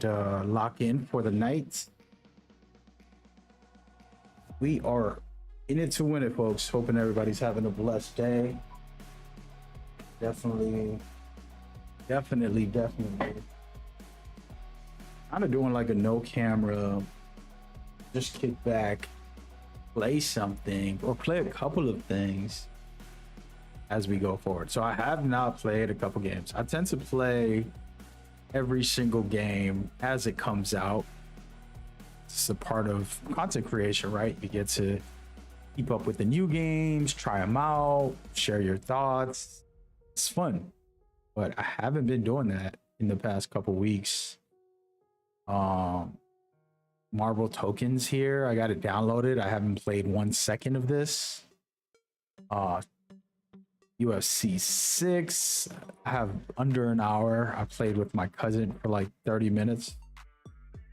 and lock in for the night. We are in it to win it, folks. Hoping everybody's having a blessed day. Definitely. Kind of doing like a no camera, just kick back, play something, or play a couple of things as we go forward. So I have not played a couple games. I tend to play every single game as it comes out. It's a part of content creation, right? You get to keep up with the new games, try them out, share your thoughts. It's fun, but I haven't been doing that in the past couple weeks. Marvel Tokens here. I got it downloaded. I haven't played 1 second of this. UFC 6. I have under an hour. I played with my cousin for like 30 minutes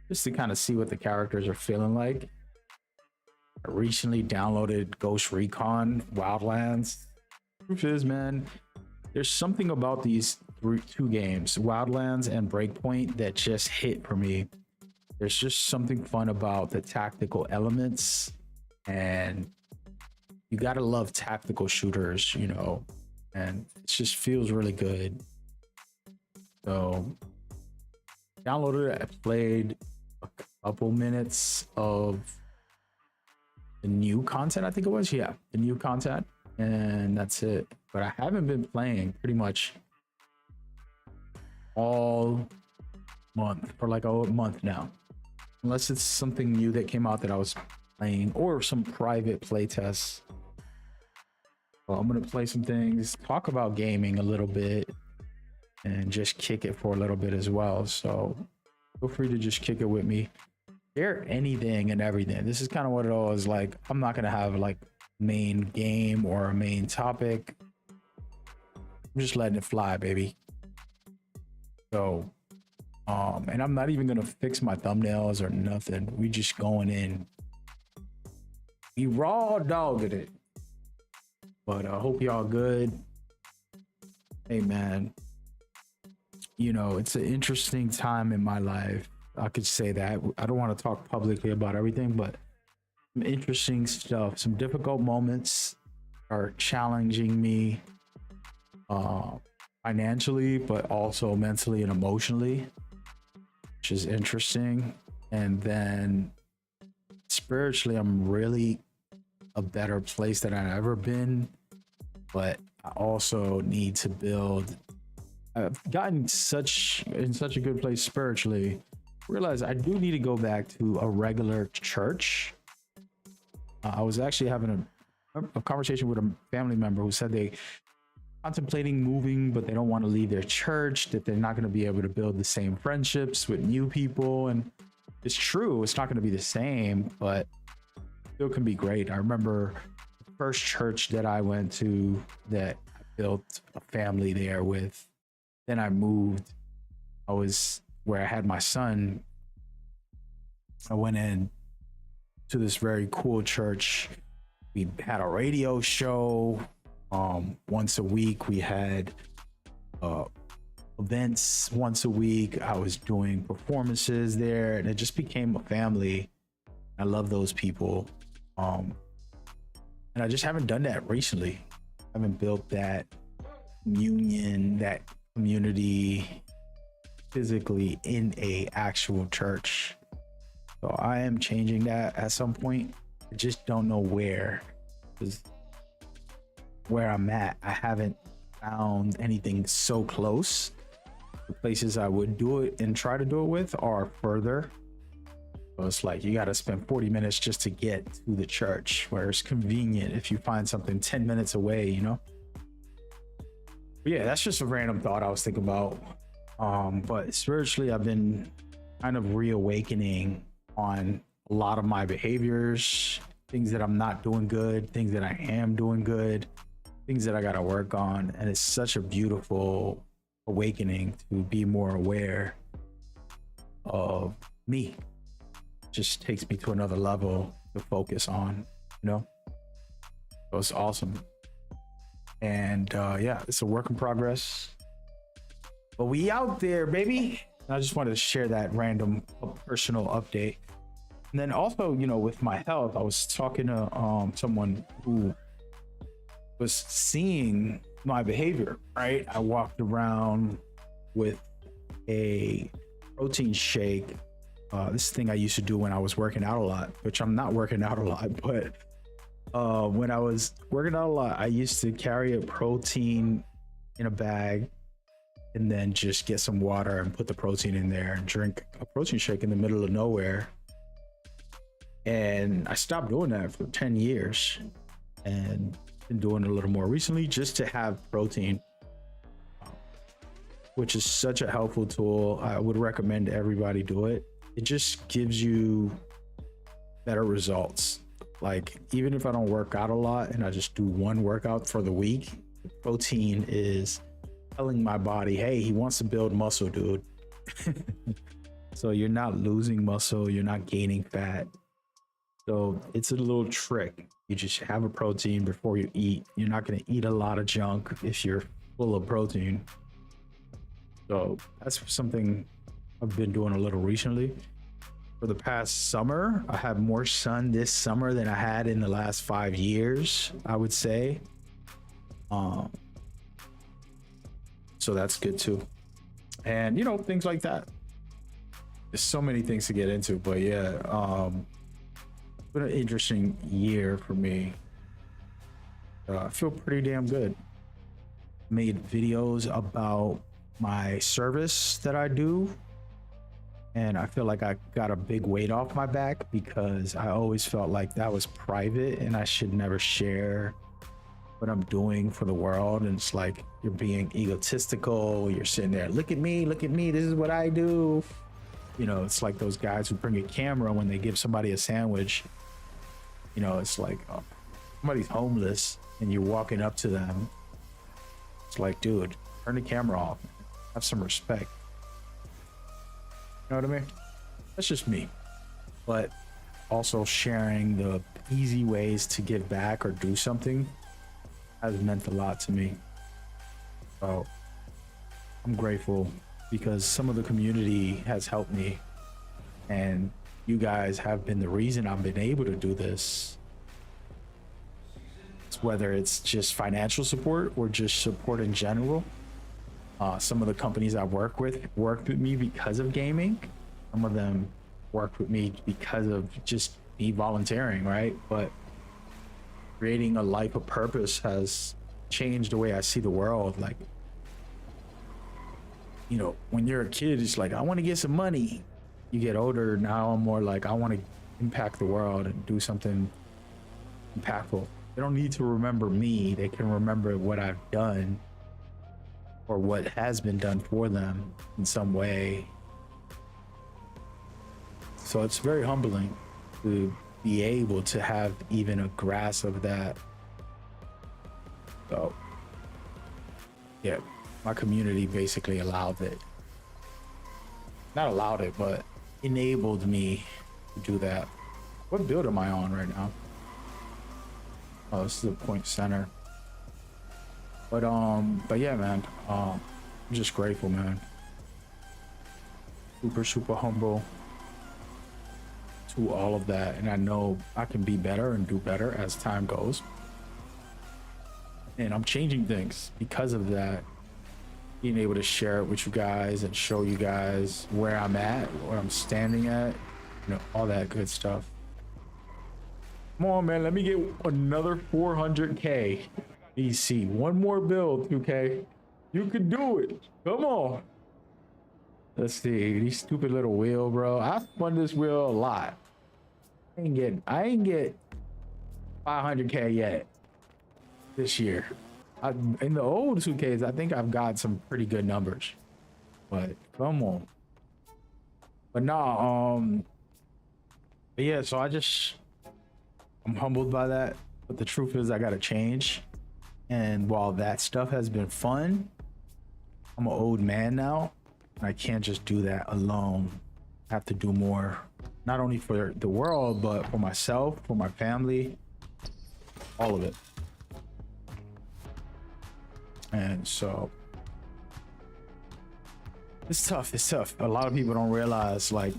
just to kind of see what the characters are feeling like. I recently downloaded Ghost Recon Wildlands. Truth is, man, there's something about these two games, Wildlands and Breakpoint, that just hit for me. There's just something fun about the tactical elements, and you gotta love tactical shooters, you know, and it just feels really good. So downloaded it. I played a couple minutes of the new content, I think it was. Yeah, the new content, and that's it. But I haven't been playing pretty much all month, for like a month now, unless it's something new that came out that I was playing or some private play tests. Well, I'm gonna play some things, talk about gaming a little bit, and just kick it for a little bit as well. So feel free to just kick it with me. Share anything and everything. This is kind of what it all is like. I'm not gonna have like main game or a main topic. I'm just letting it fly, baby. So and I'm not even gonna fix my thumbnails or nothing. We just going in. We raw dogged it. But I hope y'all good. Hey man, you know, it's an interesting time in my life. I could say that. I don't want to talk publicly about everything, but some interesting stuff, some difficult moments are challenging me financially, but also mentally and emotionally, which is interesting. And then spiritually, I'm really a better place than I've ever been, but I also need to build. I've gotten in such a good place spiritually. Realize I do need to go back to a regular church. I was actually having a conversation with a family member who said they contemplating moving, but they don't want to leave their church, that they're not going to be able to build the same friendships with new people. And it's true, it's not going to be the same, but still can be great. I remember the first church that I went to that I built a family there with. Then I moved. I was where I had my son. I went in to this very cool church. We had a radio show once a week. We had events once a week. I was doing performances there, and it just became a family. I love those people. And I just haven't done that recently. I haven't built that union, that community physically in a actual church. So I am changing that at some point. I just don't know where, because where I'm at, I haven't found anything so close. The places I would do it and try to do it with are further. So it's like you got to spend 40 minutes just to get to the church, where it's convenient if you find something 10 minutes away, you know? But yeah, that's just a random thought I was thinking about. But spiritually, I've been kind of reawakening on a lot of my behaviors, things that I'm not doing good, things that I am doing good, things that I got to work on. And it's such a beautiful awakening to be more aware of me. Just takes me to another level to focus on, you know? So it's awesome. And yeah, it's a work in progress. But we out there, baby. I just wanted to share that random personal update. And then also, you know, with my health, I was talking to someone who was seeing my behavior, right? I walked around with a protein shake. This thing I used to do when I was working out a lot, which I'm not working out a lot, but when I was working out a lot, I used to carry a protein in a bag and then just get some water and put the protein in there and drink a protein shake in the middle of nowhere. And I stopped doing that for 10 years and been doing it a little more recently just to have protein, which is such a helpful tool. I would recommend everybody do it. It just gives you better results. Like, even if I don't work out a lot and I just do one workout for the week, the protein is telling my body, hey, he wants to build muscle, dude. So you're not losing muscle, you're not gaining fat. So it's a little trick. You just have a protein before you eat. You're not going to eat a lot of junk if you're full of protein. So that's something I've been doing a little recently. For the past summer, I had more sun this summer than I had in the last 5 years, I would say. So that's good too. And you know, things like that. There's so many things to get into, but yeah, it's been an interesting year for me. I feel pretty damn good. Made videos about my service that I do, and I feel like I got a big weight off my back because I always felt like that was private and I should never share what I'm doing for the world. And it's like you're being egotistical, you're sitting there, look at me, this is what I do. You know, it's like those guys who bring a camera when they give somebody a sandwich. You know, it's like, oh, somebody's homeless and you're walking up to them. It's like, dude, turn the camera off, have some respect. You know what I mean? That's just me. But also sharing the easy ways to give back or do something has meant a lot to me. So I'm grateful because some of the community has helped me, and you guys have been the reason I've been able to do this. It's whether it's just financial support or just support in general. Some of the companies I worked with me because of gaming. Some of them worked with me because of just me volunteering, right? But creating a life of purpose has changed the way I see the world. Like, you know, when you're a kid, it's like, I want to get some money. You get older, now I'm more like, I want to impact the world and do something impactful. They don't need to remember me. They can remember what I've done or what has been done for them in some way. So it's very humbling to be able to have even a grasp of that. So yeah, my community basically allowed it. Not allowed it, but enabled me to do that. What build am I on right now? Oh, this is the point center. But yeah, man, I'm just grateful, man. Super humble to all of that, and I know I can be better and do better as time goes. And I'm changing things because of that. Being able to share it with you guys and show you guys where I'm at, where I'm standing at, you know, all that good stuff. Come on, man, let me get another 400K. BC, one more build, 2K. You can do it. Come on. Let's see, these stupid little wheel, bro. I spun this wheel a lot. I ain't get 500K yet this year. In the old 2Ks, I think I've got some pretty good numbers, but come on. But nah, but yeah, so I'm humbled by that, but the truth is I gotta change. And while that stuff has been fun, I'm an old man now, and I can't just do that alone. I have to do more, not only for the world, but for myself, for my family, all of it. And so It's tough. It's tough. A lot of people don't realize, like,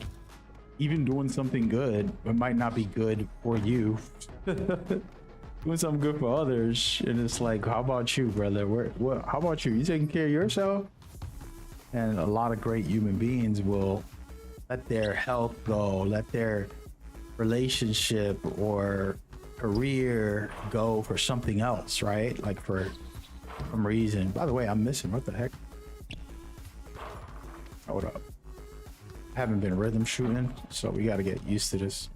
even doing something good, it might not be good for you. Doing something good for others, and it's like, how about you, brother? What? How about you? You taking care of yourself? And a lot of great human beings will let their health go, let their relationship or career go for something else, right? Like for some reason. By the way, I'm missing. What the heck? Hold up. I haven't been rhythm shooting, so we got to get used to this.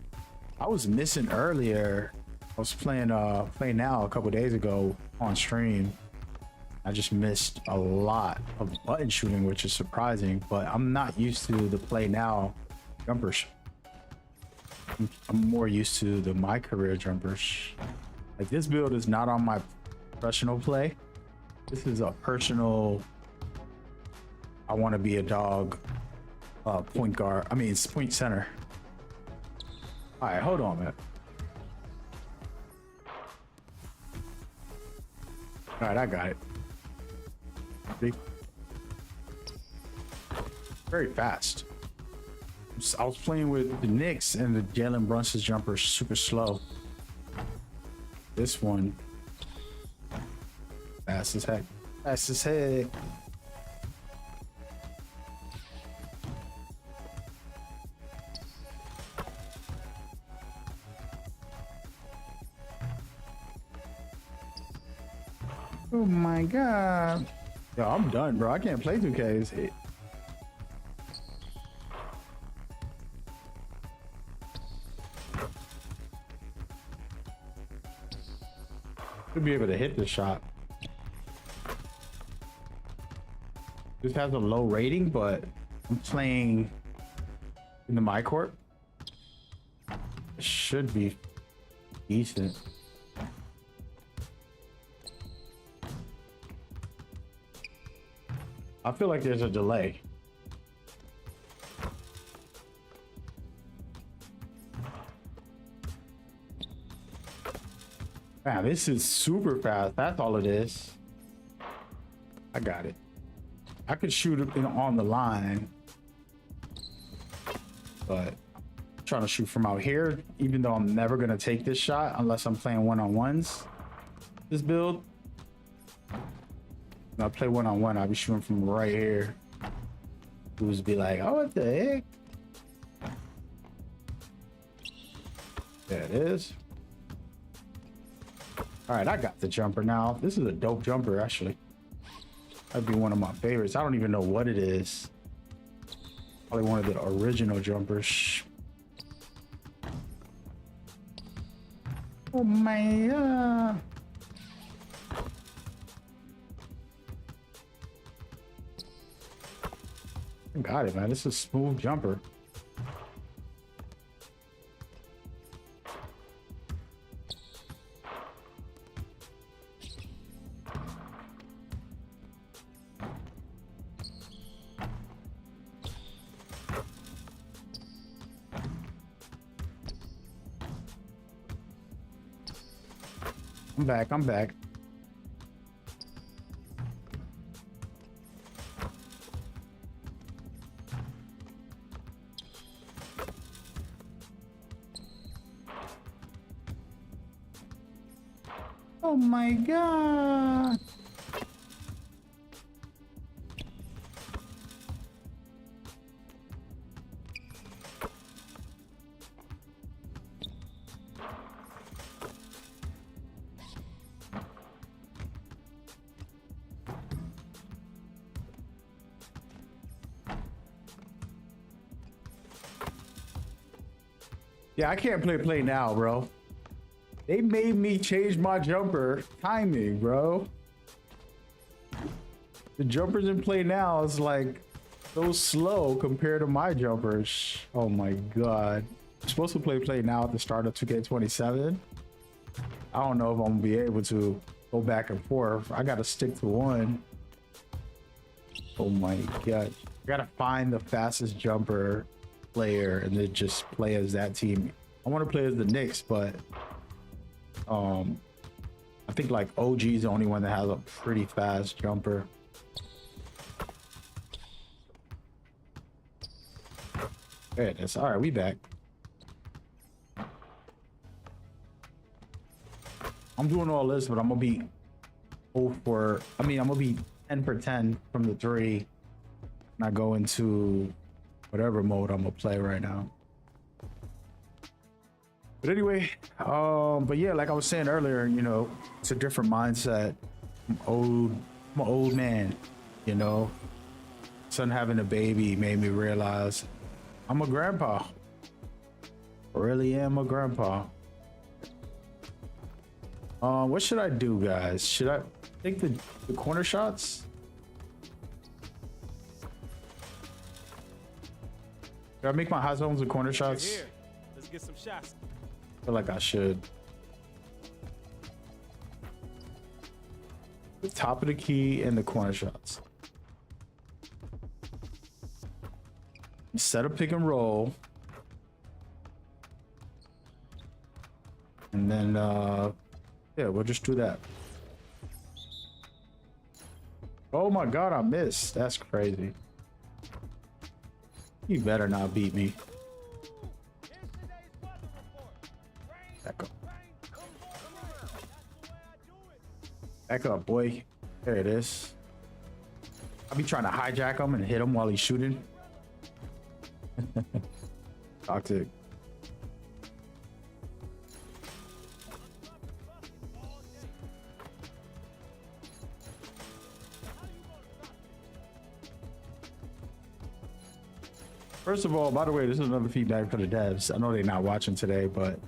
I was missing earlier. I was playing now a couple days ago on stream. I just missed a lot of button shooting, which is surprising, but I'm not used to the play now jumpers. I'm more used to the my career jumpers. Like, this build is not on my professional play. This is a personal, I want to be a dog point guard. I mean, it's point center. All right, hold on, man. All right, I got it. See? Very fast. I was playing with the Knicks and the Jalen Brunson's jumper is super slow. This one, fast as heck. Fast as heck. Oh my god. Yo, I'm done, bro. I can't play 2Ks. Should be able to hit the shot. This has a low rating, but I'm playing in the my court. It should be decent. I feel like there's a delay. Man, this is super fast. That's all it is. I got it. I could shoot it on the line, but I'm trying to shoot from out here, even though I'm never gonna take this shot unless I'm playing one-on-ones. This build. When I play one-on-one, I'll be shooting from right here. Who's be like, oh, what the heck? There it is. All right, I got the jumper now. This is a dope jumper, actually. That'd be one of my favorites. I don't even know what it is. Probably one of the original jumpers. Oh my god. Got it, man. This is a smooth jumper. I'm back. I'm back. Oh my god. Yeah, I can't play now, bro. They made me change my jumper timing, bro. The jumpers in play now is like so slow compared to my jumpers. Oh my god. I'm supposed to play now at the start of 2K27. I don't know if I'm gonna be able to go back and forth. I gotta stick to one. Oh my god. I gotta find the fastest jumper player and then just play as that team. I want to play as the Knicks, but I think like OG is the only one that has a pretty fast jumper. There it is. All right, we back. I'm doing all this, but I'm gonna be I'm gonna be 10 for 10 from the 3. And I go into whatever mode I'm gonna play right now. But anyway, but yeah, like I was saying earlier, you know, it's a different mindset. I'm an old man, you know. Son having a baby made me realize I'm a grandpa. I really am a grandpa. What should I do, guys? Should I take the corner shots? Should I make my hot zones the corner shots? Here. Let's get some shots. I feel like I should. The top of the key and the corner shots. Set a pick and roll. And then yeah, we'll just do that. Oh my god, I missed. That's crazy. You better not beat me. Back up. Back up, boy. There it is. I'll be trying to hijack him and hit him while he's shooting. Toxic. First of all, by the way, this is another feedback for the devs. I know they're not watching today, but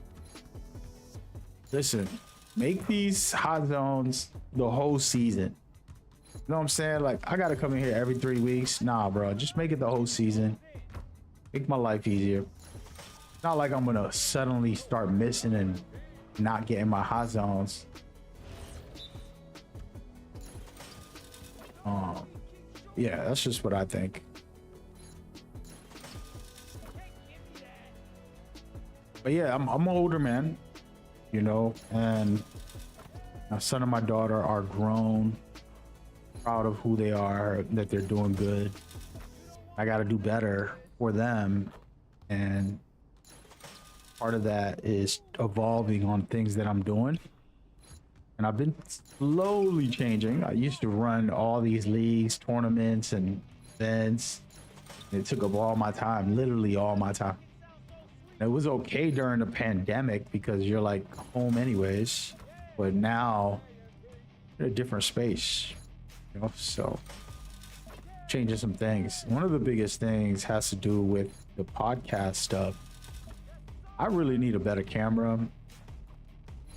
listen, make these hot zones the whole season. You know what I'm saying? Like, I gotta come in here every 3 weeks. Nah, bro, just make it the whole season. Make my life easier. It's not like I'm gonna suddenly start missing and not getting my hot zones. Yeah, that's just what I think. But yeah, I'm an older man, you know, and my son and my daughter are grown, proud of who they are, that they're doing good. I got to do better for them, and part of that is evolving on things that I'm doing. And I've been slowly changing. I used to run all these leagues, tournaments, and events. It took up all my time, literally all my time. It was okay during the pandemic because you're like home anyways, but now in a different space, you know, so changing some things. One of the biggest things has to do with the podcast stuff. I really need a better camera.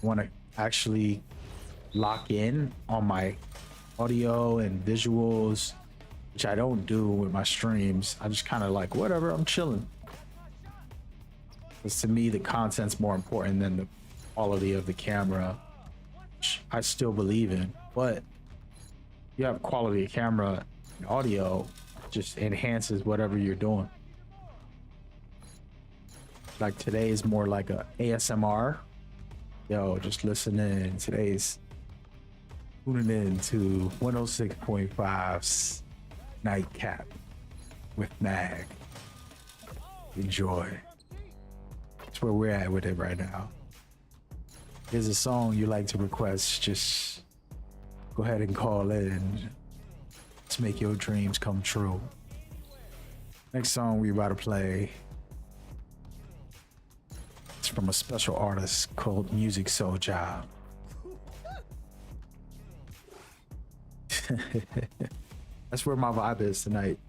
I want to actually lock in on my audio and visuals, which I don't do with my streams. I just kind of like, whatever, I'm chilling. Because to me, the content's more important than the quality of the camera, which I still believe in. But you have quality of camera and audio, just enhances whatever you're doing. Like today is more like a ASMR. Yo, just listening. Today's tuning in to 106.5's Nightcap with Mag. Enjoy. That's where we're at with it right now. There's a song you like to request, just go ahead and call in. Let's make your dreams come true. Next song we about to play, it's from a special artist called Musiq Soulchild. That's where my vibe is tonight.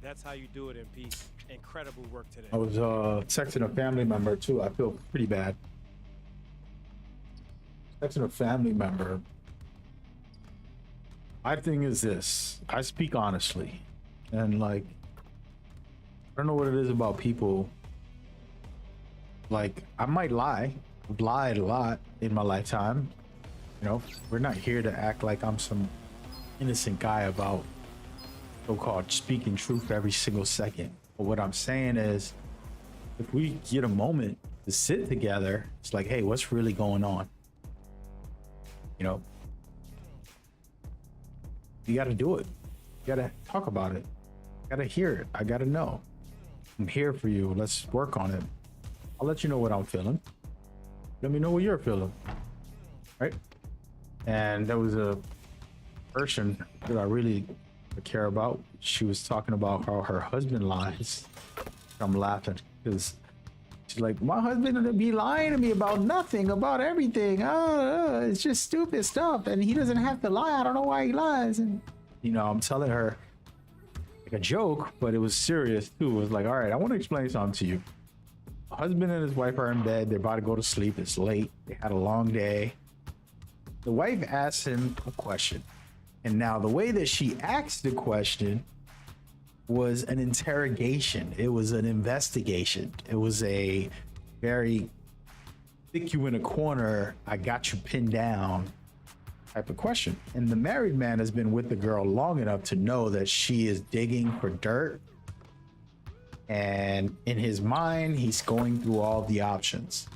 That's how you do it in peace. Incredible work today. I was texting a family member too. I feel pretty bad. Texting a family member. My thing is this. I speak honestly. And like, I don't know what it is about people. Like, I might lie. I've lied a lot in my lifetime. You know, we're not here to act like I'm some innocent guy about so-called speaking truth every single second. But what I'm saying is, if we get a moment to sit together, it's like, hey, what's really going on? You know, You got to do it. You got to talk about it. I got to hear it. I got to know. I'm here for you. Let's work on it. I'll let you know what I'm feeling. Let me know what you're feeling. Right? And there was a person that I really care about. She was talking about how her husband lies. I'm laughing because she's like, my husband would be lying to me about nothing, about everything. It's just stupid stuff. And he doesn't have to lie. I don't know why he lies. And, you know, I'm telling her like a joke, but it was serious too. It was like, all right, I want to explain something to you. A husband and his wife are in bed. They're about to go to sleep. It's late. They had a long day. The wife asks him a question. And now the way that she asked the question was an interrogation. It was an investigation. It was a very stick you in a corner, I got you pinned down type of question. And the married man has been with the girl long enough to know that she is digging for dirt. And in his mind, he's going through all the options.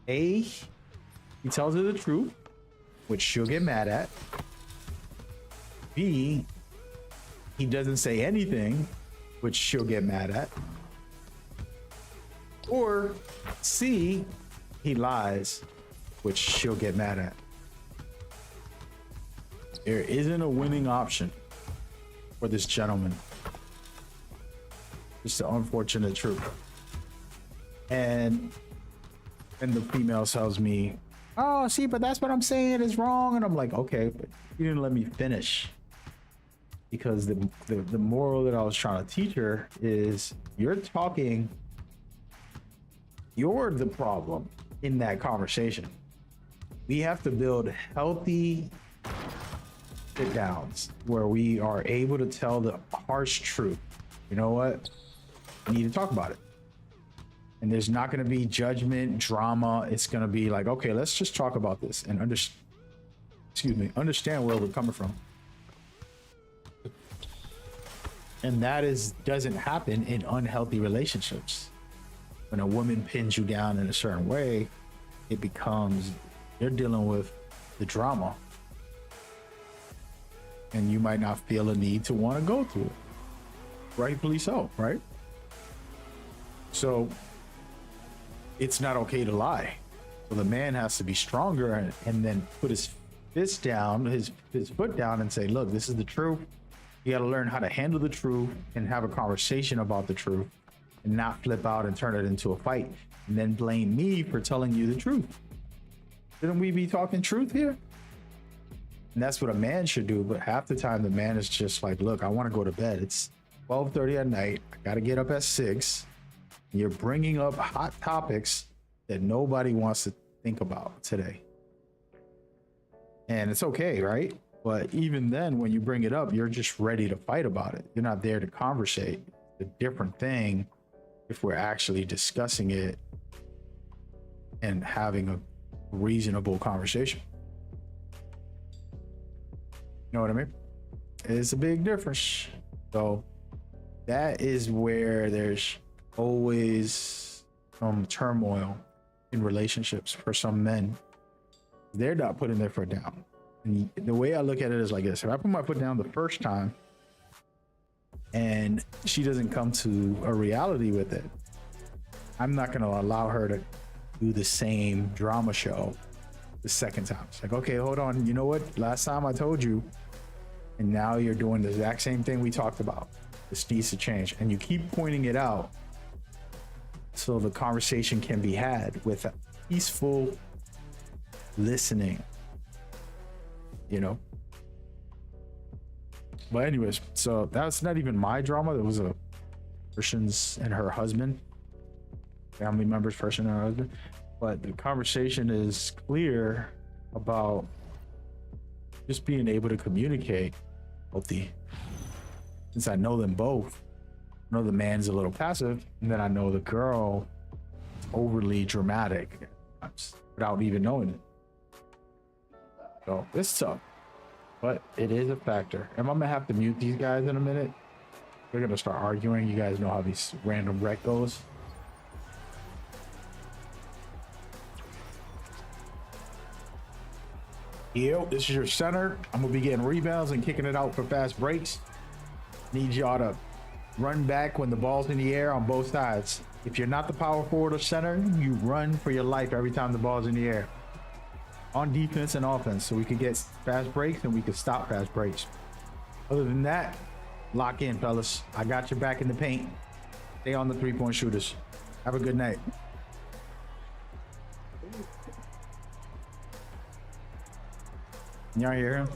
A, he tells her the truth, which she'll get mad at. B, he doesn't say anything, which she'll get mad at. Or C, he lies, which she'll get mad at. There isn't a winning option for this gentleman. It's the unfortunate truth. And the female tells me, oh, see, but that's what I'm saying is wrong. And I'm like, okay, but you didn't let me finish. Because the moral that I was trying to teach her is you're the problem in that conversation. We have to build healthy sit downs where we are able to tell the harsh truth. You know what? We need to talk about it. And there's not going to be judgment, drama. It's going to be like, okay, let's just talk about this and understand where we're coming from. And that doesn't happen in unhealthy relationships. When a woman pins you down in a certain way, it becomes you're dealing with the drama. And you might not feel a need to want to go through it. Rightfully so, right? So it's not okay to lie. So the man has to be stronger and then put his fist down, his foot down and say, look, this is the truth. You got to learn how to handle the truth and have a conversation about the truth and not flip out and turn it into a fight and then blame me for telling you the truth. Shouldn't we be talking truth here? And that's what a man should do. But half the time the man is just like, look, I want to go to bed. It's 12:30 at night. I got to get up at 6. And you're bringing up hot topics that nobody wants to think about today. And it's okay, right? But even then, when you bring it up, you're just ready to fight about it. You're not there to conversate. It's a different thing if we're actually discussing it and having a reasonable conversation. You know what I mean? It's a big difference. So that is where there's always some turmoil in relationships for some men. They're not putting their foot down. And the way I look at it is like this: if I put my foot down the first time and she doesn't come to a reality with it, I'm not going to allow her to do the same drama show the second time. It's like, okay, hold on. You know what? Last time I told you, and now you're doing the exact same thing we talked about. This needs to change. And you keep pointing it out so the conversation can be had with a peaceful listening, you know? But anyways, so that's not even my drama. There was a person's and her husband, family members, person and her husband. But the conversation is clear about just being able to communicate healthy. Since I know them both, I know the man's a little passive, and then I know the girl is overly dramatic without even knowing it. So it's tough, but it is a factor. And I'm gonna have to mute these guys in a minute. They're gonna start arguing. You guys know how these random wreck goes. Yo, this is your center. I'm gonna be getting rebounds and kicking it out for fast breaks. Need y'all to run back when the ball's in the air on both sides. If you're not the power forward or center, you run for your life every time the ball's in the air. On defense and offense, so we can get fast breaks and we can stop fast breaks. Other than that, lock in, fellas. I got your back in the paint. Stay on the three-point shooters. Have a good night. Y'all hear him?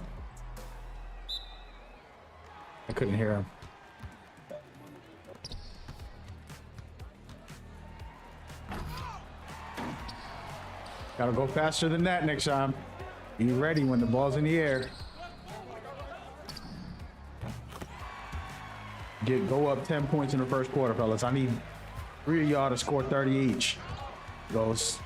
I couldn't hear him. Gotta go faster than that next time. Be ready when the ball's in the air. Go up 10 points in the first quarter, fellas. I need 3 of y'all to score 30 each. Goes.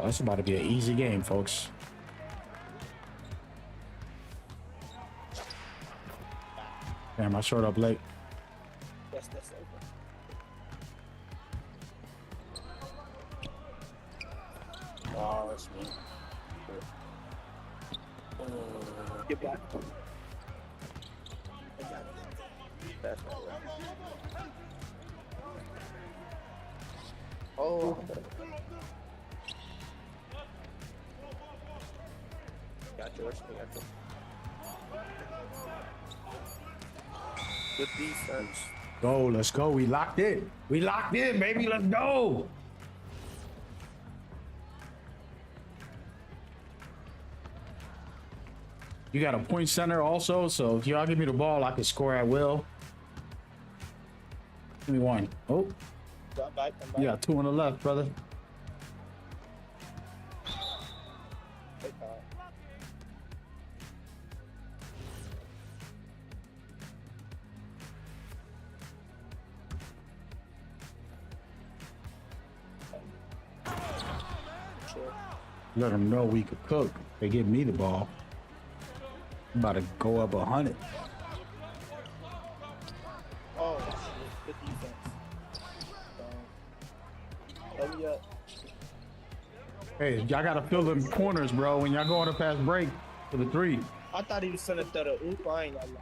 Oh, this is about to be an easy game, folks. Damn, I showed up late. That's over. Oh, that's me. Get back. I got it. That's not right. Oh. Got yours. I got yours. Good defense. Go, let's go. We locked in. We locked in, baby. Let's go. You got a point center also, so if y'all give me the ball, I can score at will. Give me one. Oh, I'm back. you got 2 on the left, brother. Let them know we could cook. They give me the ball. I'm about to go up 100. Oh, shit. Good defense. Let me up. Hey, y'all gotta fill them corners, bro. When y'all go on a fast break for the 3. I thought he was sending through the oop. I ain't gonna lie.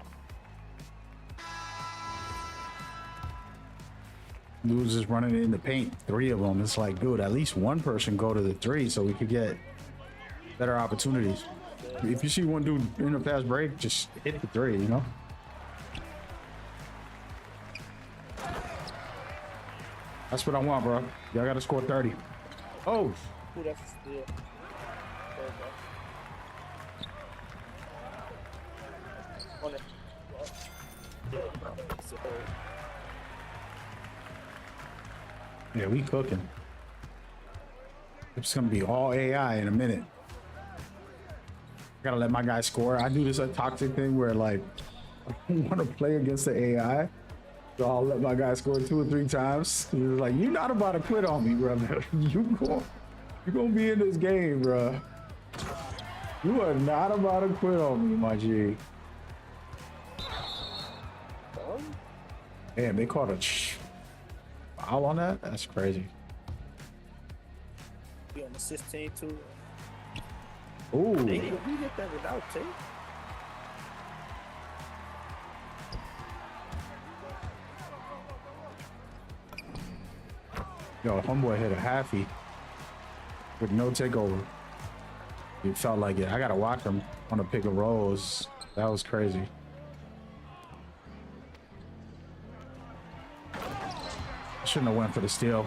Dudes just running in the paint, 3 of them. It's like, dude, at least one person go to the 3 so we could get better opportunities. If you see one dude in a fast break, just hit the 3, you know? That's what I want, bro. Y'all gotta score 30. Oh, Ooh, that's a steal. On it. yeah, we cooking. It's gonna be all AI in a minute. Gotta let my guy score. I do this toxic thing where like I don't want to play against the AI, so I'll let my guy score 2 or 3 times. He's like, "You're not about to quit on me, brother. You gonna be in this game, bro. You are not about to quit on me, my G." Damn, they caught a foul on that. That's crazy. Be on the 16 too. Ooh. We hit that without tape. Yo, homeboy hit a halfie with no takeover. It felt like it. I gotta watch him on the pick and rolls. That was crazy. I shouldn't have went for the steal.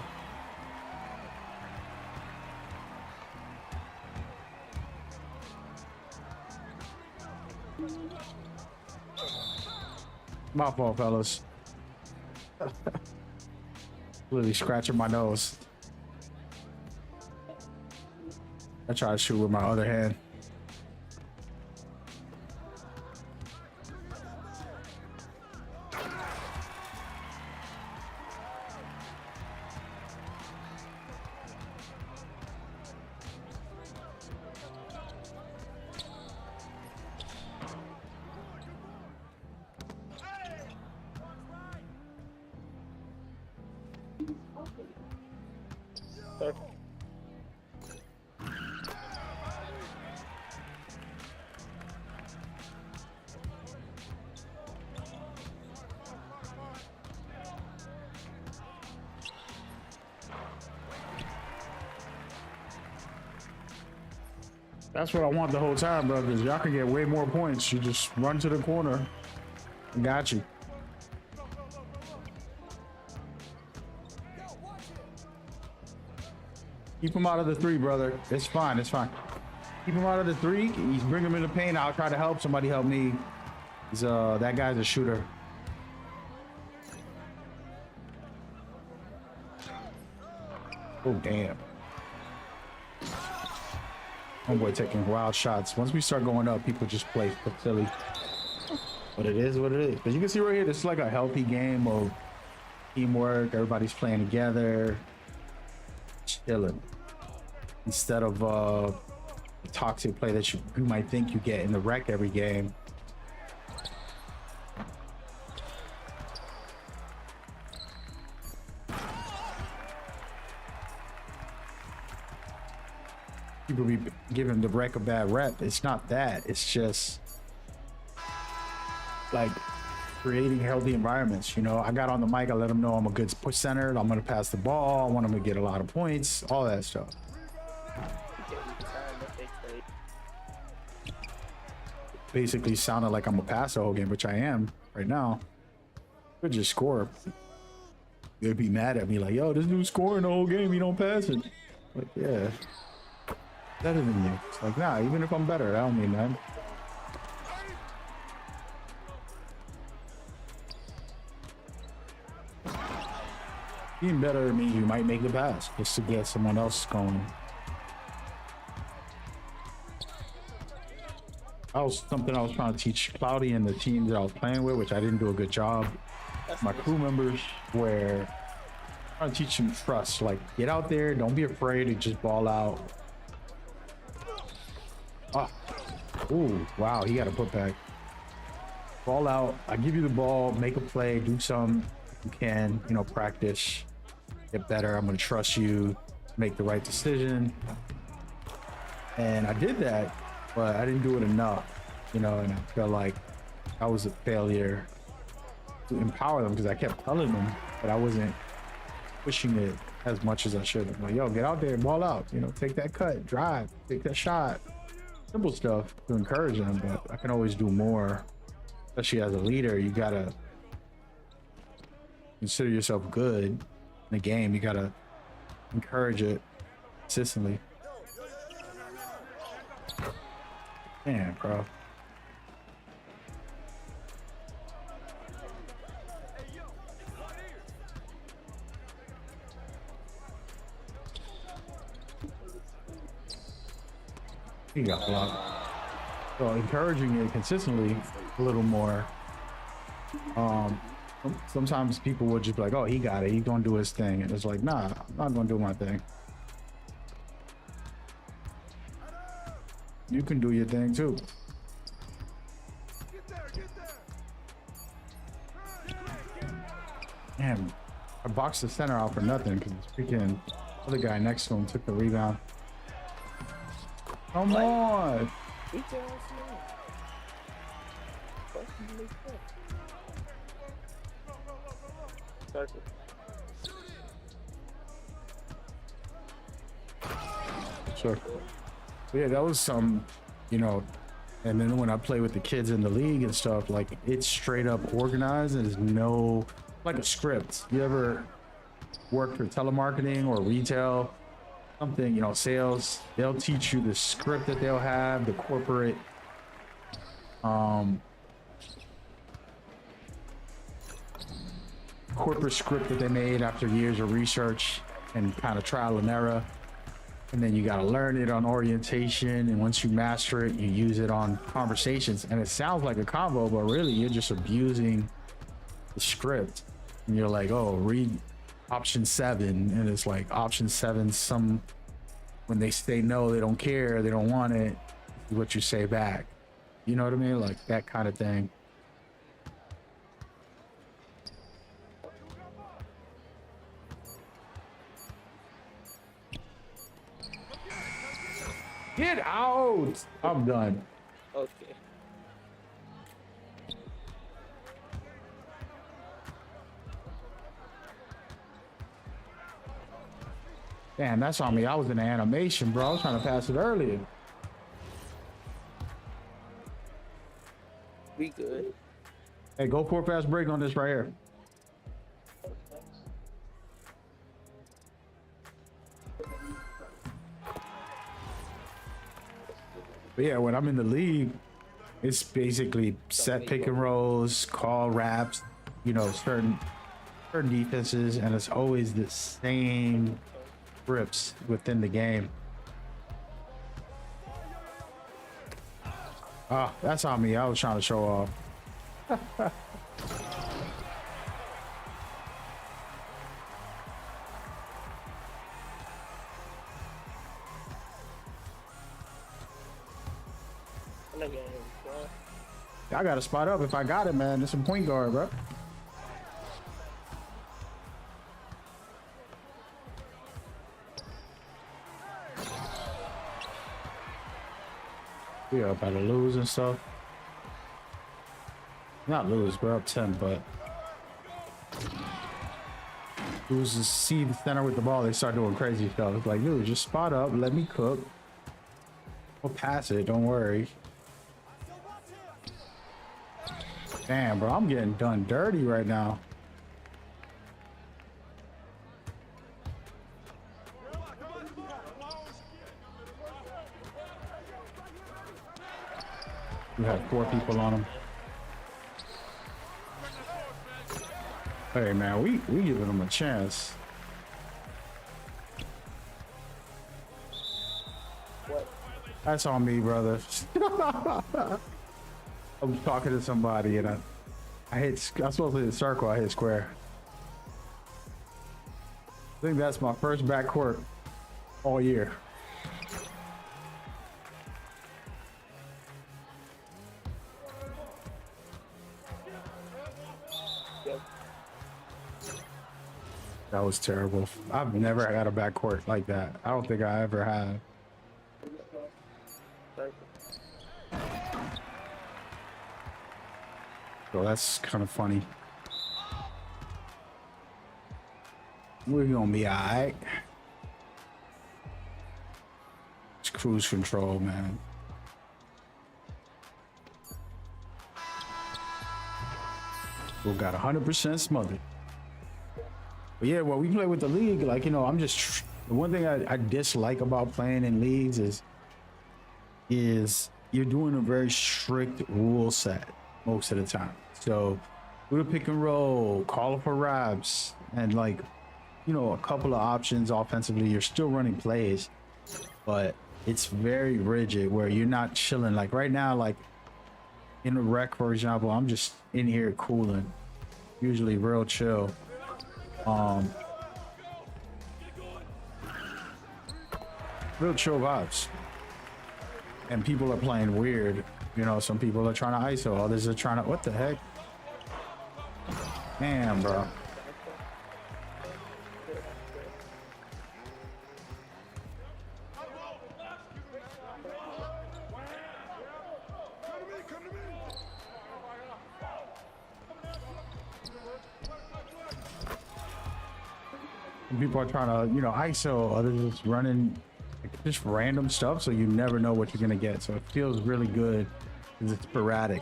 My fault, fellas. Literally scratching my nose. I try to shoot with my other hand. Circle. That's what I want the whole time, brothers. Y'all can get way more points. You just run to the corner. I got you. Keep him out of the three, brother. It's fine. It's fine. Keep him out of the three. He's bring him into pain. I'll try to help. Somebody help me. He's that guy's a shooter. Oh damn. Homeboy taking wild shots. Once we start going up, people just play silly. But it is what it is. But you can see right here, this is like a healthy game of teamwork. Everybody's playing together, chilling. Instead of the toxic play that you might think you get in the rec every game. People be giving the rec a bad rep. It's not that. It's just like creating healthy environments. You know, I got on the mic. I let them know I'm a good push center. I'm going to pass the ball. I want them to get a lot of points. All that stuff. Basically sounded like I'm a passer the whole game, which I am right now. Could just score. They'd be mad at me like, yo, this dude's scoring the whole game. He don't pass it. Like, yeah. Better than you. It's like, nah, even if I'm better, I don't mean that. Being better means you might make the pass just to get someone else going. That was something I was trying to teach Cloudy and the teams that I was playing with, which I didn't do a good job. My crew members were trying to teach them trust. Like, get out there, don't be afraid to just ball out. Oh, ooh, wow, he got a putback. Ball out, I give you the ball, make a play, do something you can, you know, practice, get better. I'm gonna trust you, make the right decision. And I did that, but I didn't do it enough, you know, and I felt like I was a failure to empower them because I kept telling them, but I wasn't pushing it as much as I should have. Like, yo, get out there and ball out, you know, take that cut, drive, take that shot. Simple stuff to encourage them, but I can always do more. Especially as a leader, you gotta consider yourself good in the game. You gotta encourage it consistently. Damn, bro. He got blocked. So encouraging it consistently a little more. Sometimes people would just be like, oh, he got it, he's gonna do his thing. And it's like, nah, I'm not gonna do my thing. You can do your thing too. Damn, I boxed the center out for nothing because the freaking other guy next to him took the rebound. Come on. Sure. But yeah, that was some, you know, and then when I play with the kids in the league and stuff, like it's straight up organized and there's no, like a script. You ever work for telemarketing or retail? Something, you know, sales, they'll teach you the script that they'll have, the corporate script that they made after years of research and kind of trial and error. And then you got to learn it on orientation, and once you master it, you use it on conversations. And it sounds like a combo, but really you're just abusing the script. And you're like, oh, read option 7, and it's like option 7, some when they say no, they don't care, they don't want it, is what you say back. You know what I mean? Like that kind of thing. Get out! I'm done. Okay. Damn, that's on me. I was in the animation, bro. I was trying to pass it earlier. We good. Hey, go for a fast break on this right here. But yeah, when I'm in the league, it's basically set pick and rolls, call wraps, you know, certain defenses, and it's always the same scripts within the game. Oh, that's on me. I was trying to show off. I'm not getting him, bro. I got to spot up if I got it, man. It's a point guard, bro. We are about to lose and stuff. Not lose, we're up 10, but losers see the center with the ball, they start doing crazy stuff. It's like, dude, just spot up, let me cook. We'll pass it, don't worry. Damn, bro, I'm getting done dirty right now. We have 4 people on him. Hey man, we giving them a chance. What? That's on me, brother. I'm talking to somebody and I'm supposed to hit circle, I hit square. I think that's my first backcourt all year. Yep. That was terrible. I've never had a backcourt like that. I don't think I ever have. So that's kind of funny. We're gonna be alright. It's cruise control, man. We got 100% smothered. But yeah, well, we play with the league. Like, you know, I'm just the one thing I dislike about playing in leagues is you're doing a very strict rule set most of the time. So do the pick and roll, call for wraps, and like, you know, a couple of options offensively. You're still running plays, but it's very rigid where you're not chilling. Like right now, like in a rec, for example, I'm just in here cooling, usually real chill. Real chill vibes. And people are playing weird. You know, some people are trying to ISO, others are trying to, what the heck? Damn, bro. Some people are trying to, you know, ISO, others just running just random stuff, so you never know what you're gonna get. So it feels really good because it's sporadic.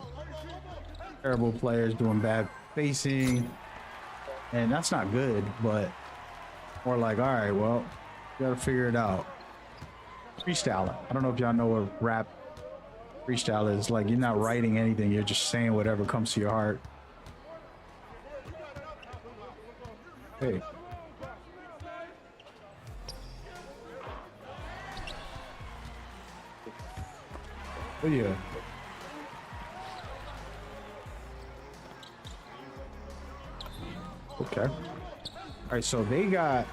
Terrible players doing bad spacing, and that's not good, but more like, all right, well, you gotta figure it out. Freestyling. I don't know if y'all know what rap freestyle is. Like, you're not writing anything, you're just saying whatever comes to your heart. Hey. Oh yeah. Okay. All right, so they got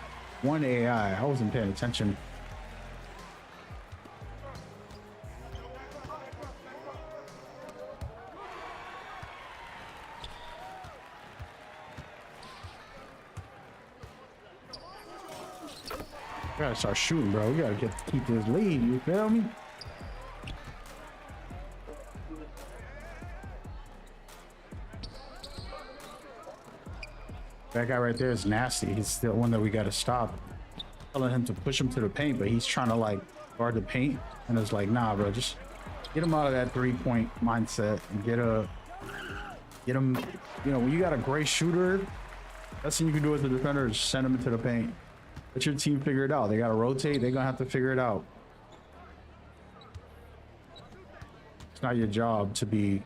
one AI. I wasn't paying attention. We gotta start shooting, bro. We gotta keep this lead. You feel me? That guy right there is nasty. He's the one that we got to stop. Telling him to push him to the paint, but he's trying to like guard the paint, and it's like, nah, bro, just get him out of that 3-point mindset and get him. You know, when you got a great shooter, best thing you can do as a defender is send him into the paint. Let your team figure it out. They got to rotate. They're gonna have to figure it out. It's not your job to be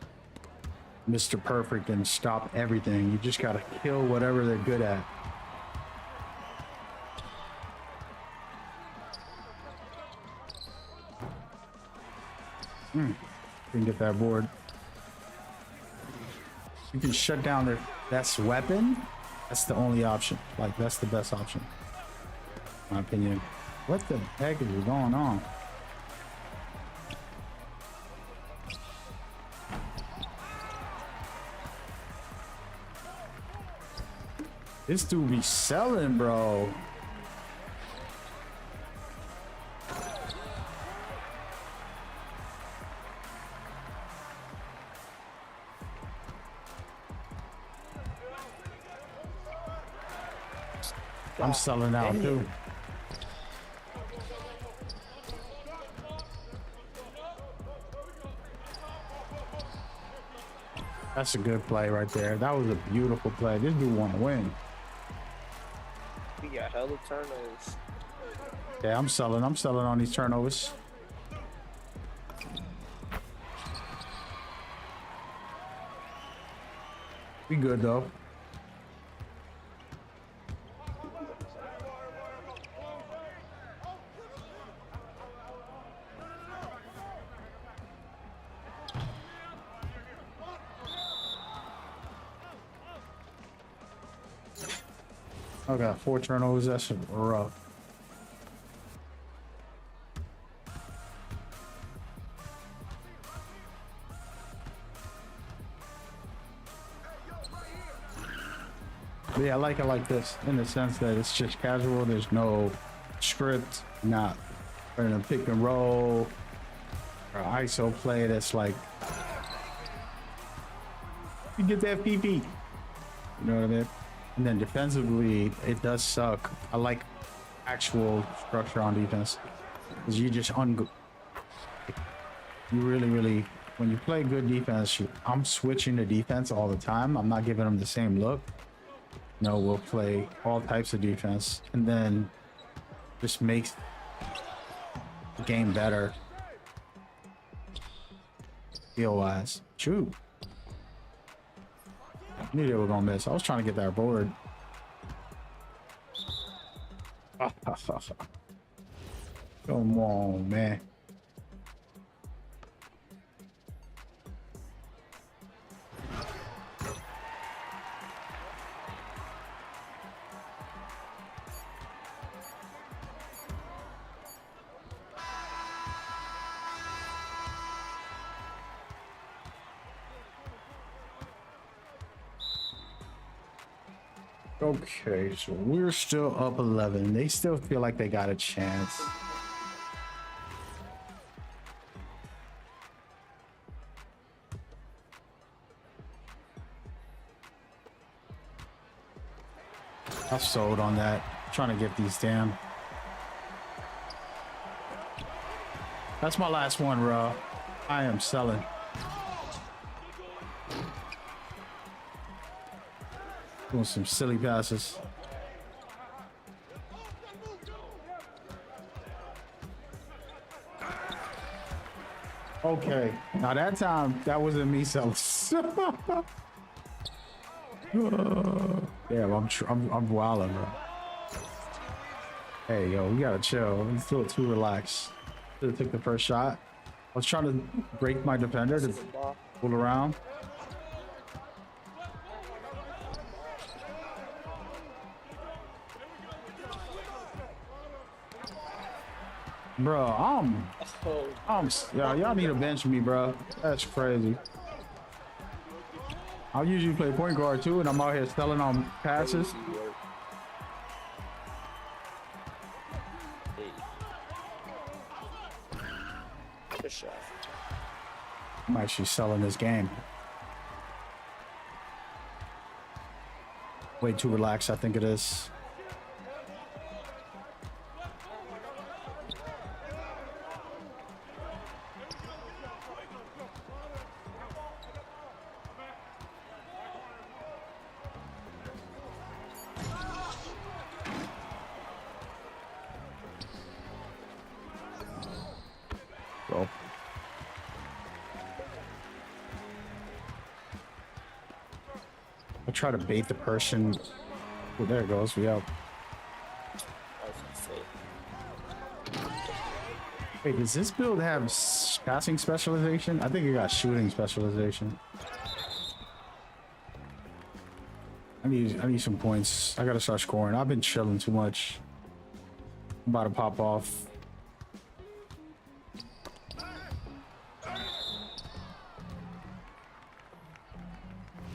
Mr. Perfect and stop everything. You just gotta kill whatever they're good at. Can get that board. You can shut down their best weapon. That's the only option. Like, that's the best option, in my opinion. What the heck is going on? This dude be selling, bro. I'm selling out too. That's a good play right there. That was a beautiful play. This dude want to win. We got hella turnovers. Yeah, I'm selling on these turnovers. We good though. I got 4 turnovers. That's rough. But yeah, I like it like this in the sense that it's just casual. There's no script, not running a pick and roll or ISO play that's like, you get that PP. You know what I mean? And then defensively, it does suck. I like actual structure on defense. Because you just you really, when you play good defense, I'm switching the defense all the time. I'm not giving them the same look. No, we'll play all types of defense, and then just makes the game better. Feel-wise. Shoot. I knew they were gonna miss. I was trying to get that board. Come on, man. Okay, so we're still up 11. They still feel like they got a chance. I sold on that. Trying to get these down. That's my last one, bro. I am selling. Doing some silly passes. Okay, now that time that wasn't me selling. Yeah, I'm wilding, bro. Hey, yo, we gotta chill. Let's do it too relaxed. Should have took the first shot. I was trying to break my defender to pull around. Bro, y'all need to bench me, bro. That's crazy. I usually play point guard too, and I'm out here selling on passes. Good shot. I'm actually selling this game. Way too relaxed, I think it is. Go. I try to bait the person. Oh, there it goes. We out. I was gonna say. Wait, does this build have passing specialization? I think it got shooting specialization. I need some points. I gotta start scoring. I've been chilling too much. I'm about to pop off.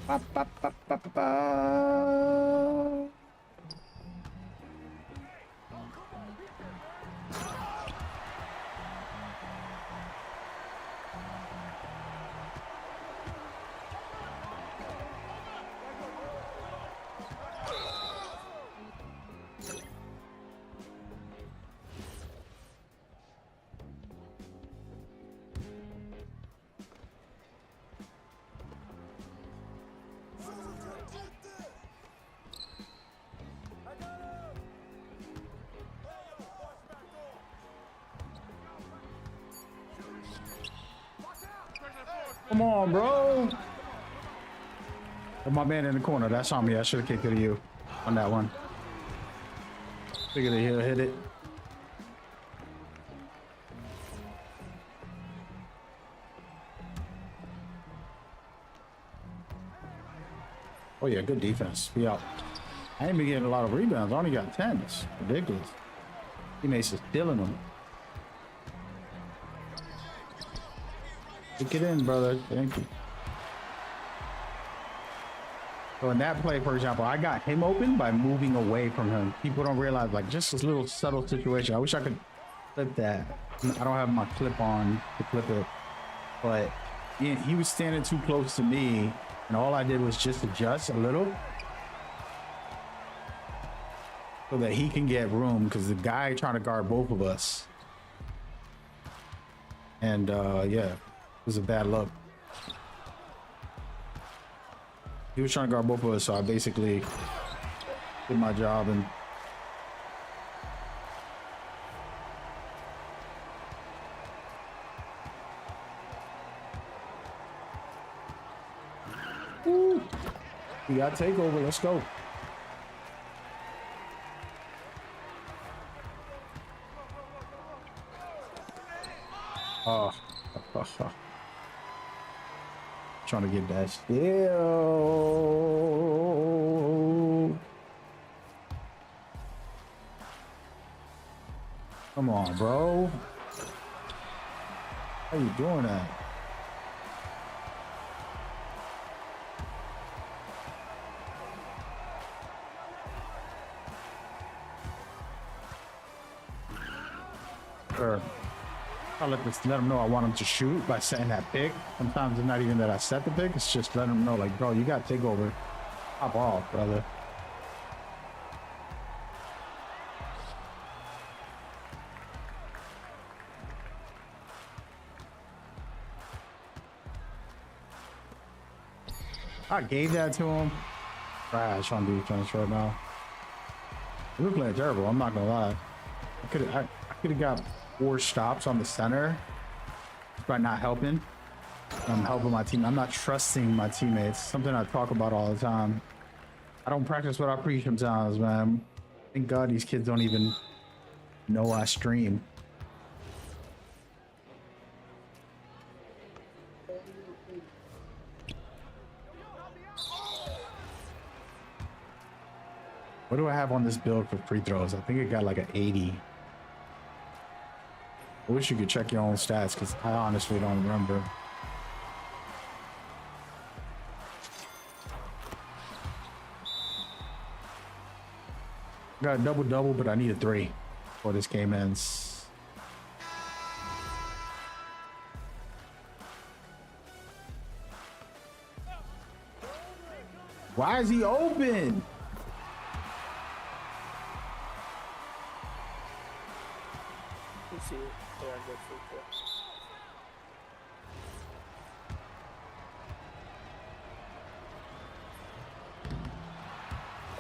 Ba, ba, ba, ba, ba, ba. Come on, bro. Oh, my man in the corner. That's on me. I should have kicked it to you on that one. Figured he'll hit it. Oh yeah, good defense. We out. I ain't been getting a lot of rebounds. I only got 10. It's ridiculous. Teammates is stealing them. Get in, brother. Thank you. So in that play, for example, I got him open by moving away from him. People don't realize, like, just this little subtle situation. I wish I could clip that. I don't have my clip on to clip it, but he was standing too close to me, and all I did was just adjust a little so that he can get room, because the guy trying to guard both of us. And yeah. It was a bad look. He was trying to guard both of us, so I basically did my job and woo. We got takeover. Let's go. Oh. Trying to get that steal. Come on, bro. How you doing that? Sure. I let them know I want them to shoot by setting that pick. Sometimes it's not even that I set the pick, it's just letting them know, like, bro, you got to take over. Pop off, brother. I gave that to him. Trash on defense right now. We were playing terrible, I'm not gonna lie. I could have got 4 stops on the center by not helping. I'm helping my team. I'm not trusting my teammates. Something I talk about all the time. I don't practice what I preach sometimes, man. Thank God these kids don't even know I stream. What do I have on this build for free throws? I think it got like an 80. I wish you could check your own stats, because I honestly don't remember. Got a double-double, but I need a 3 before this game ends. Why is he open? You see it. They're on good free throw.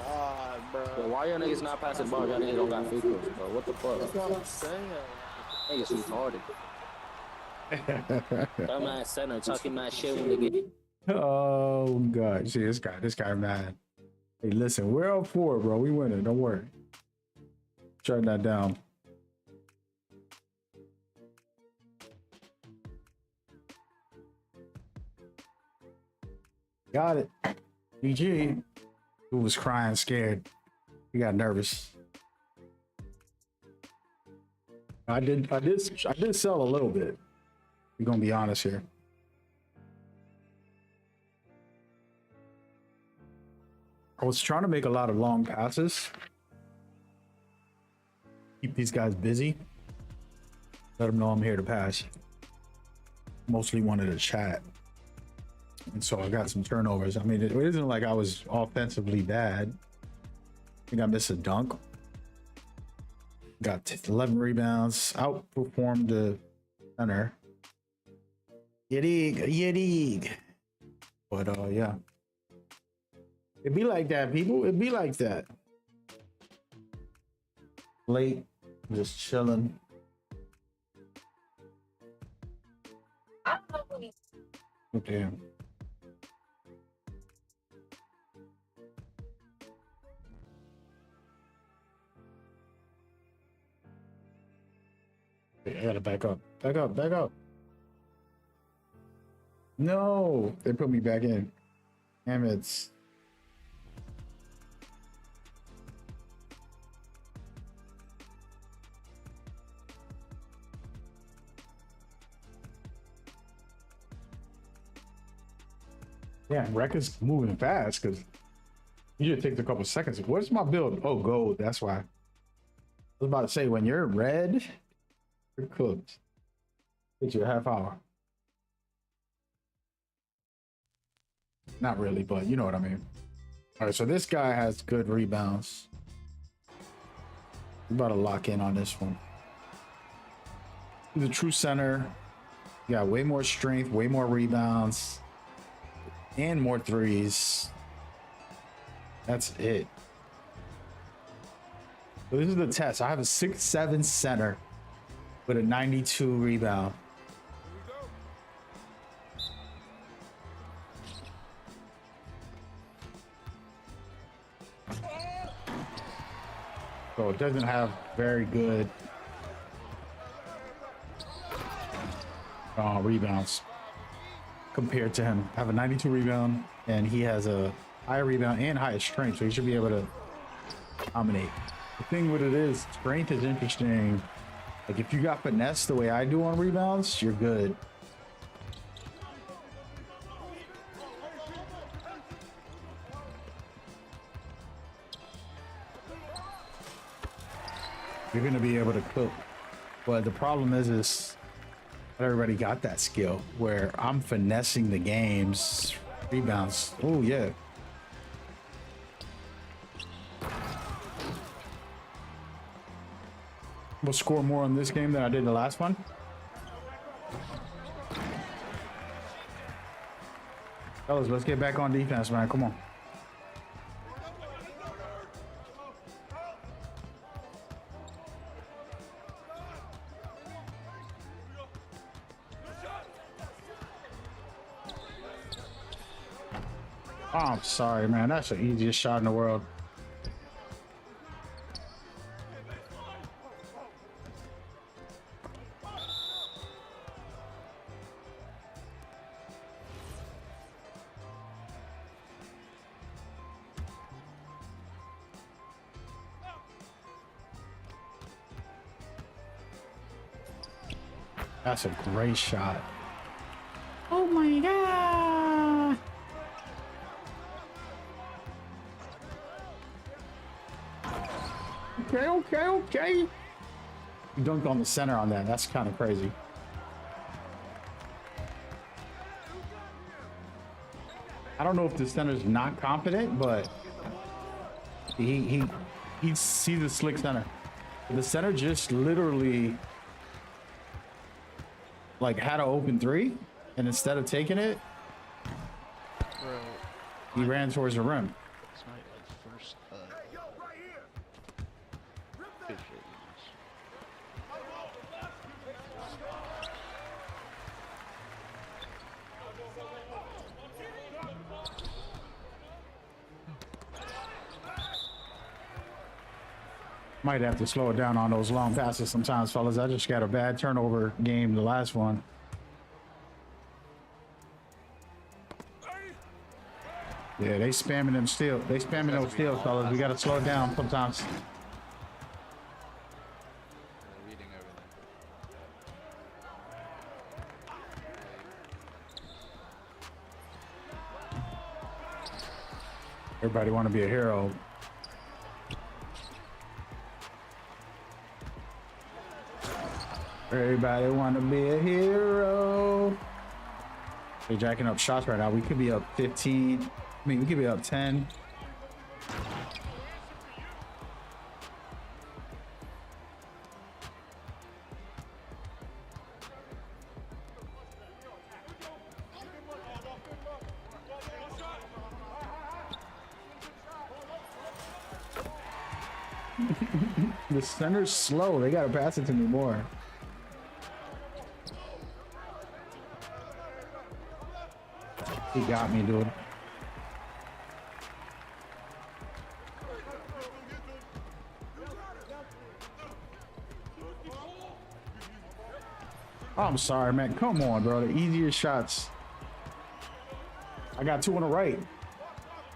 God, bro. Yo, why y'all niggas not passing the ball? Y'all niggas don't got free throws, bro. What the That's fuck? what I'm saying. Niggas retarded. Dumbass center talking mad shit when they get. Oh god, see this guy mad. Hey, listen, we're up 4, bro. We winning. Don't worry. Shut that down. Got it. GG. Who was crying, scared. He got nervous. I did sell a little bit. We're gonna be honest here. I was trying to make a lot of long passes. Keep these guys busy. Let them know I'm here to pass. Mostly wanted to chat. And so I got some turnovers. I mean, it isn't like I was offensively bad. I think I missed a dunk. Got 11 rebounds. Outperformed the center. Yidig. But yeah. It be like that, people. It be like that. Late, just chilling. Oh, damn. I gotta back up. Back up. No, they put me back in. Damn it. Yeah, Rec is moving fast because usually it takes a couple seconds. Where's my build? Oh, gold. That's why. I was about to say, when you're red, you're cooked. Takes you a half hour. Not really, but you know what I mean. All right, so this guy has good rebounds. We're about to lock in on this one. He's a true center. He got way more strength, way more rebounds, and more threes. That's it. So this is the test. I have a 6'7" center with a 92 rebound. So it doesn't have very good rebounds compared to him. I have a 92 rebound and he has a higher rebound and higher strength, so he should be able to dominate. The thing with it is, strength is interesting. Like if you got finesse the way I do on rebounds, you're good. You're gonna be able to cook. But the problem is not everybody got that skill where I'm finessing the games. Rebounds. Oh yeah. We'll score more on this game than I did the last one. Fellas, let's get back on defense, man. Come on. Oh, I'm sorry, man. That's the easiest shot in the world. That's a great shot. Oh my god. Okay. You dunked on the center on that. That's kind of crazy. I don't know if the center's not confident, but he's a slick center. The center just literally like had an open three, and instead of taking it, Bro, he ran towards the rim. it's my like first good shit. Might have to slow it down on those long passes sometimes, fellas. I just got a bad turnover game, the last one. Yeah, they spamming them still. They spamming those still, fellas. We got to slow it down sometimes. Reading everything. Everybody want to be a hero. Everybody want to be a hero. They're jacking up shots right now. We could be up 15. I mean, we could be up 10. The center's slow. They got to pass it to me more. He got me, dude. Oh, I'm sorry, man. Come on, bro. The easier shots. I got two on the right.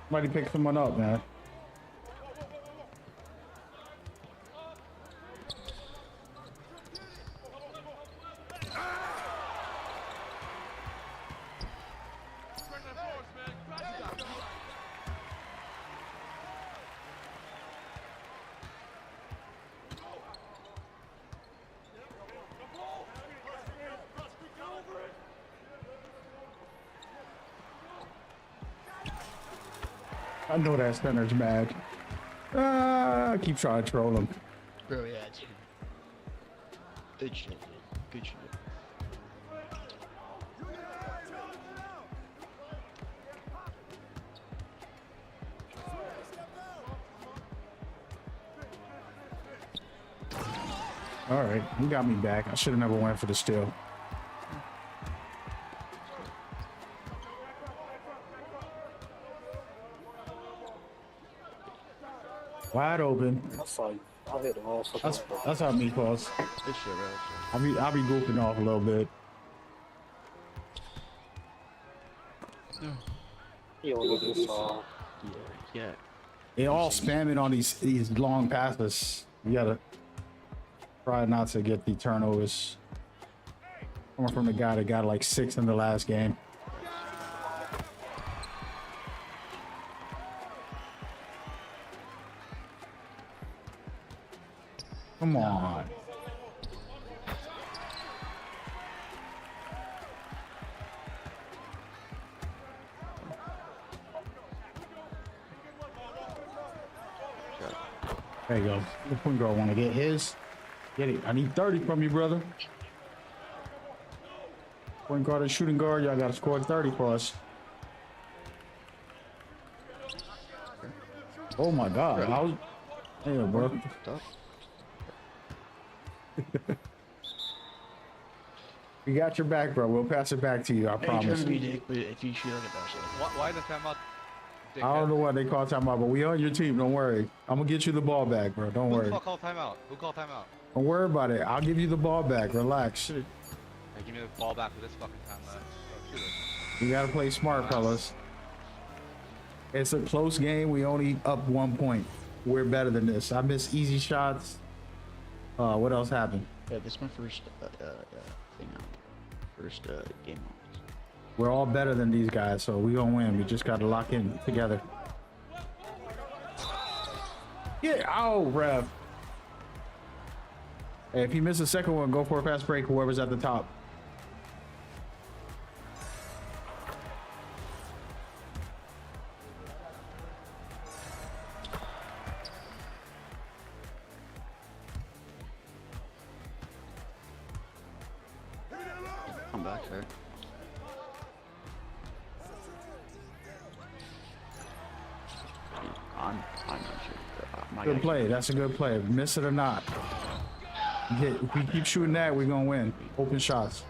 Somebody pick someone up, man. I know that center's mad. I keep trying to troll him. Bro, yeah, dude. Good shit, dude. Good shit. All right, he got me back. I should have never went for the steal. Wide open. That's like, I hit them all fucking That's how me calls. Good shit, bro. I'll be goofing off a little bit. You don't get this song. Yeah. They all spamming on these long passes. You gotta try not to get the turnovers. Coming from the guy that got like 6 in the last game. Come on. There you go. The point guard want to get his. Get it. I need 30 from you, brother. Point guard and shooting guard, y'all got to score 30 for us. Oh my God. I was, yeah, bro. We got your back, bro. We'll pass it back to you. I I ain't promise. trying to be dick, but if you shoot like a bastard. Why the timeout? I don't know what they call timeout, but we on your team. Don't worry. I'm gonna get you the ball back, bro. Don't Who the worry. fuck called timeout? Who called timeout? Don't worry about it. I'll give you the ball back. Relax. Hey, give me the ball back with this fucking timeout. Oh, shoot it. You gotta play smart, fellas. It's a close game. We only up 1 point. We're better than this. I miss easy shots. What else happened? Yeah, this is my first thing on. First game on. We're all better than these guys, so we gonna win. We just gotta lock in together. Yeah, oh, ref. Hey, if you miss a second one, go for a fast break. Whoever's at the top. fair. I'm not sure. My Good guy- play. That's a good play. Miss it or not. If we keep shooting that, we're gonna win. Open shots.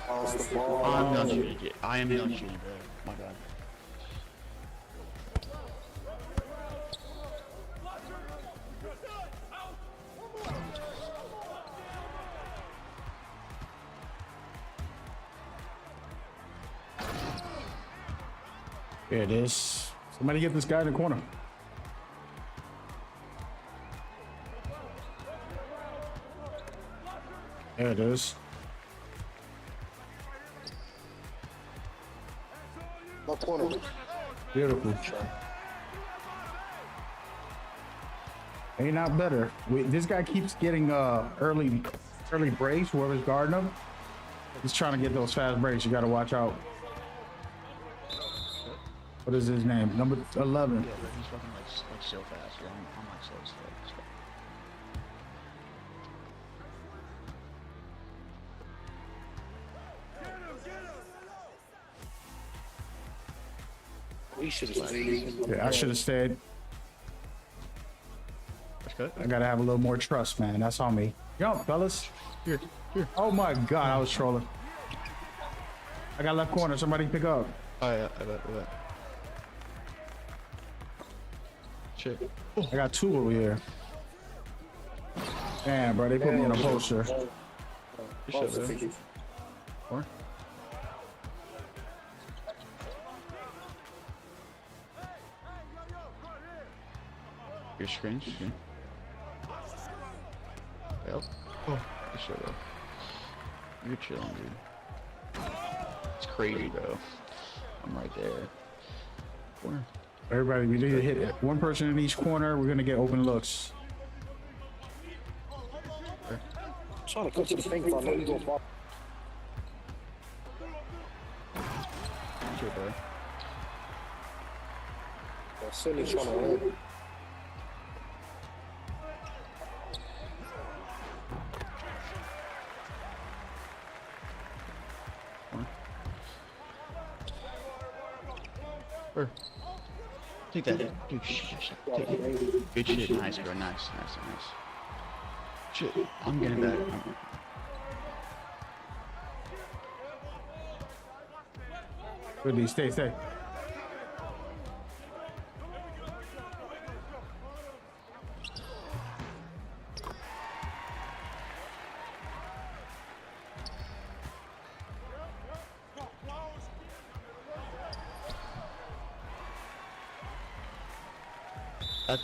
Pass the ball. I'm not shooting it. I am not shooting, bro. My God. There it is. Somebody get this guy in the corner. There it is. My corner. Beautiful. Ain't not better. This guy keeps getting early breaks. Whoever's guarding him, he's trying to get those fast breaks. You got to watch out. What is his name? Number 11. Yeah, bro, he's fucking like so fast. Bro. I'm like so slow. We should have stayed. Yeah, I should have stayed. That's good. I gotta have a little more trust, man. That's on me. Jump, fellas. Here. Oh my God, I was trolling. I got left corner. Somebody pick up. Oh yeah, I bet. Shit. I got two over here. Damn, bro, they put me in a poster. Good shit, bro. More? Your screen. Yep. Oh, good shit, bro. You're chilling, dude. It's crazy, bro. I'm right there. Corner. Everybody, we need to hit one person in each corner. We're gonna get open looks. Trying to cut to the thing, but I know you go far. Shit, bro. Cindy trying to win. Where? Take that. Dude, shit. Take it. Good shit. Nice, bro. Nice. Shit. I'm getting back. Really, stay.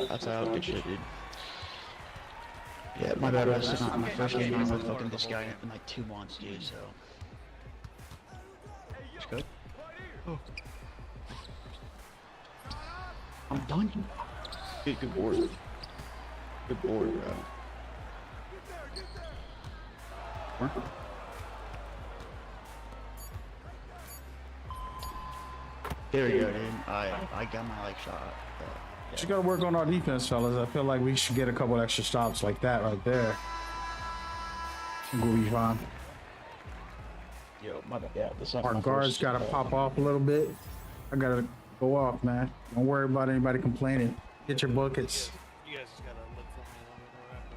That's out. Good shit, dude. Yeah, my bad. I was not my first game on with fucking this guy in like 2 months, dude. So. It's good. Oh. I'm done. Good board. Good board, bro. Where? There we go, dude. I got my like shot. Just gotta work on our defense, fellas. I feel like we should get a couple extra stops like that right there. We'll be fine. Yo, my bad. Yeah, this is Our my guards first, gotta pop off a little bit. I gotta go off, man. Don't worry about anybody complaining. Get your buckets. You guys just gotta look for me.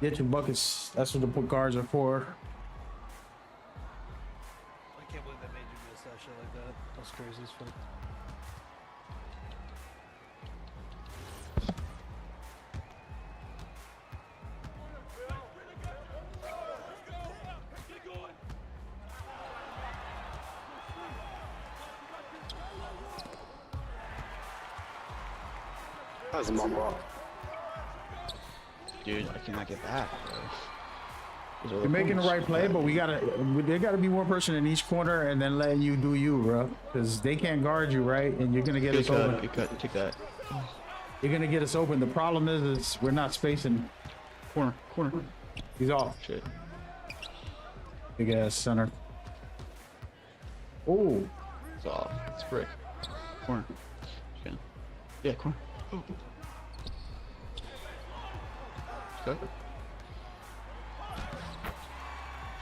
Let me know. Get your buckets. That's what the guards are for. I can't believe they made you miss that shit like that. That's crazy as fuck. That's my block. dude. I cannot get back, bro. You're making the right play, but there gotta be one person in each corner and then letting you do you, bro. Because they can't guard you, right? And you're gonna get us open. Good cut. Take that. You're gonna get us open. The problem is we're not spacing. Corner. He's off. Shit. Big ass center. Oh, It's off. It's brick. Corner. Okay. Yeah, corner. Oh. Cut.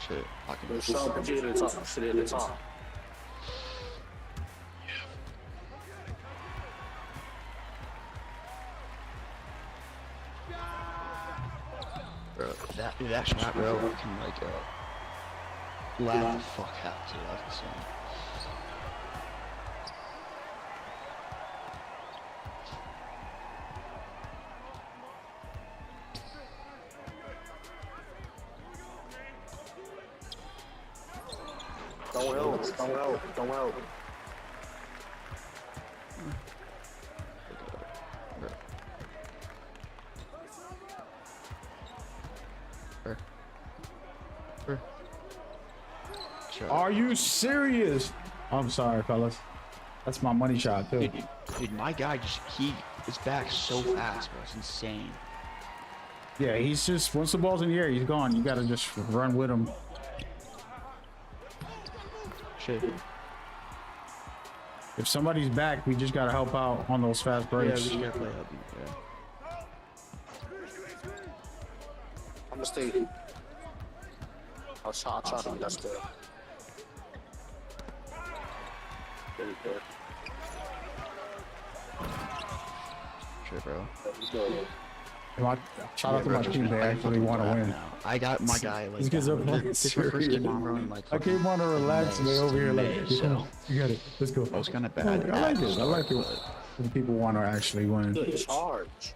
Shit, I can. Good shot, but you at the top. Shit at the top. Bro, that shot, bro, can like laugh the fuck out to left the Don't help. Don't help. Don't help. Are you serious? I'm sorry, fellas. That's my money shot too. Dude, my guy he is back so fast, bro. It's insane. Yeah, he's just once the ball's in the air, he's gone. You gotta just run with him. Shit. If somebody's back, we just gotta help out on those fast Yeah, we breaks. just gotta play up. Yeah. I'm gonna stay. I'll try to get that still. Very good. Shit, bro. Shout out to my team. They actually want to win. I got my guy. Like, These kids are playing this is my first game on, bro, and, like, I came on to relax and they over here like, so you got it. Let's go. I was kind of bad. I like it. I like it when people want to actually win. Good charge.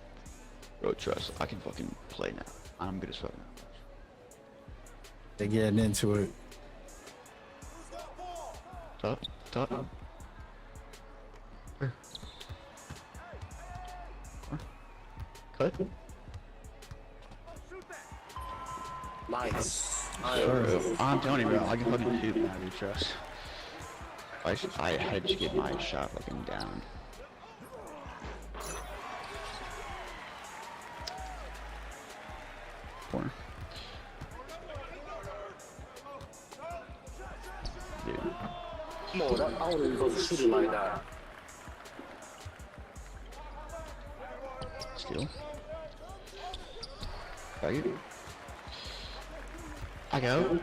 Bro, trust. I can fucking play now. I'm good as fuck now. They're getting into it. Top. Cut. Nice. I'm telling you, bro. I can fucking shoot now, dude. Trust. I had to get my shot fucking down. Corner. Dude. Come on, I don't even go to shoot it like that. Steal. Right. I go.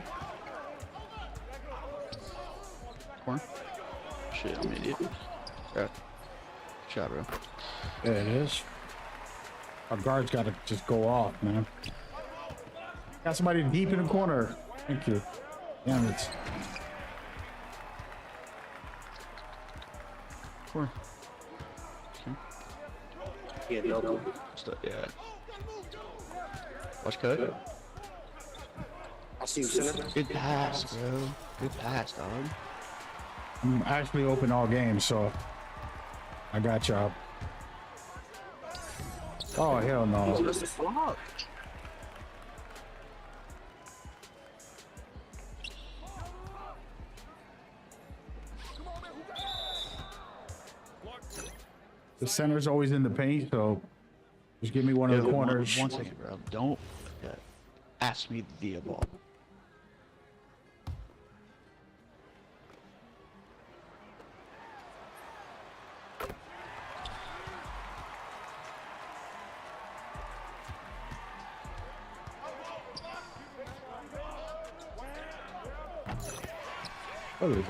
Corner. Shit, I'm an idiot. Yeah. Good shot, bro. Yeah, it is. Our guard's got to just go off, man. Got somebody deep in the corner. Thank you. Damn it. Corner. Yeah, no. Yeah. Watch cut. I see you, center. Good pass, bro. Good pass, dog. I'm actually open all games, so I got y'all. Oh, hell no. Oh, that's the flop. The center's always in the paint, so just give me one of the corners. One second, bro. Don't ask me the ball.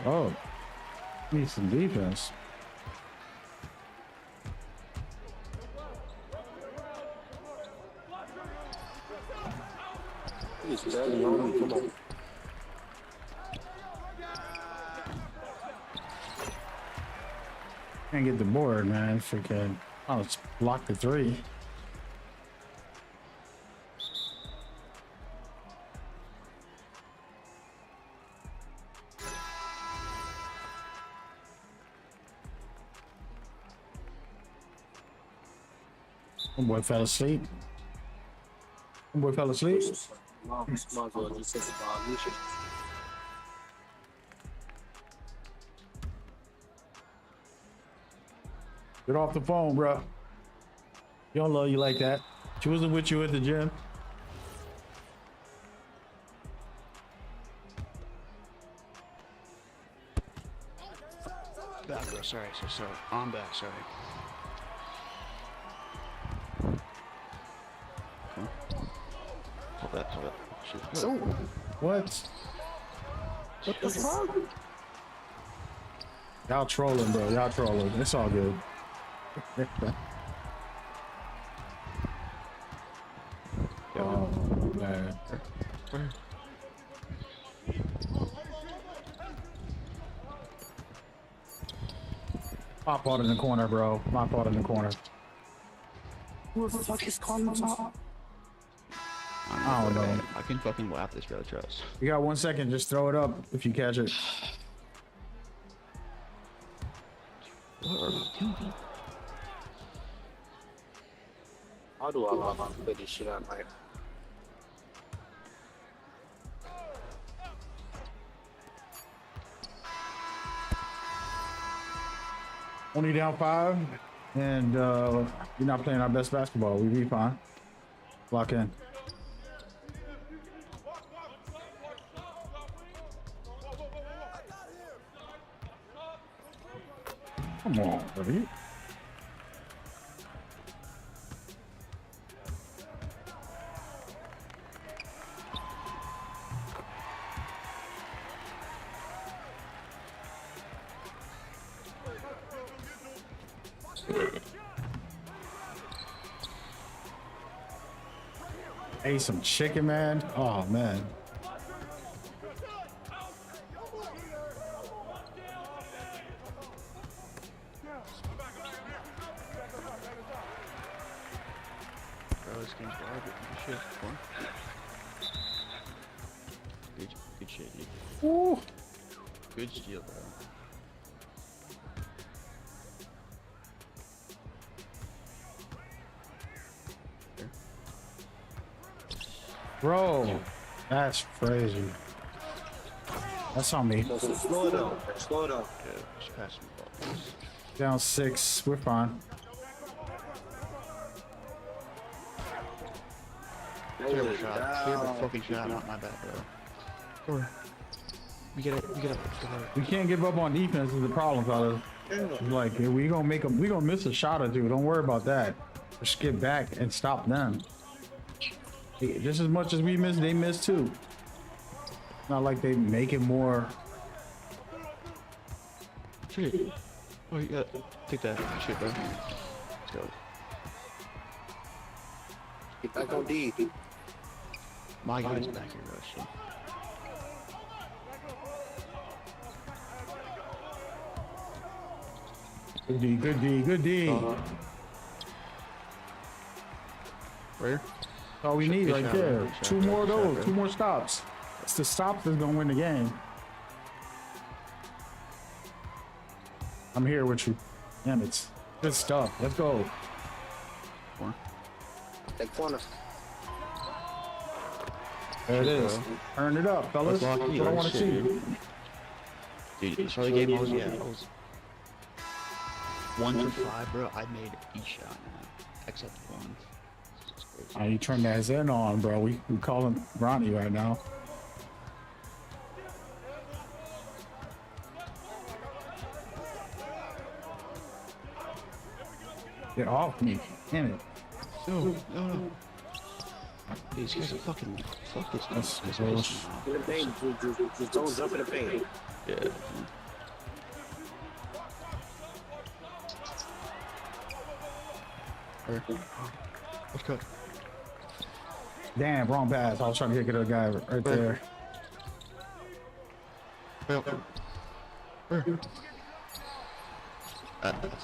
Oh, need some defense. He's barely on me. Come on. Can't get the board, man. Freaking. Oh, it's blocked the three. Homeboy fell asleep. Homeboy fell asleep. Might as well just take the ball. You should. Get off the phone, bro. You don't love you like that. She wasn't with you at the gym. Back, bro. Sorry. I'm back. Sorry. Huh? Hold that. Shoot. Shoot. What? What the fuck? Y'all trolling, bro. Y'all trolling. It's all good. Oh, man. My fault in the corner, bro. My fault in the corner. Who the fuck is calling top? I don't know. I can fucking lap this road trust. You got 1 second. Just throw it up if you catch it. What are we doing? How do I play this shit on my? Only down 5, and you're not playing our best basketball. We be fine. Lock in. Come on, buddy. Ate some chicken, man. Oh, man. Bro, this game's garbage. Good shit. Fun. Good shit, dude. Ooh. Good steal, bro. Bro, that's crazy. That's on me. Slow it down. Slow it down. Yeah, just pass me the ball, please. Down 6. We're fine. Terrible shot. Terrible fucking shot. Not my bad, bro. Or we get it. We can't give up on defense is the problem, fellas. Like, we gonna miss a shot or two. Don't worry about that. Just get back and stop them. Just as much as we miss, they miss too. Not like they make it more. Shit. Oh, you got take that shit, bro. Let's go. Get back on D. My guy's back here, bro. Shit. Good D, good D, good D. Where? All we need Good right shot, there. bro. Good shot, 2 bro. more of Good shot, those. bro. 2 more stops. It's the stop that's gonna win the game. I'm here with you. Damn, it's good stuff. Let's go. That corner. There it is. Turn it up, fellas. Let's That's lock what in. I want to Shit, see. dude. Dude, so the game I was 1 to 5, bro. I made each shot, man. Except one. It's just crazy. You turn that Zen on, bro. We call him Ronnie right now. Get off me. Damn it. No. These guys are fucking. Fuck this. That's This gross. is pissing me off. In the paint. Just don't jump in the paint. Yeah. Let's go. Damn, wrong pass. I was trying to get a guy right there. That's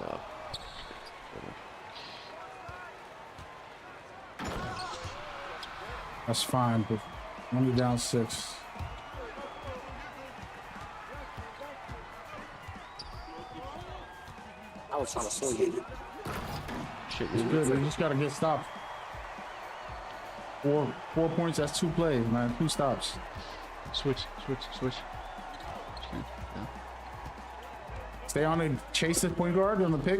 off. That's fine, but only down 6. I was trying to swing it. Shit, It's good. We just gotta get stopped. 4 points. That's 2 plays, man. 2 stops. Switch. Okay, yeah. Stay on and chase the point guard on the pick.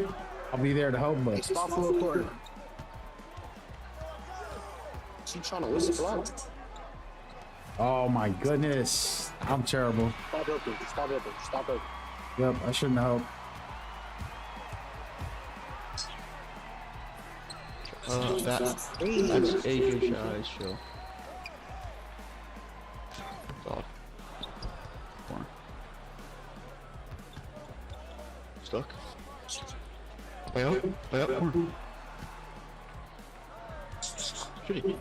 I'll be there to help, Hey, but stop for a quarter. She trying to whistle block. oh my goodness, I'm terrible. Stop open. Stop open. Stop open. Yep, I shouldn't have helped. That's a good shot, it's chill. Stuck. Play up. Play up. Corner. Shitty.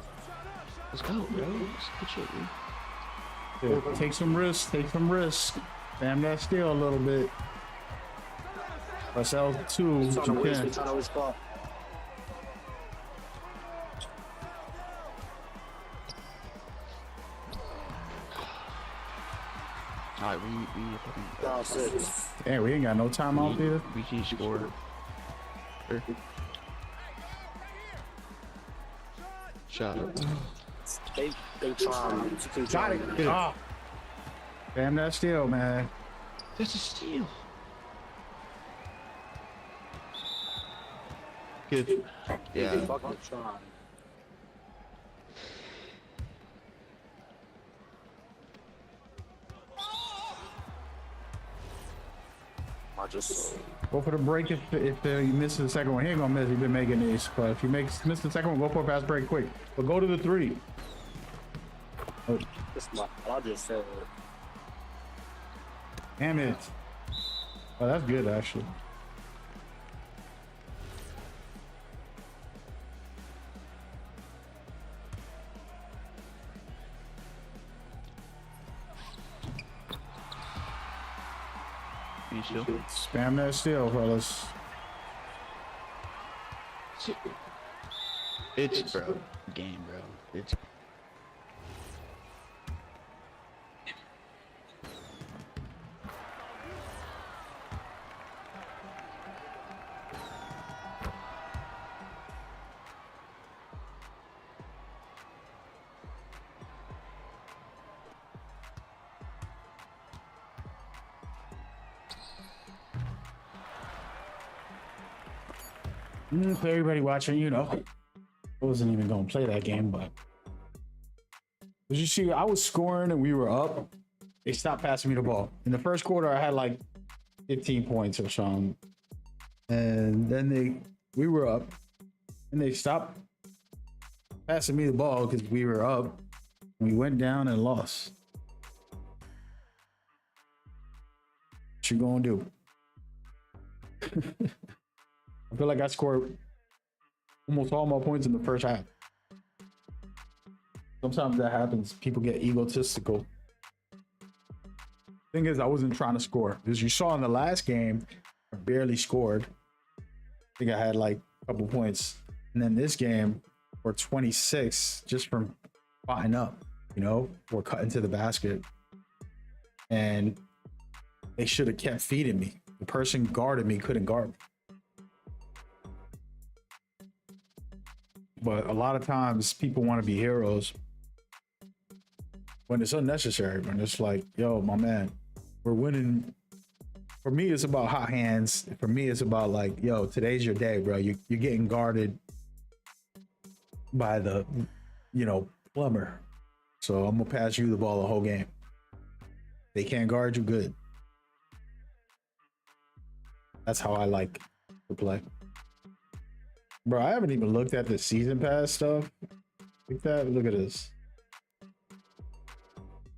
Let's go, bro. Good shit, dude. Yeah, take some risks. Take some risks. Spam that steal a little bit. Press L2. Trying What to you waste can. it, trying to waste ball. Alright, we fucking. Down 6. Damn, we ain't got no timeout either. We scored. Sure. Shot it. They trying to keep Got it. trying. Ah. Spam that steal, man. That's a steal. Good. They Yeah. fucking trying. I just Go for the break if you miss the second one. He ain't gonna miss. He's been making these. But if you miss the second one, go for a fast break quick. But go to the 3. Oh, this my I just said damn it. Oh, that's good actually. You still? Spam that steal, fellas. It's bro. Game, bro. It's. For everybody watching, you know, I wasn't even gonna play that game, but as you see, I was scoring and we were up. They stopped passing me the ball. In the first quarter, I had like 15 points or something, and then we were up, and they stopped passing me the ball because we were up. We went down and lost. What you gonna do? I feel like I scored almost all my points in the first half. Sometimes that happens. People get egotistical. Thing is, I wasn't trying to score. As you saw in the last game, I barely scored. I think I had like a couple points. And then this game, we're 26 just from spotting up, you know, or cutting to the basket. And they should have kept feeding me. The person guarded me, couldn't guard me. But a lot of times people want to be heroes when it's unnecessary, when it's like, yo, my man, we're winning. For me, it's about hot hands. For me, it's about like, yo, today's your day, bro. You're getting guarded by the, you know, plumber. So I'm gonna pass you the ball the whole game. They can't guard you, good. That's how I like to play. Bro, I haven't even looked at the season pass stuff. Look at this.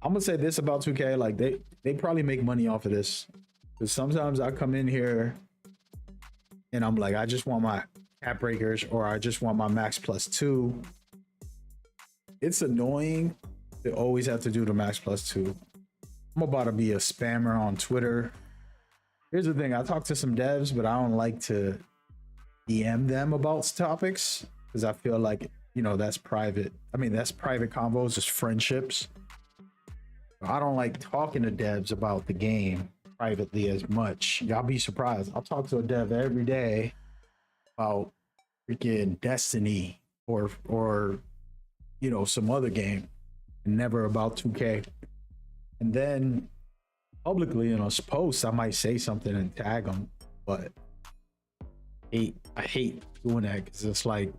I'm gonna say this about 2K, like they probably make money off of this. Because sometimes I come in here and I'm like, I just want my cap breakers, or I just want my max +2. It's annoying to always have to do the max +2. I'm about to be a spammer on Twitter. Here's the thing, I talk to some devs, but I don't like to DM them about topics because I feel like, you know, that's private. I mean, that's private convos, just friendships. I don't like talking to devs about the game privately as much. Y'all be surprised. I'll talk to a dev every day about freaking Destiny or you know, some other game, and never about 2K. And then publicly in a post, I might say something and tag them, but I hate doing that because it's like,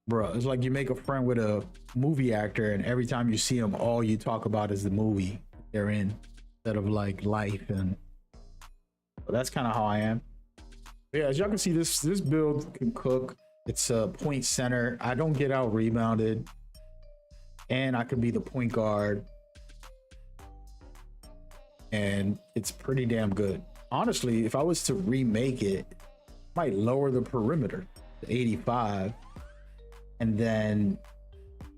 bro, it's like you make a friend with a movie actor and every time you see them, all you talk about is the movie they're in instead of like life. And so that's kind of how I am. But yeah, as y'all can see, this build can cook. It's a point center. I don't get out rebounded, and I can be the point guard, and it's pretty damn good. honestly, if I was to remake it, I might lower the perimeter to 85 and then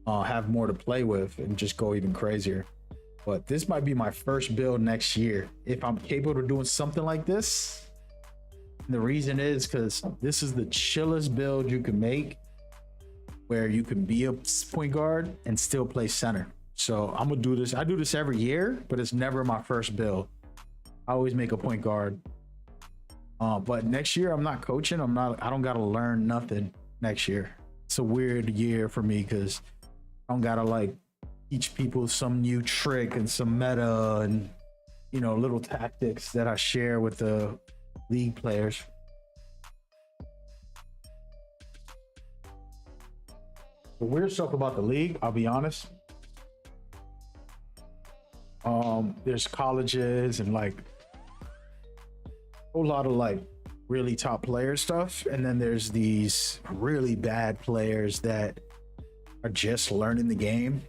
have more to play with and just go even crazier. But this might be my first build next year if I'm capable of doing something like this. And the reason is because this is the chillest build you can make, where you can be a point guard and still play center. So I'm gonna do this. I do this every year, but it's never my first build. I always make a point guard. But next year I'm not coaching. I don't gotta learn nothing next year. It's a weird year for me because I don't gotta like teach people some new trick and some meta and, you know, little tactics that I share with the league players. The weird stuff about the league, I'll be honest. There's colleges and like a whole lot of like really top player stuff, and then there's these really bad players that are just learning the game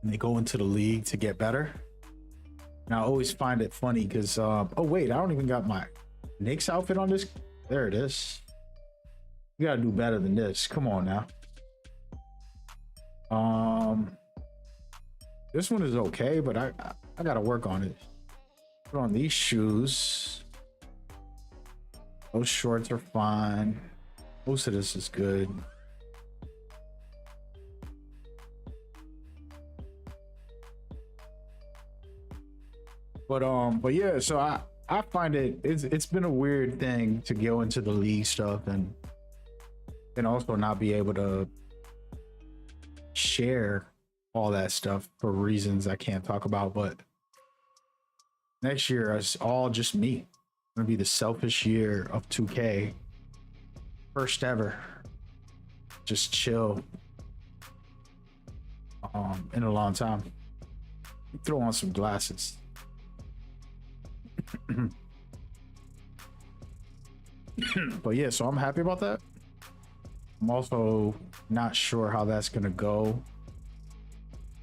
and they go into the league to get better. And I always find it funny because oh wait, I don't even got my Knicks outfit on this. There it is. You gotta do better than this. Come on now. This one is okay, but I gotta work on it. Put on these shoes. Those shorts are fine. Most of this is good. But yeah, so I find it's been a weird thing to go into the league stuff and also not be able to share all that stuff for reasons I can't talk about. But next year it's all just me. It's gonna be the selfish year of 2K. First ever. Just chill. In a long time. Throw on some glasses. But yeah, so I'm happy about that. I'm also not sure how that's gonna go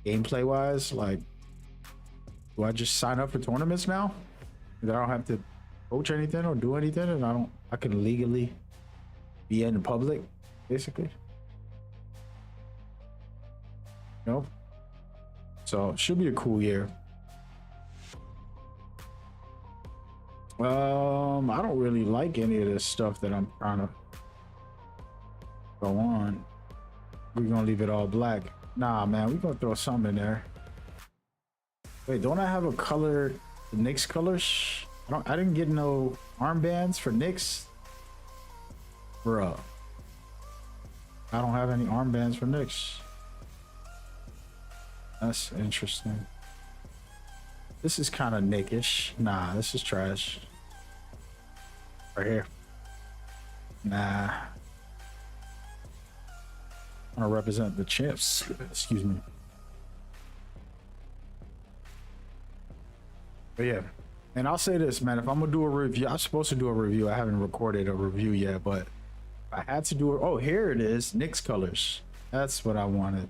gameplay wise. Like, do I just sign up for tournaments now that I don't have to coach anything or do anything, and I can legally be in the public basically? Nope. So it should be a cool year. I don't really like any of this stuff that I'm trying to go on. We're gonna leave it all black. Nah, man, we're gonna throw something in there. Wait, don't I have a color, the Knicks colors? I didn't get no armbands for Knicks. Bruh. I don't have any armbands for Knicks. That's interesting. This is kind of Knickish. Nah, this is trash. Right here. Nah. I want to represent the champs. Excuse me. But yeah. And I'll say this, man. If I'm going to do a review, I'm supposed to do a review. I haven't recorded a review yet, but if I had to do it. Oh, here it is. Knicks colors. That's what I wanted.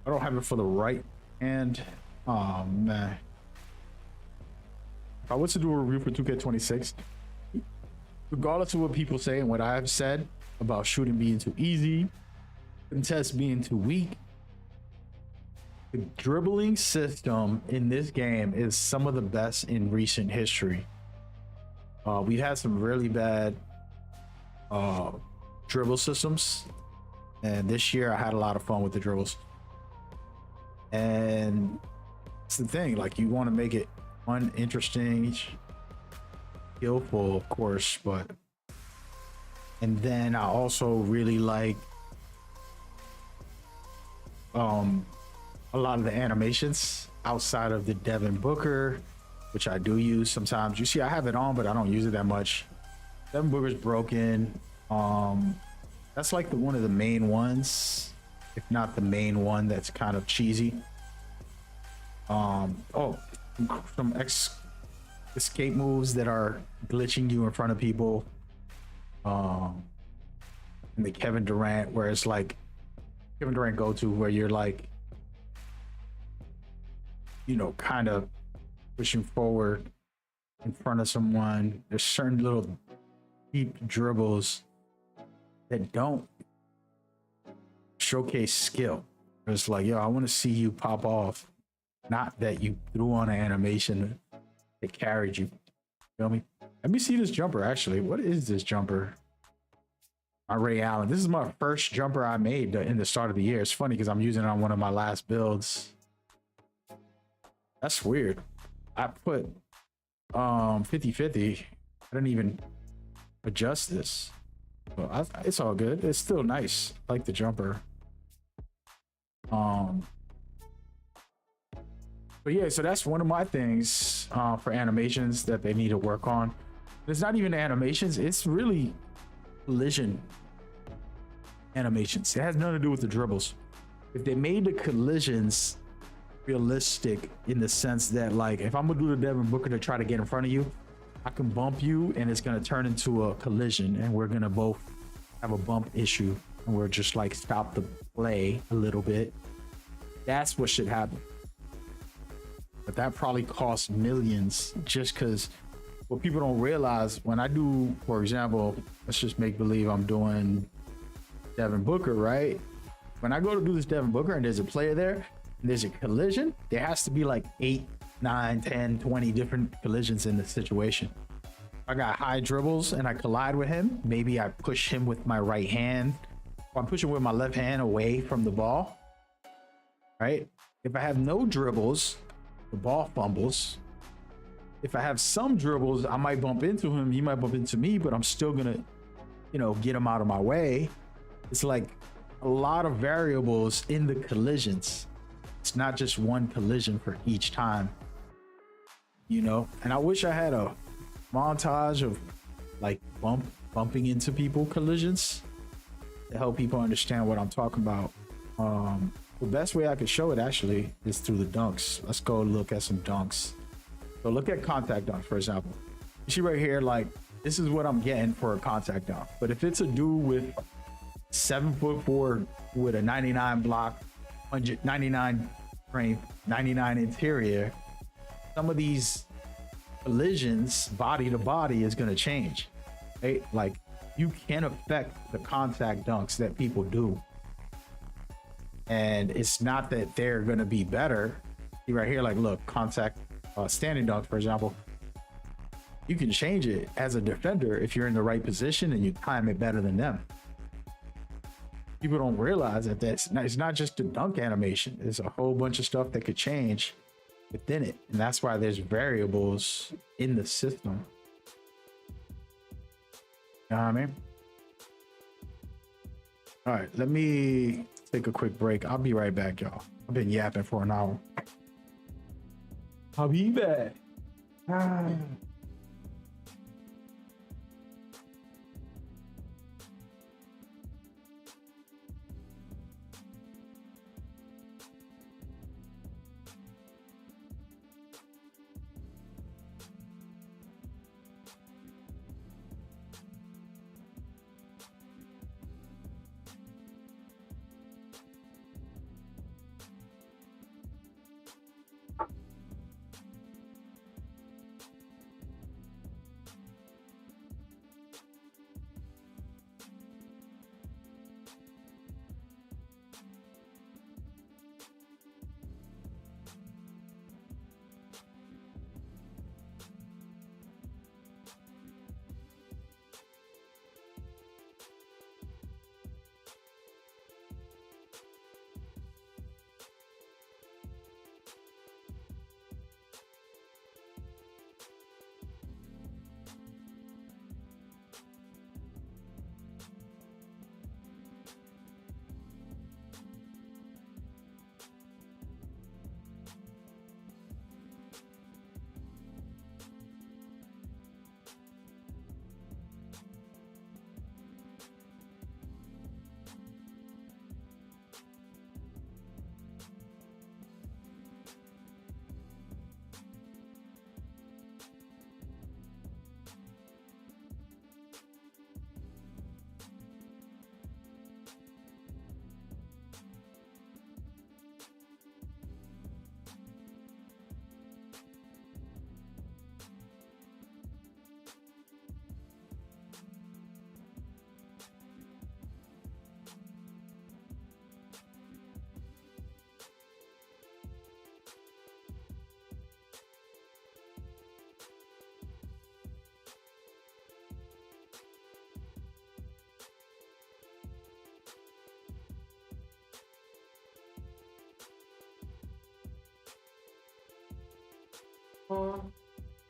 I don't have it for the right hand. Oh, man. If I was to do a review for 2K26, regardless of what people say and what I've said about shooting being too easy, contest being too weak, the dribbling system in this game is some of the best in recent history. We've had some really bad dribble systems, and this year I had a lot of fun with the dribbles. And it's the thing, like, you want to make it fun, interesting, skillful, of course, but and then I also really like a lot of the animations outside of the Devin Booker, which I do use sometimes. You see, I have it on, but I don't use it that much. Devin Booker's broken. That's like one of the main ones, if not the main one, that's kind of cheesy. Oh, some escape moves that are glitching you in front of people. And the Kevin Durant, where it's like Kevin Durant go to where you're like, you know, kind of pushing forward in front of someone. There's certain little deep dribbles that don't showcase skill. It's like, yo, I want to see you pop off, not that you threw on an animation that carried you. Feel me? Let me see this jumper actually. What is this jumper? My Ray Allen. This is my first jumper I made in the start of the year. It's funny because I'm using it on one of my last builds. That's weird. I put 50-50. I didn't even adjust this. Well, it's all good. It's still nice. I like the jumper. But yeah, so that's one of my things for animations that they need to work on. It's not even animations, it's really collision animations. It has nothing to do with the dribbles. If they made the collisions realistic in the sense that, like, if I'm gonna do the Devin Booker to try to get in front of you, I can bump you and it's gonna turn into a collision and we're gonna both have a bump issue and we're just like stop the play a little bit. That's what should happen. But that probably costs millions, just because what people don't realize when I do, for example, let's just make believe I'm doing Devin Booker, right? When I go to do this Devin Booker and there's a player there and there's a collision, there has to be like 8, 9, 10, 20 different collisions in the situation. I got high dribbles and I collide with him. Maybe I push him with my right hand, or I'm pushing with my left hand away from the ball, right? If I have no dribbles, the ball fumbles. If I have some dribbles, I might bump into him, he might bump into me, but I'm still gonna, you know, get him out of my way. It's like a lot of variables in the collisions. It's not just one collision for each time, you know? And I wish I had a montage of like bumping into people collisions to help people understand what I'm talking about. The best way I could show it actually is through the dunks. Let's go look at some dunks. So look at contact dunks, for example. You see right here, like, this is what I'm getting for a contact dunk. But if it's a dude with 7'4" with a 99 block, 199 frame, 99 interior, some of these collisions, body to body, is gonna change, right? Like, you can affect the contact dunks that people do. And it's not that they're going to be better. See right here, like, look, contact standing dunk, for example. You can change it as a defender if you're in the right position and you time it better than them. People don't realize that it's not just a dunk animation. There's a whole bunch of stuff that could change within it. And that's why there's variables in the system. You know what I mean? All right, let me take a quick break. I'll be right back, y'all. I've been yapping for an hour. I'll be back.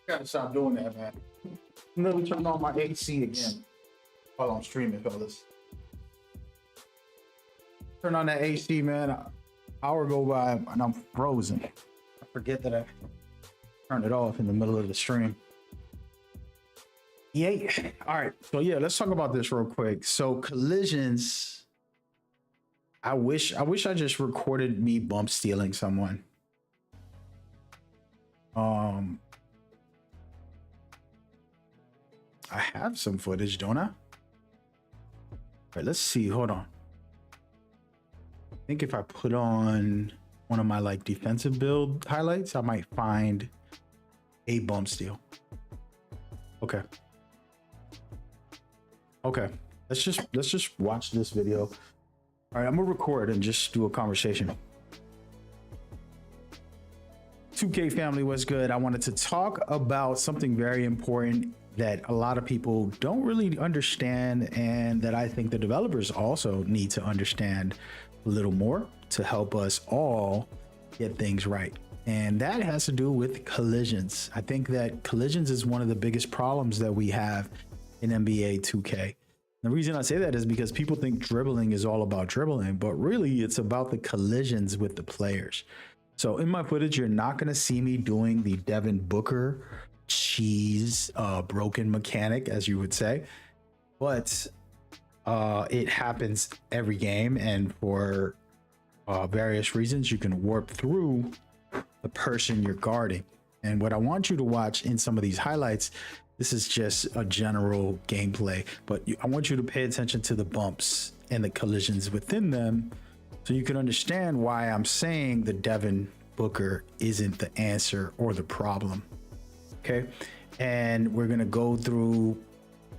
Gotta stop doing that, man. Let me turn on my AC again while I'm streaming, fellas. Turn on that AC, man. An hour go by and I'm frozen. I forget that I turned it off in the middle of the stream. Yeah. All right. So yeah, let's talk about this real quick. So collisions. I wish I just recorded me bump stealing someone. I have some footage, don't I? All right, let's see. Hold on. I think if I put on one of my like defensive build highlights, I might find a bump steal. Okay. Okay. Let's just watch this video. All right, I'm gonna record and just do a conversation. 2K family, what's good? I wanted to talk about something very important that a lot of people don't really understand, and that I think the developers also need to understand a little more to help us all get things right. And that has to do with collisions. I think that collisions is one of the biggest problems that we have in NBA 2K. The reason I say that is because people think dribbling is all about dribbling, but really it's about the collisions with the players. So in my footage, you're not going to see me doing the Devin Booker cheese broken mechanic, as you would say, but it happens every game, and for various reasons you can warp through the person you're guarding. And what I want you to watch in some of these highlights, this is just a general gameplay, but I want you to pay attention to the bumps and the collisions within them so you can understand why I'm saying the Devin Booker isn't the answer or the problem. Okay, and we're gonna go through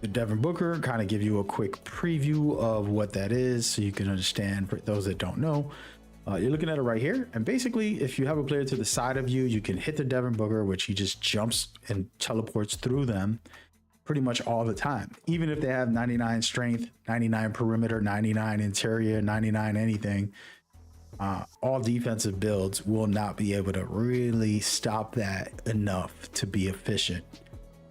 the Devin Booker, kind of give you a quick preview of what that is so you can understand. For those that don't know, you're looking at it right here, and basically if you have a player to the side of you, you can hit the Devin Booker, which he just jumps and teleports through them pretty much all the time, even if they have 99 strength, 99 perimeter, 99 interior, 99 anything. All defensive builds will not be able to really stop that enough to be efficient,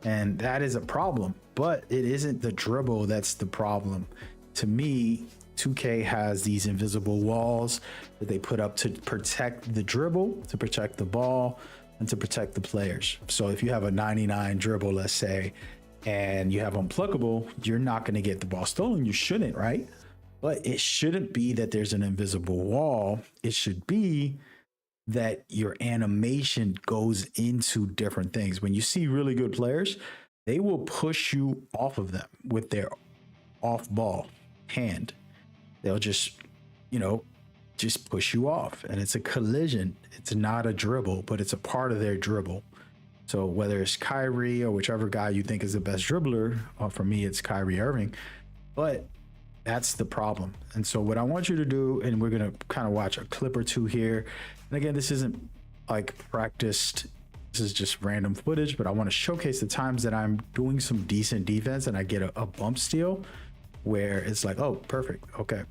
and that is a problem. But it isn't the dribble that's the problem. To me, 2K has these invisible walls that they put up to protect the dribble, to protect the ball, and to protect the players. So if you have a 99 dribble, let's say, and you have unpluckable, you're not going to get the ball stolen. You shouldn't, right? But it shouldn't be that there's an invisible wall. It should be that your animation goes into different things. When you see really good players, they will push you off of them with their off ball hand. They'll just, just push you off, and it's a collision. It's not a dribble, but it's a part of their dribble. So whether it's Kyrie or whichever guy you think is the best dribbler, for me, it's Kyrie Irving, but that's the problem. And so what I want you to do, and we're going to kind of watch a clip or two here. And again, this isn't like practiced. This is just random footage, but I want to showcase the times that I'm doing some decent defense and I get a bump steal where it's like, oh, perfect. Okay.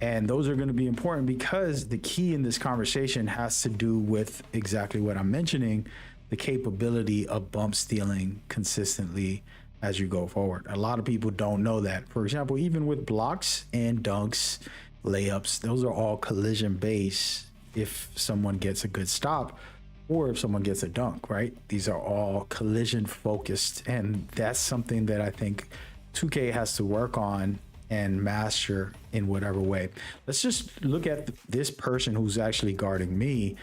And those are going to be important because the key in this conversation has to do with exactly what I'm mentioning, the capability of bump stealing consistently as you go forward. A lot of people don't know that. For example, even with blocks and dunks, layups, those are all collision based if someone gets a good stop or if someone gets a dunk, right? These are all collision focused, and that's something that I think 2K has to work on and master in whatever way. Let's just look at this person who's actually guarding me.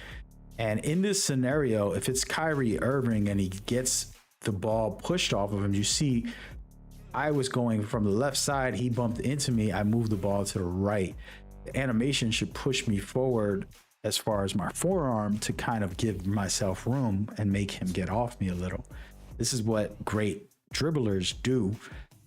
And in this scenario, if it's Kyrie Irving and he gets the ball pushed off of him, you see I was going from the left side, he bumped into me, I moved the ball to the right. The animation should push me forward as far as my forearm to kind of give myself room and make him get off me a little. This is what great dribblers do.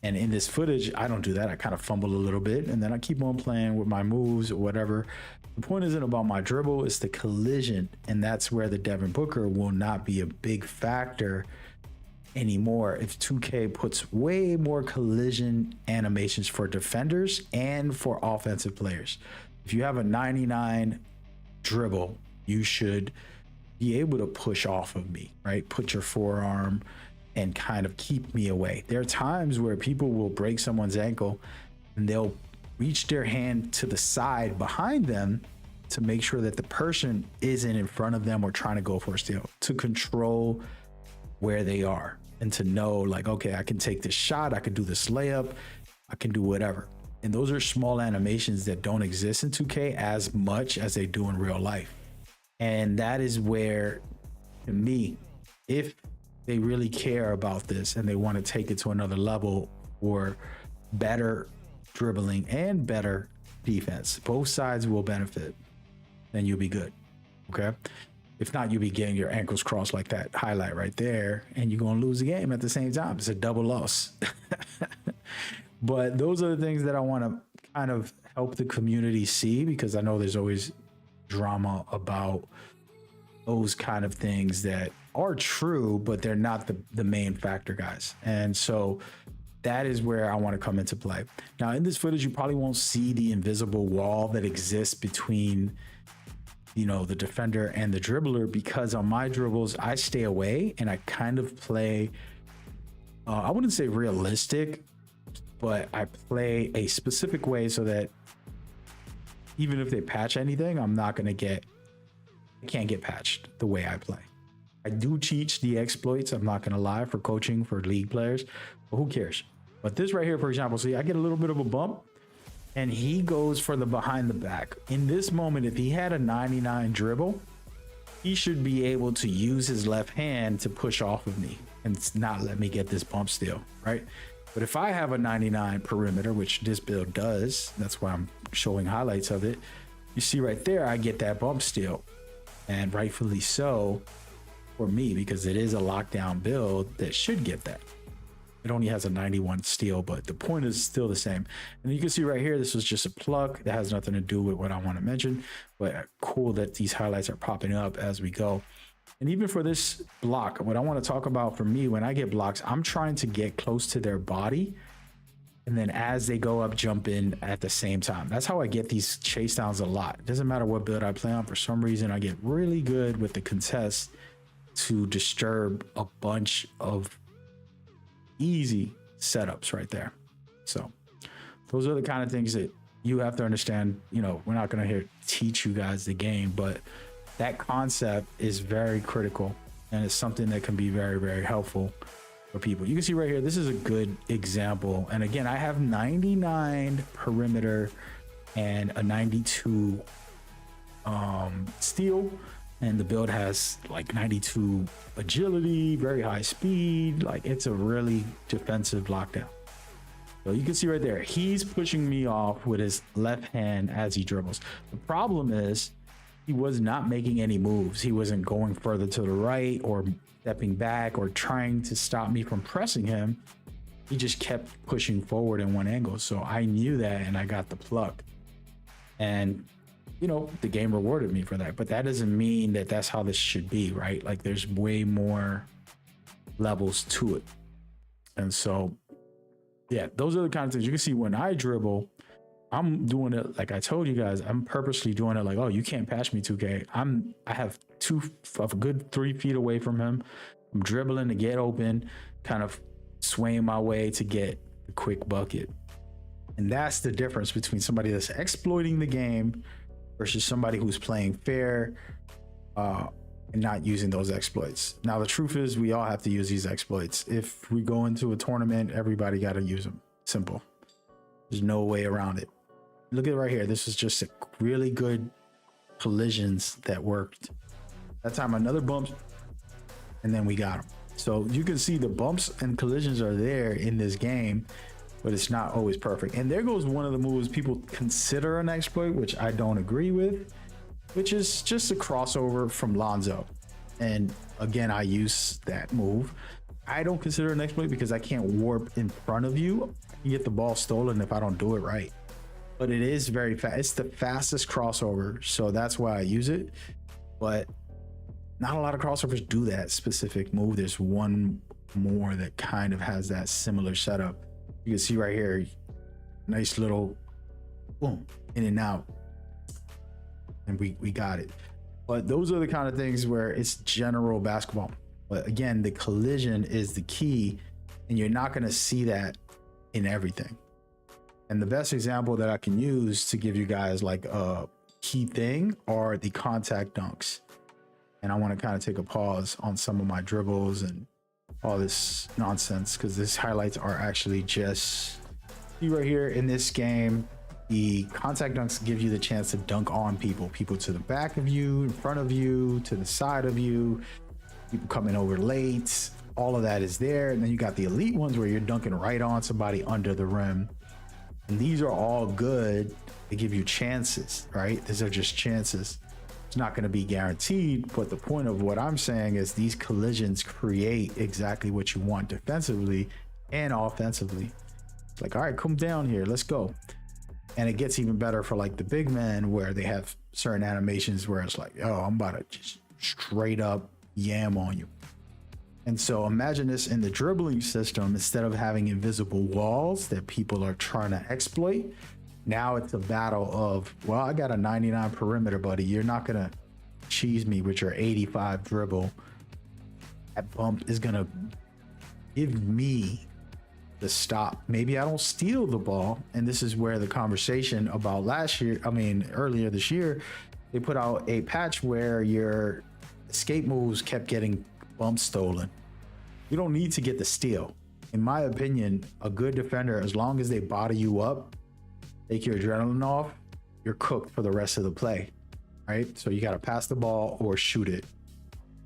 And in this footage, I don't do that. I kind of fumble a little bit and then I keep on playing with my moves or whatever. The point isn't about my dribble, it's the collision. And that's where the Devin Booker will not be a big factor anymore if 2K puts way more collision animations for defenders and for offensive players. If you have a 99 dribble, you should be able to push off of me, right? Put your forearm and kind of keep me away. There are times where people will break someone's ankle and they'll reach their hand to the side behind them to make sure that the person isn't in front of them or trying to go for a steal, to control where they are and to know like, okay, I can take this shot, I can do this layup, I can do whatever. And those are small animations that don't exist in 2K as much as they do in real life. And that is where, to me, if they really care about this and they want to take it to another level for better dribbling and better defense, both sides will benefit, then you'll be good. Okay. If not, you'll be getting your ankles crossed like that highlight right there, and you're going to lose the game at the same time. It's a double loss. But those are the things that I want to kind of help the community see, because I know there's always drama about those kind of things that are true, but they're not the main factor, guys. And so that is where I want to come into play. Now, in this footage, you probably won't see the invisible wall that exists between, you know, the defender and the dribbler, because on my dribbles, I stay away and I kind of play, I wouldn't say realistic, but I play a specific way so that even if they patch anything, I can't get patched the way I play. I do teach the exploits, I'm not gonna lie, for coaching for league players, but who cares? But this right here, for example, see, I get a little bit of a bump and he goes for the behind the back. In this moment, if he had a 99 dribble, he should be able to use his left hand to push off of me and not let me get this bump steal, right? But if I have a 99 perimeter, which this build does, that's why I'm showing highlights of it, you see right there, I get that bump steal. And rightfully so for me, because it is a lockdown build that should get that. It only has a 91 steal, but the point is still the same. And you can see right here, this was just a pluck. That has nothing to do with what I want to mention, but cool that these highlights are popping up as we go. And even for this block, what I want to talk about for me, when I get blocks, I'm trying to get close to their body. And then as they go up, jump in at the same time. That's how I get these chase downs a lot. It doesn't matter what build I play on. For some reason, I get really good with the contest to disturb a bunch of easy setups right there. So those are the kind of things that you have to understand. You know, we're not going to teach you guys the game, but that concept is very critical, and it's something that can be very, very helpful for people. You can see right here, this is a good example. And again, I have 99 perimeter and a 92 steal, and the build has like 92 agility, very high speed. Like, it's a really defensive lockdown. So you can see right there, he's pushing me off with his left hand as he dribbles. The problem is he was not making any moves. He wasn't going further to the right or stepping back or trying to stop me from pressing him. He just kept pushing forward in one angle. So I knew that, and I got the pluck. And, you know, the game rewarded me for that. But that doesn't mean that that's how this should be, right? Like, there's way more levels to it. And so, yeah, those are the kind of things you can see when I dribble. I'm doing it like I told you guys. I'm purposely doing it like, oh, you can't patch me, 2K. I have a good 3 feet away from him. I'm dribbling to get open, kind of swaying my way to get a quick bucket. And that's the difference between somebody that's exploiting the game versus somebody who's playing fair and not using those exploits. Now, the truth is, we all have to use these exploits. If we go into a tournament, everybody got to use them. Simple. There's no way around it. Look at right here. This is just a really good collisions that worked. That time, another bump, and then we got him. So you can see the bumps and collisions are there in this game, but it's not always perfect. And there goes one of the moves people consider an exploit, which I don't agree with, which is just a crossover from Lonzo. And again, I use that move. I don't consider an exploit because I can't warp in front of you. You get the ball stolen if I don't do it right. But it is very fast. It's the fastest crossover, so that's why I use it. But not a lot of crossovers do that specific move. There's one more that kind of has that similar setup. You can see right here, nice little boom, in and out. And we got it. But those are the kind of things where it's general basketball. But again, the collision is the key, and you're not going to see that in everything. And the best example that I can use to give you guys like a key thing are the contact dunks. And I want to kind of take a pause on some of my dribbles and all this nonsense, because these highlights are actually just, see right here in this game, the contact dunks give you the chance to dunk on people to the back of you, in front of you, to the side of you, people coming over late. All of that is there. And then you got the elite ones where you're dunking right on somebody under the rim. And these are all good. They give you chances, right? These are just chances. It's not going to be guaranteed, but the point of what I'm saying is these collisions create exactly what you want defensively and offensively. It's like, all right, come down here, let's go. And it gets even better for like the big men, where they have certain animations where it's like, oh, I'm about to just straight up yam on you. And so imagine this in the dribbling system. Instead of having invisible walls that people are trying to exploit, now it's a battle of, well, I got a 99 perimeter, buddy. You're not going to cheese me with your 85 dribble. That bump is going to give me the stop. Maybe I don't steal the ball. And this is where the conversation about earlier this year, they put out a patch where your escape moves kept getting bump stolen. You don't need to get the steal. In my opinion, a good defender, as long as they body you up, take your adrenaline off, you're cooked for the rest of the play, right? So you got to pass the ball or shoot it.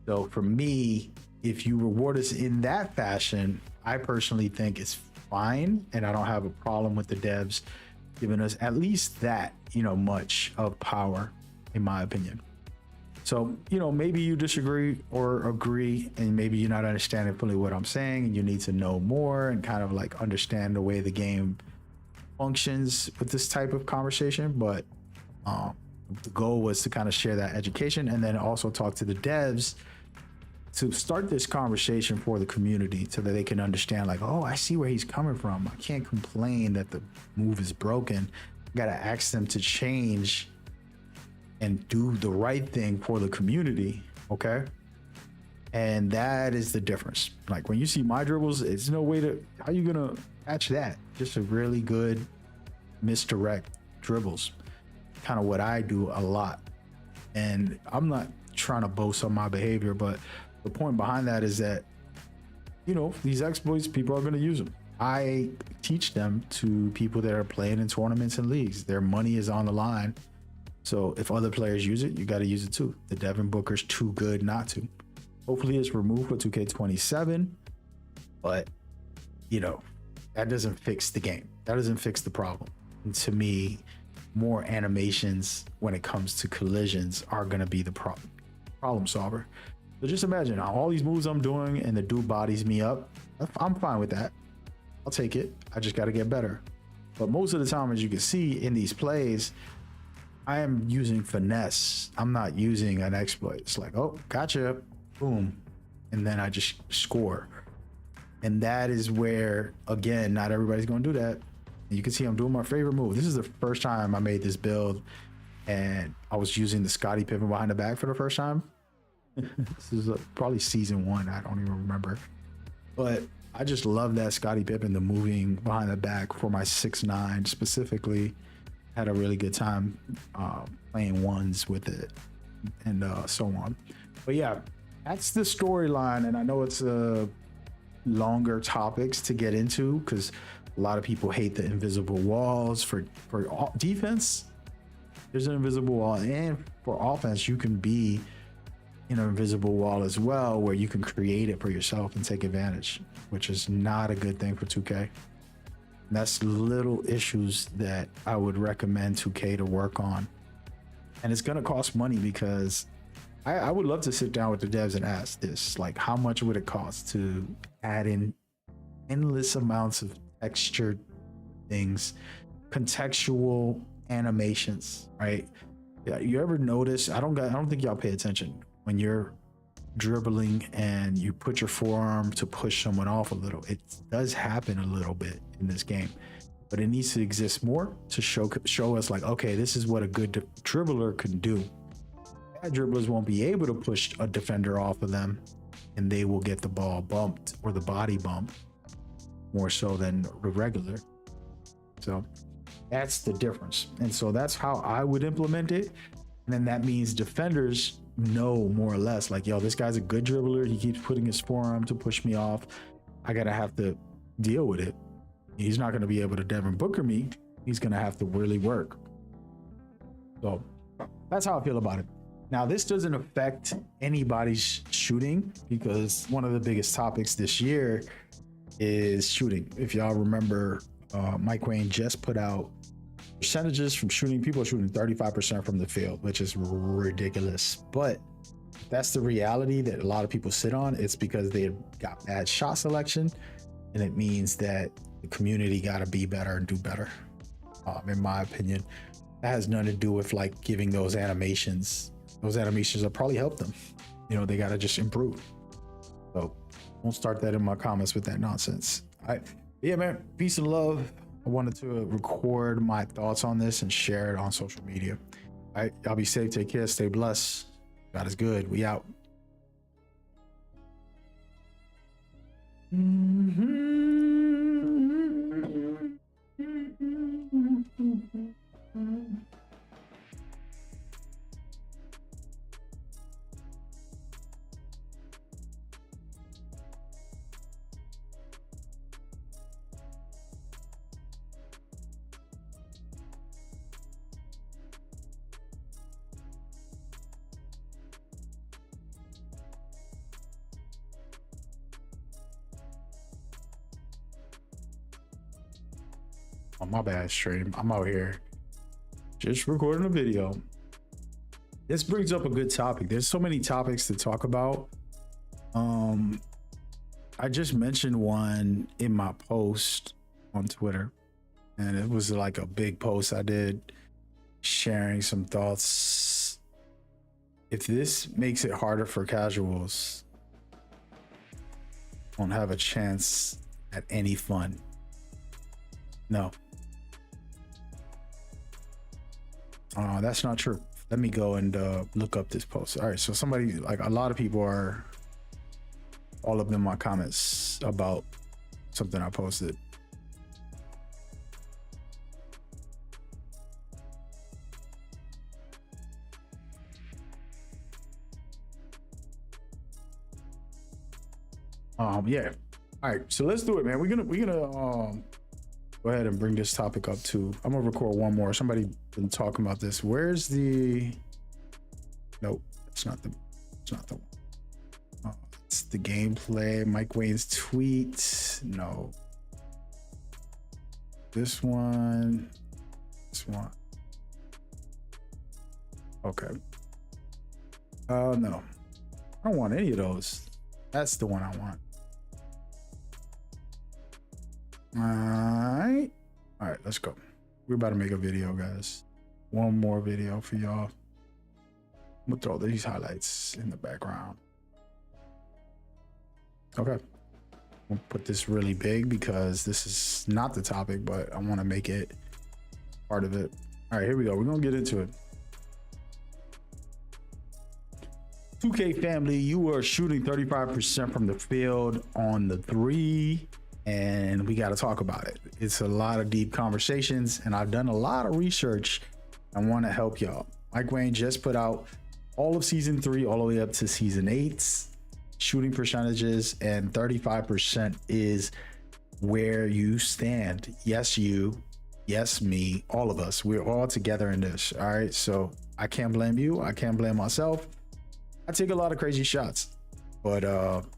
So for me, if you reward us in that fashion, I personally think it's fine, and I don't have a problem with the devs giving us at least that, much of power, in my opinion. So, maybe you disagree or agree, and maybe you're not understanding fully what I'm saying, and you need to know more and kind of like understand the way the game functions with this type of conversation. But the goal was to kind of share that education, and then also talk to the devs to start this conversation for the community so that they can understand, like, oh, I see where he's coming from. I can't complain that the move is broken. I gotta ask them to change and do the right thing for the community, okay? And that is the difference. Like when you see my dribbles, it's no way to, how you gonna catch that? Just a really good misdirect dribbles. Kind of what I do a lot. And I'm not trying to boast on my behavior, but the point behind that is that, these exploits, people are gonna use them. I teach them to people that are playing in tournaments and leagues. Their money is on the line. So if other players use it, you got to use it too. The Devin Booker's too good not to. Hopefully it's removed for 2K27, but that doesn't fix the game. That doesn't fix the problem. And to me, more animations when it comes to collisions are going to be the problem solver. So just imagine all these moves I'm doing and the dude bodies me up. I'm fine with that. I'll take it. I just got to get better. But most of the time, as you can see in these plays, I am using finesse. I'm not using an exploit. It's like, oh, gotcha, boom. And then I just score. And that is where, again, not everybody's going to do that. And you can see I'm doing my favorite move. This is the first time I made this build, and I was using the Scottie Pippen behind the back for the first time. This is probably season 1. I don't even remember. But I just love that Scottie Pippen, the moving behind the back for my 6'9" specifically. Had a really good time playing ones with it and so on. But yeah, that's the storyline. And I know it's longer topics to get into because a lot of people hate the invisible walls for defense. There's an invisible wall, and for offense, you can be in an invisible wall as well, where you can create it for yourself and take advantage, which is not a good thing for 2K. And that's little issues that I would recommend 2K to work on. And it's going to cost money, because I would love to sit down with the devs and ask this, like, how much would it cost to add in endless amounts of textured things, contextual animations, right? Yeah, you ever notice, I don't think y'all pay attention when you're dribbling and you put your forearm to push someone off a little. It does happen a little bit in this game, but it needs to exist more to show us, like, okay, this is what a good dribbler can do. bad dribblers won't be able to push a defender off of them, and they will get the ball bumped or the body bump more so than the regular. So that's the difference. And so that's how I would implement it. And then that means defenders know more or less like, yo, this guy's a good dribbler. He keeps putting his forearm to push me off. I gotta have to deal with it. He's not gonna be able to Devin Booker me. He's gonna have to really work. So that's how I feel about it. Now, this doesn't affect anybody's shooting because one of the biggest topics this year is shooting. If y'all remember, Mike Wayne just put out percentages from shooting. People are shooting 35% from the field, which is ridiculous. But that's the reality that a lot of people sit on. It's because they got bad shot selection, and it means that the community got to be better and do better. In my opinion, that has nothing to do with like giving those animations. Those animations will probably help them. You know, they got to just improve. So don't start that in my comments with that nonsense. All right. Yeah, man. Peace and love. I wanted to record my thoughts on this and share it on social media. All right. Y'all be safe. Take care. Stay blessed. God is good. We out. Oh, my bad, stream. I'm out here just recording a video. This brings up a good topic. There's so many topics to talk about. I just mentioned one in my post on Twitter, and it was like a big post I did sharing some thoughts. If this makes it harder for casuals, won't have a chance at any fun. No. That's not true. Let me go and look up this post. All right, so somebody, like a lot of people are all up in my comments about something I posted. Yeah. All right, so let's do it, man. We're gonna go ahead and bring this topic up too. I'm gonna record one more. Somebody been talking about this. Where's the? Nope, it's not the one. It's the gameplay. Mike Wayne's tweet. No. This one. This one. Okay. No. I don't want any of those. That's the one I want. All right, let's go. We're about to make a video, guys. One more video for y'all. I'm gonna throw these highlights in the background. Okay. We'll put this really big because this is not the topic, but I want to make it part of it. All right, here we go. We're gonna get into it. 2K family, you are shooting 35% from the field on the three, and we got to talk about it. It's a lot of deep conversations, and I've done a lot of research. I want to help y'all. Mike Wayne just put out all of season 3 all the way up to season 8's shooting percentages, and 35% is where you stand. Yes, you, yes, me, all of us. We're all together in this. All right, so I can't blame you. I can't blame myself. I take a lot of crazy shots, but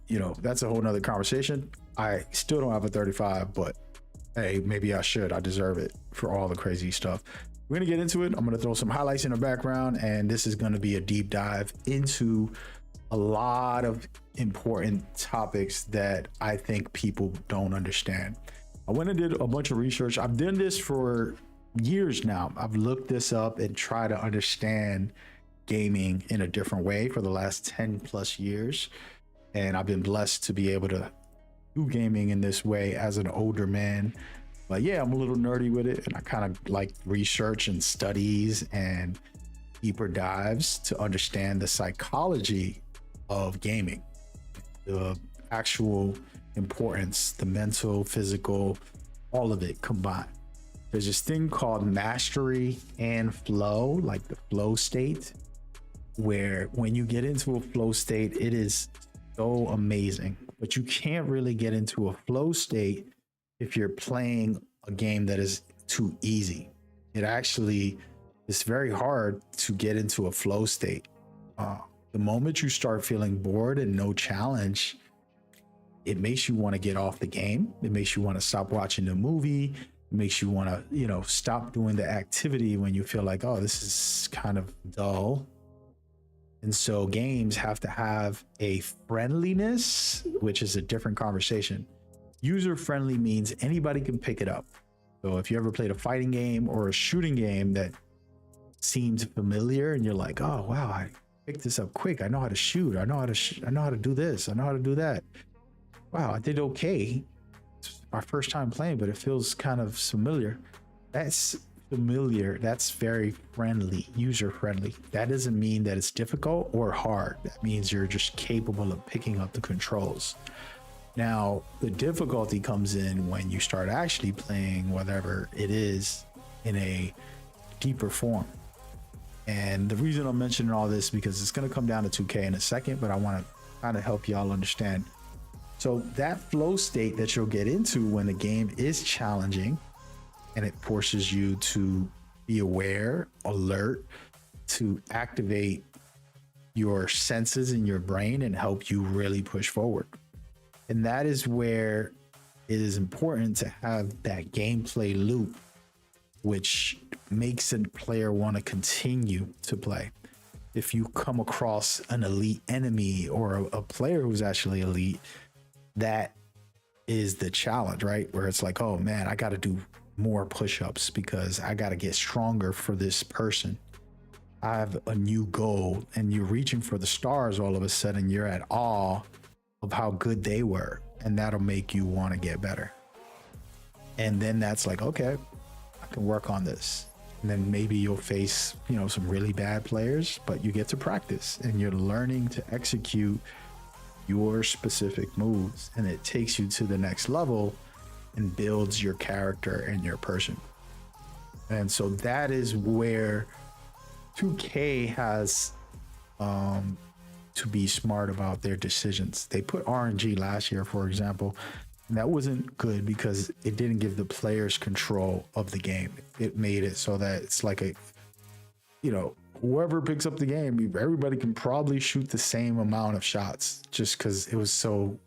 you know, that's a whole nother conversation. I still don't have a 35, but hey, maybe I should. I deserve it for all the crazy stuff. We're gonna get into it. I'm gonna throw some highlights in the background, and this is gonna be a deep dive into a lot of important topics that I think people don't understand. I went and did a bunch of research. I've done this for years now. I've looked this up and tried to understand gaming in a different way for the last 10 plus years, and I've been blessed to be able to do gaming in this way as an older man. But yeah, I'm a little nerdy with it, and I kind of like research and studies and deeper dives to understand the psychology of gaming, the actual importance, the mental, physical, all of it combined. There's this thing called mastery and flow, like the flow state, where when you get into a flow state, it is so amazing. But you can't really get into a flow state if you're playing a game that is too easy. It actually is very hard to get into a flow state. The moment you start feeling bored and no challenge, it makes you want to get off the game. It makes you want to stop watching the movie. It makes you want to, stop doing the activity when you feel like, oh, this is kind of dull. And so games have to have a friendliness, which is a different conversation. User friendly means anybody can pick it up. So if you ever played a fighting game or a shooting game that seems familiar and you're like, oh, wow, I picked this up quick. I know how to shoot. I know how to do this. I know how to do that. Wow, I did okay. It's my first time playing, but it feels kind of familiar. That's familiar. That's very friendly, user friendly. That doesn't mean that it's difficult or hard. That means you're just capable of picking up the controls. Now, the difficulty comes in when you start actually playing whatever it is in a deeper form. And the reason I'm mentioning all this, because it's going to come down to 2K in a second, but I want to kind of help y'all understand. So that flow state that you'll get into when the game is challenging and it forces you to be aware, alert, to activate your senses in your brain and help you really push forward. And that is where it is important to have that gameplay loop, which makes a player want to continue to play. If you come across an elite enemy or a player who's actually elite, that is the challenge, right? Where it's like, oh man, I got to do more push-ups because I got to get stronger for this person. I have a new goal, and you're reaching for the stars. All of a sudden you're at awe of how good they were, and that'll make you want to get better. And then that's like, okay, I can work on this. And then maybe you'll face, some really bad players, but you get to practice and you're learning to execute your specific moves, and it takes you to the next level and builds your character and your person. And so that is where 2K has to be smart about their decisions. They put RNG last year, for example, and that wasn't good because it didn't give the players control of the game. It made it so that it's like whoever picks up the game, everybody can probably shoot the same amount of shots just because it was so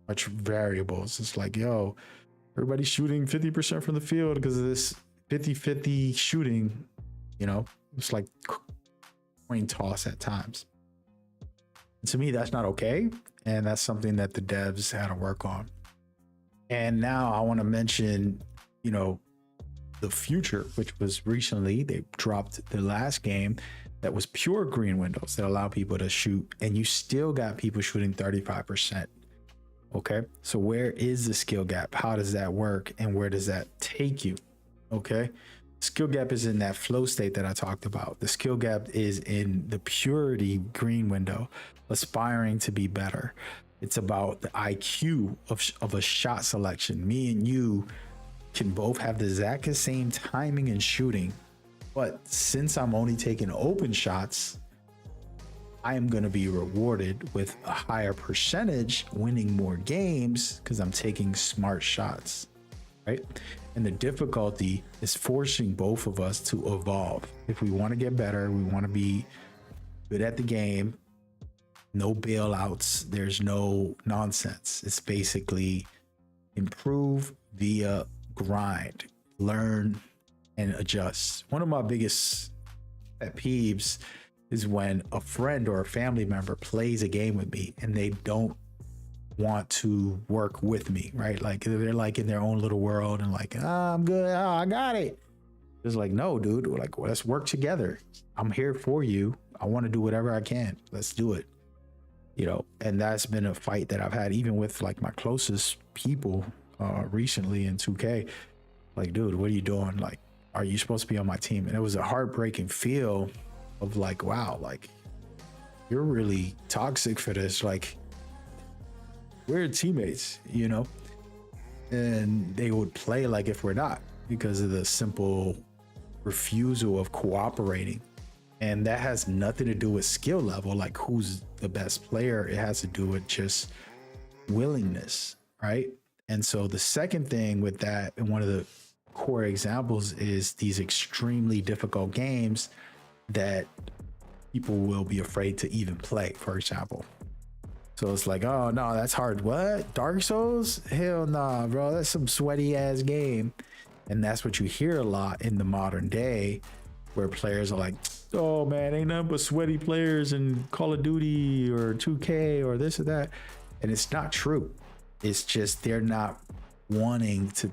much variables. It's like, yo, everybody's shooting 50% from the field because of this 50-50 shooting. It's like coin toss at times. And to me, that's not okay. And that's something that the devs had to work on. And now I want to mention, the future, which was recently, they dropped the last game that was pure green windows that allow people to shoot, and you still got people shooting 35%. Okay, so where is the skill gap? How does that work, and where does that take you? Okay, skill gap is in that flow state that I talked about. The skill gap is in the purity green window, aspiring to be better. It's about the IQ of a shot selection. Me and you can both have the exact same timing and shooting, but since I'm only taking open shots, I am going to be rewarded with a higher percentage, winning more games because I'm taking smart shots, right? And the difficulty is forcing both of us to evolve. If we want to get better, we want to be good at the game, no bailouts, there's no nonsense. It's basically improve via grind, learn and adjust. One of my biggest pet peeves is when a friend or a family member plays a game with me and they don't want to work with me, right? Like they're like in their own little world and like, I'm good, I got it. It's like, no, dude, like, well, let's work together. I'm here for you. I want to do whatever I can. Let's do it. And that's been a fight that I've had even with like my closest people recently in 2K. Like, dude, what are you doing? Like, are you supposed to be on my team? And it was a heartbreaking feel of like, wow, like you're really toxic for this. Like, we're teammates, you know? And they would play like if we're not, because of the simple refusal of cooperating. And that has nothing to do with skill level, like who's the best player. It has to do with just willingness, right? And so the second thing with that, and one of the core examples, is these extremely difficult games that people will be afraid to even play, for example. So it's like, oh no, that's hard. What? Dark Souls? Hell nah, bro. That's some sweaty ass game. And that's what you hear a lot in the modern day, where players are like, oh man, ain't nothing but sweaty players in Call of Duty or 2K or this or that. And it's not true. It's just they're not wanting to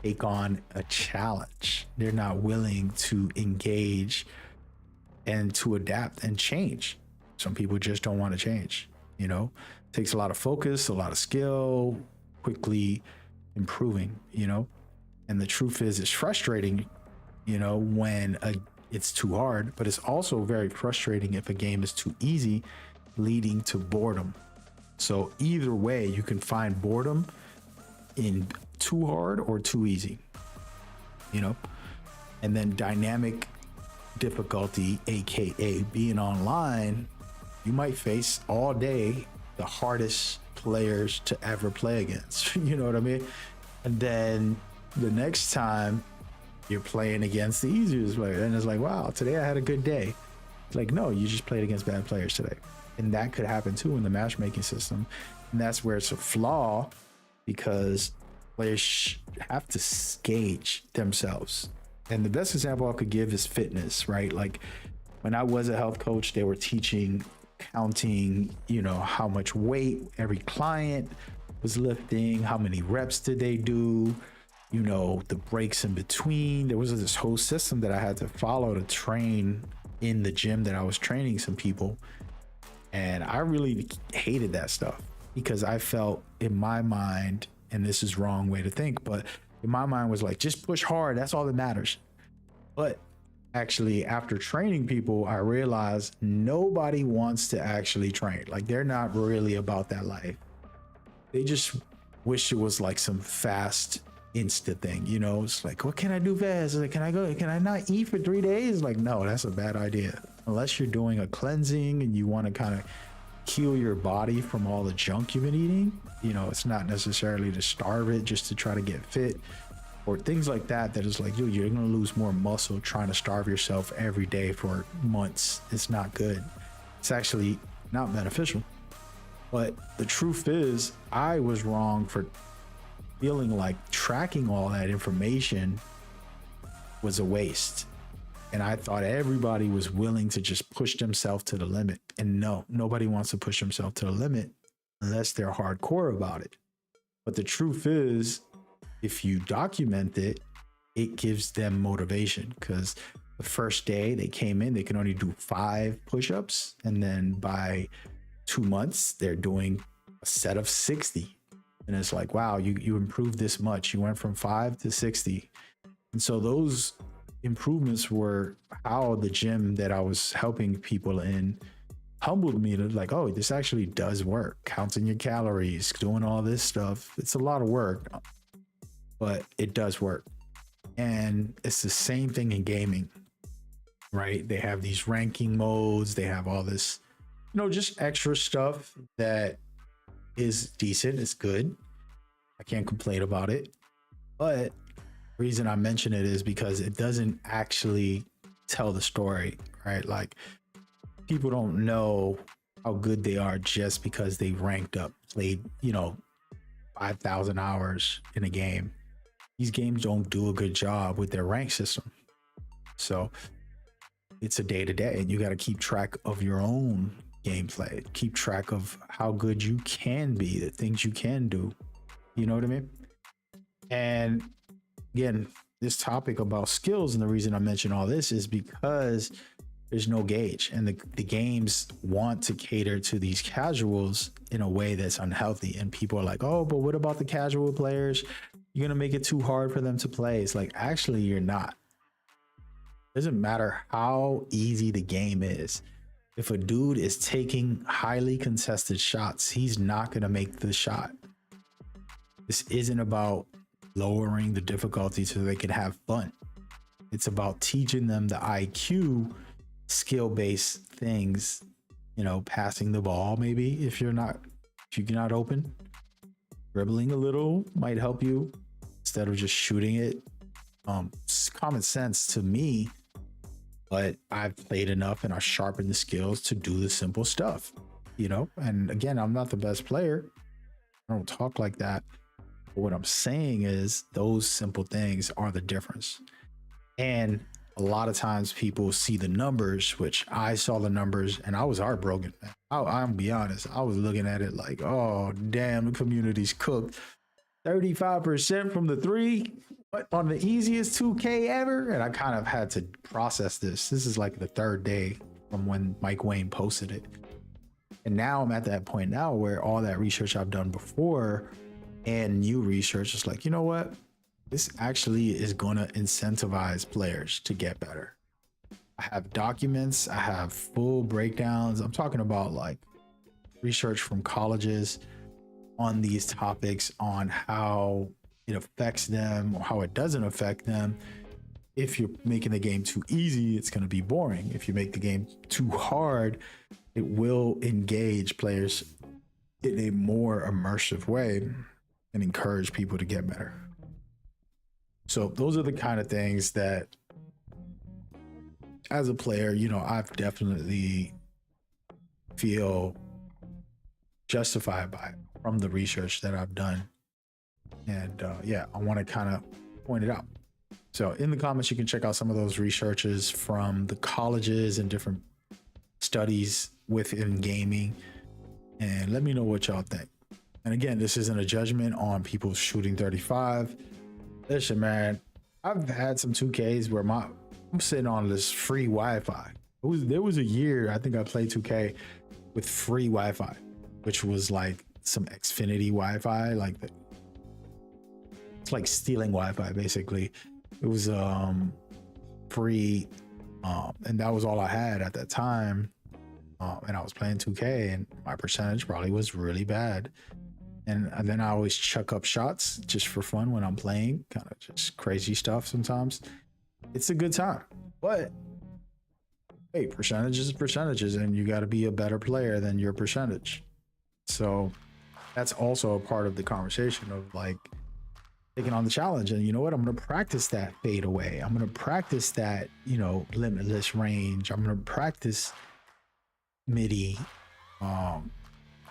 take on a challenge. They're not willing to engage and to adapt and change. Some people just don't want to change. You know, it takes a lot of focus, a lot of skill, quickly improving, you know. And the truth is, it's frustrating, you know, when it's too hard, but it's also very frustrating if a game is too easy, leading to boredom. So either way, you can find boredom in too hard or too easy, you know. And then dynamic difficulty, aka being online, you might face all day the hardest players to ever play against. You know what I mean? And then the next time you're playing against the easiest player, and it's like, wow, today I had a good day. It's like, no, you just played against bad players today. And that could happen too in the matchmaking system. And that's where it's a flaw, because players have to gauge themselves. And the best example I could give is fitness, right? Like when I was a health coach, they were teaching, counting, you know, how much weight every client was lifting, how many reps did they do, you know, the breaks in between. There was this whole system that I had to follow to train in the gym that I was training some people. And I really hated that stuff, because I felt in my mind, and this is wrong way to think, but in my mind was like, just push hard. That's all that matters. But actually, after training people, I realized nobody wants to actually train. Like, they're not really about that life. They just wish it was like some fast insta thing, you know. It's like, what can I do fast? Like, can I not eat for 3 days? Like, no, that's a bad idea. Unless you're doing a cleansing and you want to kind of heal your body from all the junk you've been eating, you know, it's not necessarily to starve it just to try to get fit or things like that. That is like, dude, you're gonna lose more muscle trying to starve yourself every day for months. It's not good. It's actually not beneficial. But the truth is, I was wrong for feeling like tracking all that information was a waste. And I thought everybody was willing to just push themselves to the limit. And no, nobody wants to push themselves to the limit unless they're hardcore about it. But the truth is, if you document it, it gives them motivation, because the first day they came in, they can only do 5 push-ups. And then by 2 months, they're doing a set of 60. And it's like, wow, you improved this much. You went from 5 to 60. And so those improvements were how the gym that I was helping people in humbled me to like, oh, this actually does work. Counting your calories, doing all this stuff. It's a lot of work, but it does work. And it's the same thing in gaming, right? They have these ranking modes. They have all this, you know, just extra stuff that is decent. It's good. I can't complain about it. But the reason I mention it is because it doesn't actually tell the story, right? Like, people don't know how good they are just because they ranked up, played, you know, 5,000 hours in a game. These games don't do a good job with their rank system. So it's a day to day, and you got to keep track of your own gameplay, keep track of how good you can be, the things you can do. You know what I mean? And again, this topic about skills, and the reason I mention all this is because there's no gauge, and the games want to cater to these casuals in a way that's unhealthy. And people are like, oh, but what about the casual players? You're gonna make it too hard for them to play. It's like, actually, you're not. Doesn't matter how easy the game is. If a dude is taking highly contested shots, he's not going to make the shot. This isn't about lowering the difficulty so they can have fun. It's about teaching them the IQ, skill-based things, you know, passing the ball, maybe if you're not open. Dribbling a little might help you instead of just shooting it. It's common sense to me, but I've played enough and I sharpened the skills to do the simple stuff, you know? And again, I'm not the best player. I don't talk like that. But what I'm saying is those simple things are the difference. And a lot of times people see the numbers, which I saw the numbers and I was heartbroken, man. I'm be honest. I was looking at it like, oh, damn, the community's cooked. 35% from the three, but on the easiest 2K ever. And I kind of had to process this. This is like the third day from when Mike Wayne posted it. And now I'm at that point now where all that research I've done before and new research is like, you know what? This actually is going to incentivize players to get better. I have documents, I have full breakdowns. I'm talking about like research from colleges on these topics, on how it affects them or how it doesn't affect them. If you're making the game too easy, it's going to be boring. If you make the game too hard, it will engage players in a more immersive way and encourage people to get better. So those are the kind of things that as a player, you know, I've definitely feel justified by from the research that I've done. And yeah, I want to kind of point it out. So in the comments, you can check out some of those researches from the colleges and different studies within gaming. And let me know what y'all think. And again, this isn't a judgment on people shooting 35. Listen, man, I've had some 2Ks where I'm sitting on this free Wi-Fi. There was a year I think I played 2K with free Wi-Fi, which was like some Xfinity Wi-Fi, like it's like stealing Wi-Fi basically. It was free, and that was all I had at that time. And I was playing 2K, and my percentage probably was really bad. And then I always chuck up shots just for fun when I'm playing, kind of just crazy stuff sometimes. It's a good time. But hey, percentages is percentages, and you got to be a better player than your percentage. So that's also a part of the conversation of like taking on the challenge. And you know what? I'm going to practice that fade away. I'm going to practice that, you know, limitless range. I'm going to practice MIDI, turn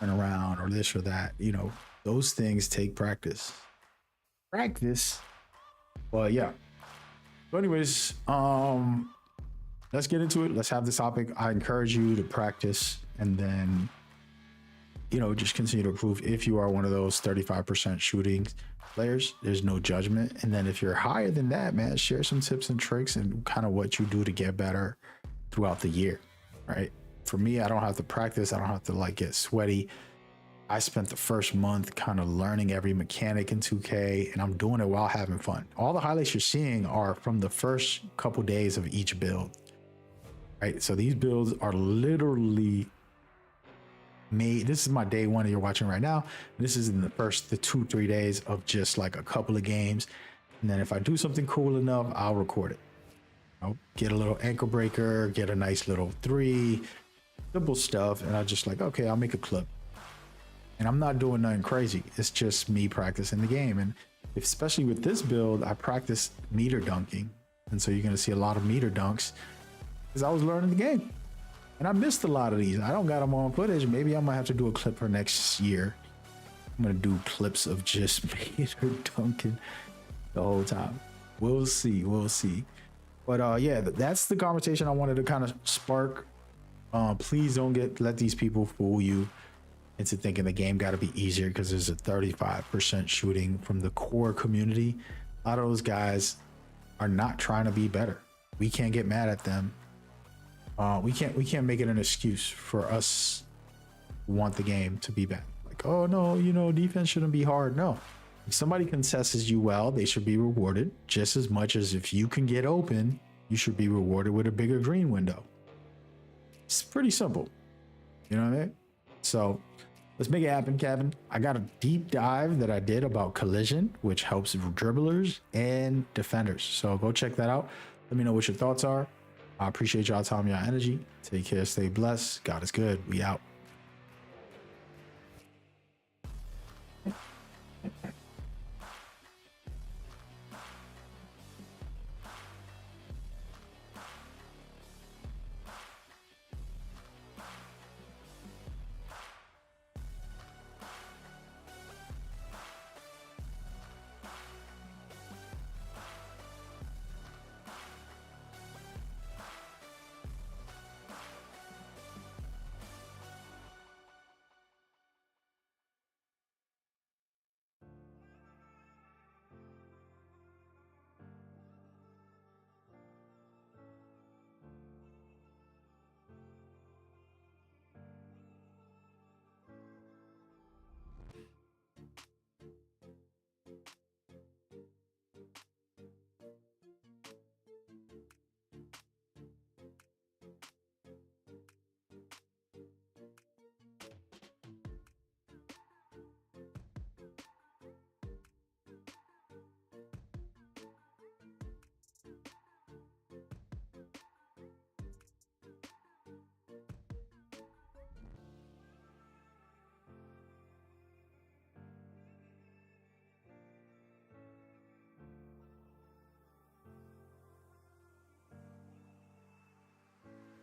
around or this or that, you know. Those things take practice. But yeah. So anyways, let's get into it. Let's have this topic. I encourage you to practice and then, you know, just continue to improve. If you are one of those 35% shooting players, there's no judgment. And then if you're higher than that, man, share some tips and tricks and kind of what you do to get better throughout the year, right? For me, I don't have to practice. I don't have to like get sweaty. I spent the first month kind of learning every mechanic in 2K, and I'm doing it while having fun. All the highlights you're seeing are from the first couple days of each build, right? So these builds are literally made. This is my day one that you're watching right now. This is in the 2-3 days of just like a couple of games. And then if I do something cool enough, I'll record it. I'll get a little ankle breaker, get a nice little 3, simple stuff. And I just like, okay, I'll make a clip. And I'm not doing nothing crazy. It's just me practicing the game. And especially with this build, I practice meter dunking. And so you're going to see a lot of meter dunks because I was learning the game. And I missed a lot of these. I don't got them on footage. Maybe I might have to do a clip for next year. I'm going to do clips of just meter dunking the whole time. We'll see. We'll see. But yeah, that's the conversation I wanted to kind of spark. Please don't let these people fool you into thinking the game got to be easier because there's a 35% shooting from the core community. A lot of those guys are not trying to be better. We can't get mad at them. We can't make it an excuse for us to want the game to be bad. Like, oh no, you know, defense shouldn't be hard. No, if somebody contested you well, they should be rewarded just as much as if you can get open, you should be rewarded with a bigger green window. It's pretty simple. You know what I mean? So let's make it happen, Kevin. I got a deep dive that I did about collision, which helps dribblers and defenders. So go check that out. Let me know what your thoughts are. I appreciate y'all time, y'all energy. Take care, stay blessed. God is good. We out.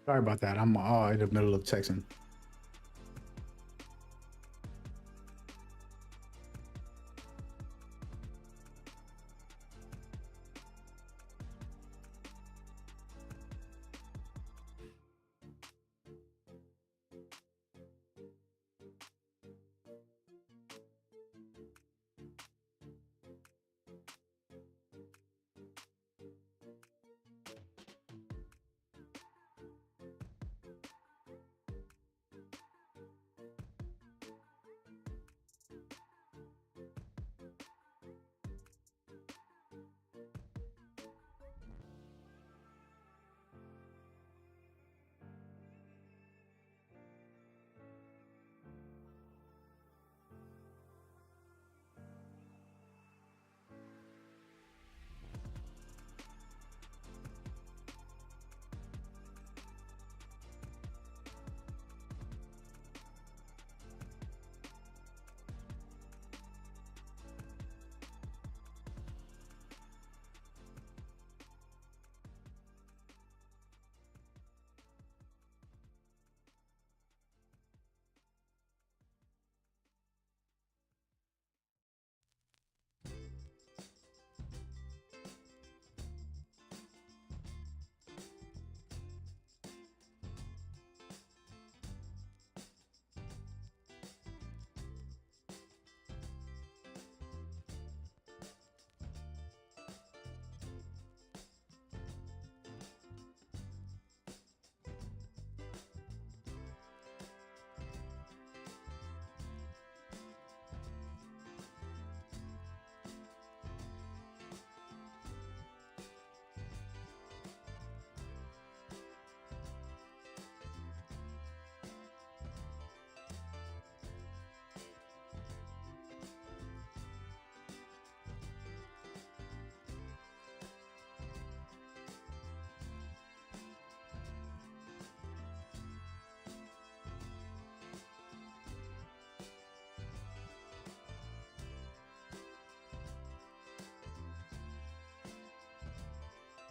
Sorry about that. I'm in the middle of texting.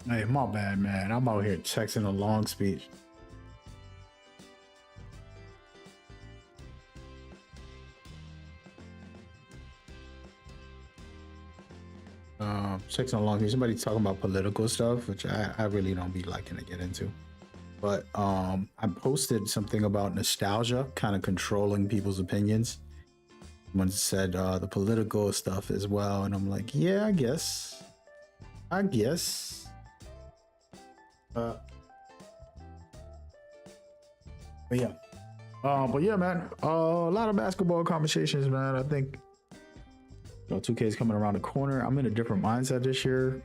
Hey, my bad, man. I'm out here texting a long speech. Texting a long speech. Somebody talking about political stuff, which I really don't be liking to get into. But I posted something about nostalgia kind of controlling people's opinions. Someone said the political stuff as well, and I'm like, yeah, I guess. But yeah, man. A lot of basketball conversations, man. I think 2K is coming around the corner. I'm in a different mindset this year.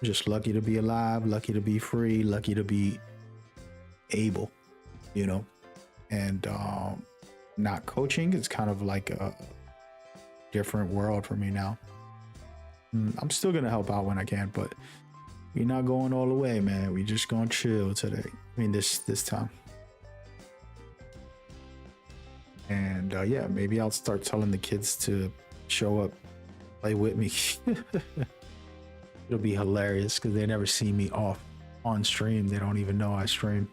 just lucky to be alive, lucky to be free, lucky to be able, you know. And not coaching is kind of like a different world for me now. I'm still gonna help out when I can, but we're not going all the way, man. We just gonna chill today. I mean, this time. And yeah, maybe I'll start telling the kids to show up, play with me. It'll be hilarious because they never see me off on stream. They don't even know I stream.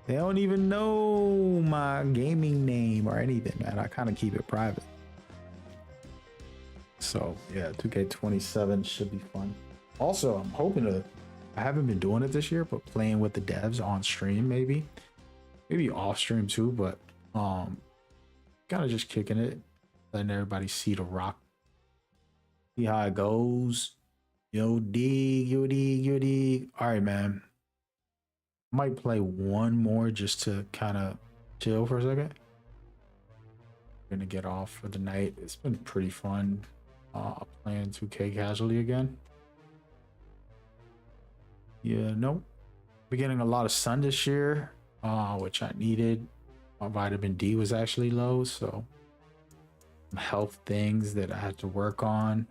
They don't even know my gaming name or anything, man. I kind of keep it private. So yeah, 2K27 should be fun. Also, I'm hoping to, I haven't been doing it this year, but playing with the devs on stream, maybe off stream too, but kind of just kicking it, letting everybody see the rock, see how it goes. Yo dig. All right, man. Might play one more just to kind of chill for a second. Gonna get off for the night. It's been pretty fun playing 2K casually again. Yeah, nope. Been getting a lot of sun this year, which I needed. My vitamin D was actually low, so some health things that I had to work on.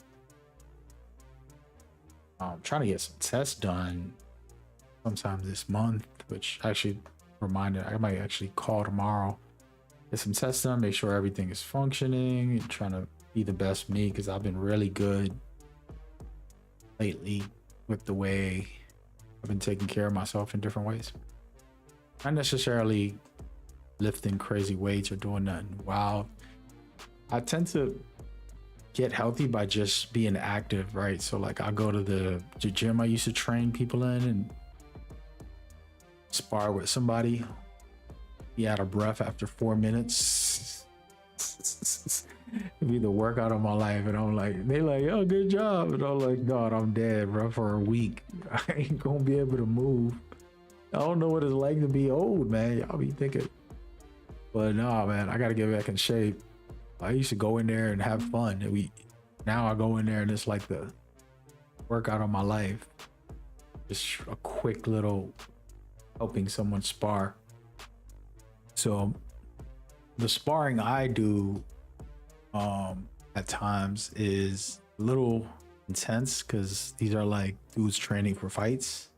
I'm trying to get some tests done sometime this month, which actually reminded, I might actually call tomorrow, get some tests done, make sure everything is functioning, and trying to be the best me, because I've been really good lately with the way I've been taking care of myself in different ways. Not necessarily lifting crazy weights or doing nothing wild. I tend to get healthy by just being active, right? So like I go to the gym I used to train people in and spar with somebody. Be out of breath after 4 minutes. It'd be the workout of my life, and I'm like, they like, oh, good job, and I'm like, God, I'm dead, bro, for a week. I ain't gonna be able to move. I don't know what it's like to be old, man. Y'all be thinking, but no, man, I gotta get back in shape. I used to go in there and have fun, and now I go in there and it's like the workout of my life. Just a quick little helping someone spar. So the sparring I do at times is a little intense, because these are like dudes training for fights,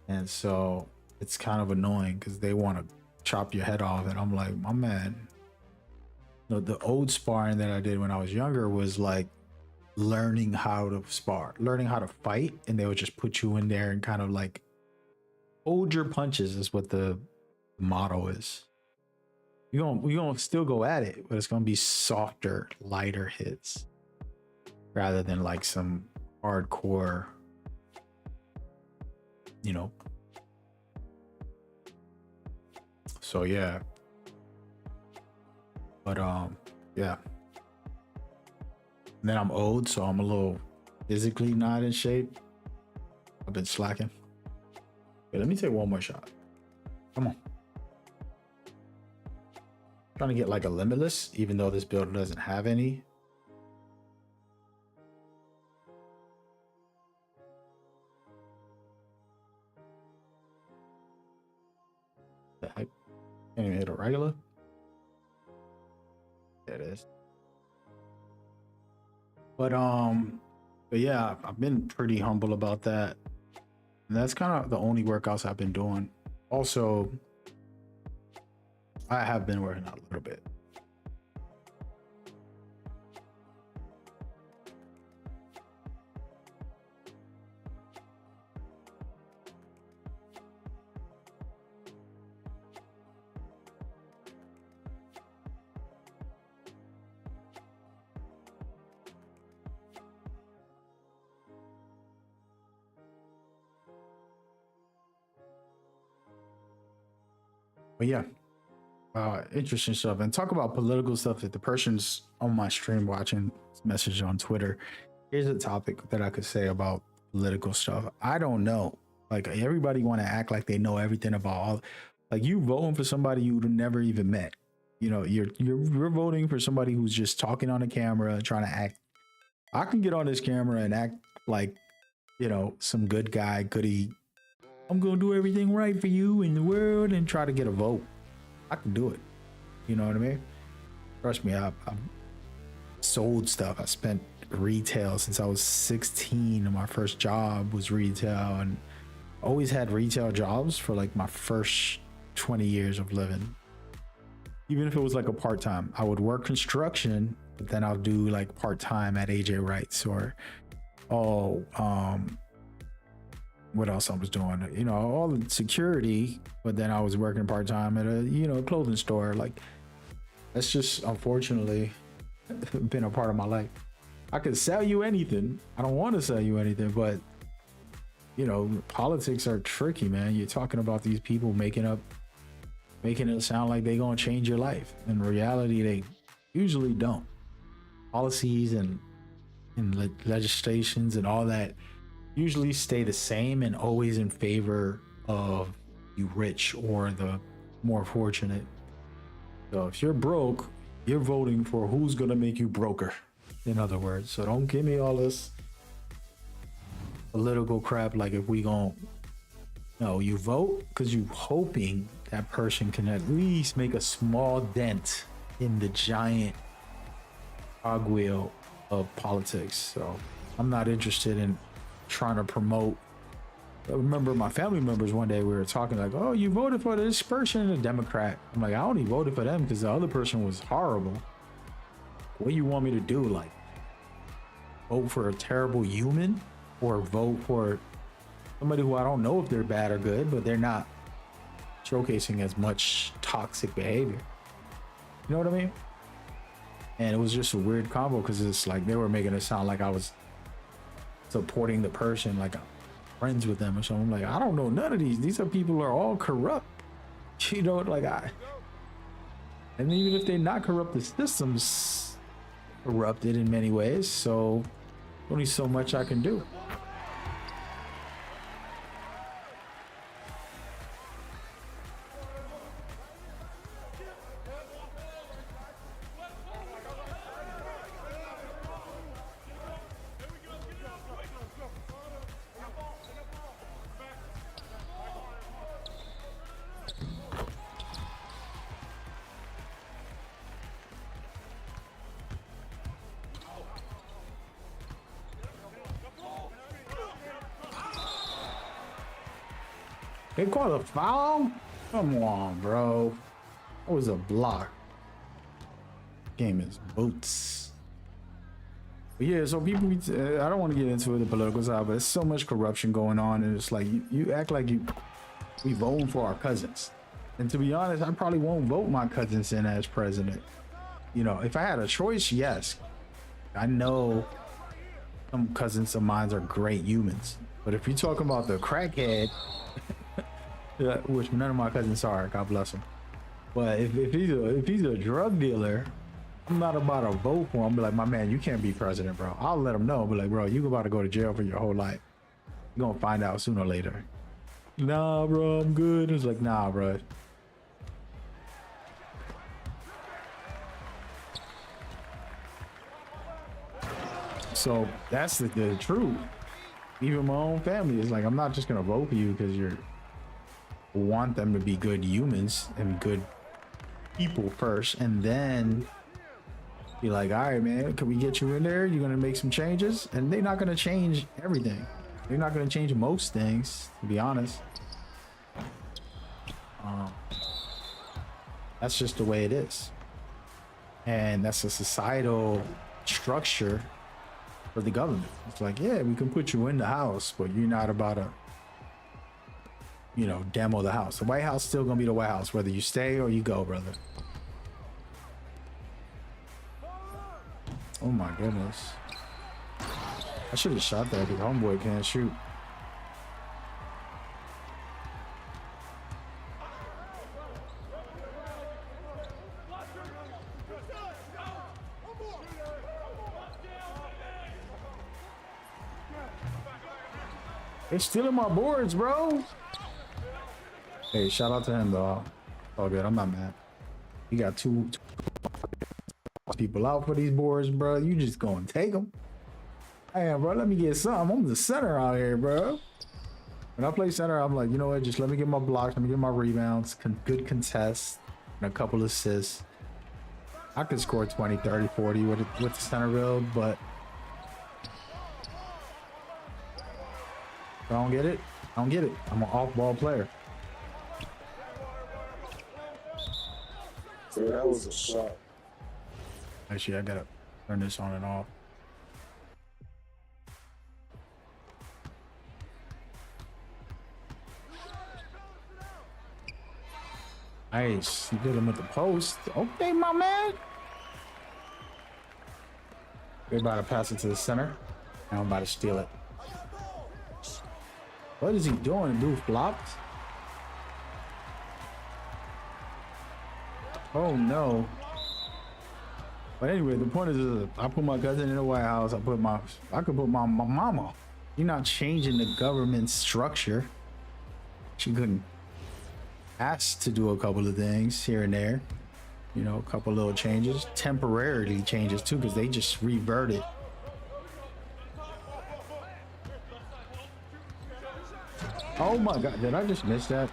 and so it's kind of annoying because they want to chop your head off, and I'm like, my man, the old sparring that I did when I was younger was like learning how to spar, learning how to fight, and they would just put you in there and kind of like hold your punches is what the motto is. We're gonna still go at it, but it's gonna be softer, lighter hits rather than like some hardcore, you know. So yeah. But yeah. And then I'm old, so I'm a little physically not in shape. I've been slacking. Okay, let me take one more shot. Come on. Trying to get like a limitless, even though this build doesn't have any. The heck? Can't even hit a regular. There it is. But yeah, I've been pretty humble about that. And that's kind of the only workouts I've been doing. Also, I have been working out a little bit. But yeah. Interesting stuff. And talk about political stuff. If the person's on my stream watching this message on Twitter, here's a topic that I could say about political stuff. I don't know. Like, everybody want to act like they know everything about all. Like, you voting for somebody you never even met. You know, you're voting for somebody who's just talking on the camera, trying to act. I can get on this camera and act like, you know, some good guy, goody. I'm gonna do everything right for you in the world and try to get a vote. I can do it. You know what I mean? Trust me, I've sold stuff. I spent retail since I was 16, and my first job was retail, and always had retail jobs for like my first 20 years of living. Even if it was like a part-time, I would work construction, but then I'll do like part-time at AJ Wright's or what else I was doing, you know, all the security, but then I was working part-time at a, you know, clothing store. Like, that's just unfortunately been a part of my life. I could sell you anything. I don't want to sell you anything, but you know, politics are tricky, man. You're talking about these people making it sound like they gonna change your life. In reality, they usually don't. Policies and legislations and all that usually stay the same and always in favor of the rich or the more fortunate. So if you're broke, you're voting for who's gonna make you broker, in other words. So don't give me all this political crap like if we gon' no, you vote because you hoping that person can at least make a small dent in the giant cogwheel of politics. So I'm not interested in trying to promote. I remember my family members one day, we were talking like, oh, you voted for this person, a Democrat. I'm like, I only voted for them because the other person was horrible. What do you want me to do? Like, vote for a terrible human or vote for somebody who I don't know if they're bad or good, but they're not showcasing as much toxic behavior. You know what I mean? And it was just a weird combo because it's like they were making it sound like I was supporting the person, like I'm friends with them or something. I'm like, I don't know none of these. These are people who are all corrupt. You know, like and even if they're not corrupt, the system's corrupted in many ways. So only so much I can do. They call a foul? Come on, bro. That was a block. Game is boots. But yeah, so people, I don't want to get into the political side, but there's so much corruption going on, and it's like you act like we voting for our cousins. And to be honest, I probably won't vote my cousins in as president. You know, if I had a choice, yes. I know some cousins of mine are great humans, but if you're talking about the crackhead, which none of my cousins are, God bless him. But if he's a drug dealer, I'm not about to vote for him. Be like, my man, you can't be president, bro. I'll let him know. Be like, bro, you about to go to jail for your whole life. You're gonna find out sooner or later. Nah, bro, I'm good. It's like, nah, bro. So that's the truth. Even my own family is like, I'm not just gonna vote for you because you're want them to be good humans and good people first, and then be like, all right, man, can we get you in there? You're gonna make some changes, and they're not gonna change everything. They're not gonna change most things, to be honest. That's just the way it is, and that's a societal structure for the government. It's like, yeah, we can put you in the house, but you're not about to, you know, demo the house. The White House still gonna be the White House, whether you stay or you go, brother. Oh my goodness. I should have shot that because homeboy can't shoot. They're stealing my boards, bro. Hey, shout out to him though. All good, I'm not mad. You got two people out for these boards, bro. You just gonna take them. Damn, bro, let me get something. I'm the center out here, bro. When I play center, I'm like, you know what? Just let me get my blocks, let me get my rebounds, good contests, and a couple assists. I could score 20, 30, 40 with the center build, but if I don't get it, I don't get it. I'm an off-ball player. Yeah, that was a shot. Actually, I gotta turn this on and off. Nice. You did him with the post. Okay, my man. We're about to pass it to the center. And I'm about to steal it. What is he doing? Dude flopped. Oh no. But anyway, the point is, I put my cousin in the White House. I could put my mama. You're not changing the government structure. She couldn't ask to do a couple of things here and there. You know, a couple little changes, temporarily changes too, because they just reverted. Oh my God, did I just miss that?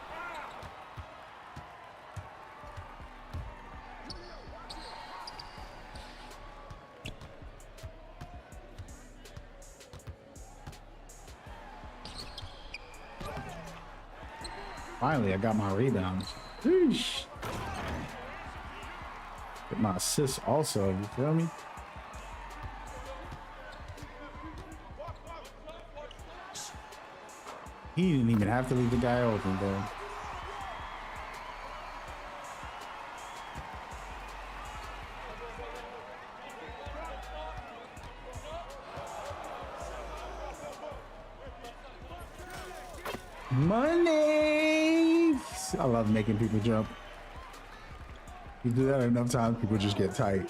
Finally, I got my rebounds. Sheesh. Get my assists also, you feel me? He didn't even have to leave the guy open, bro. Money! I love making people jump. You do that enough times, people just get tight.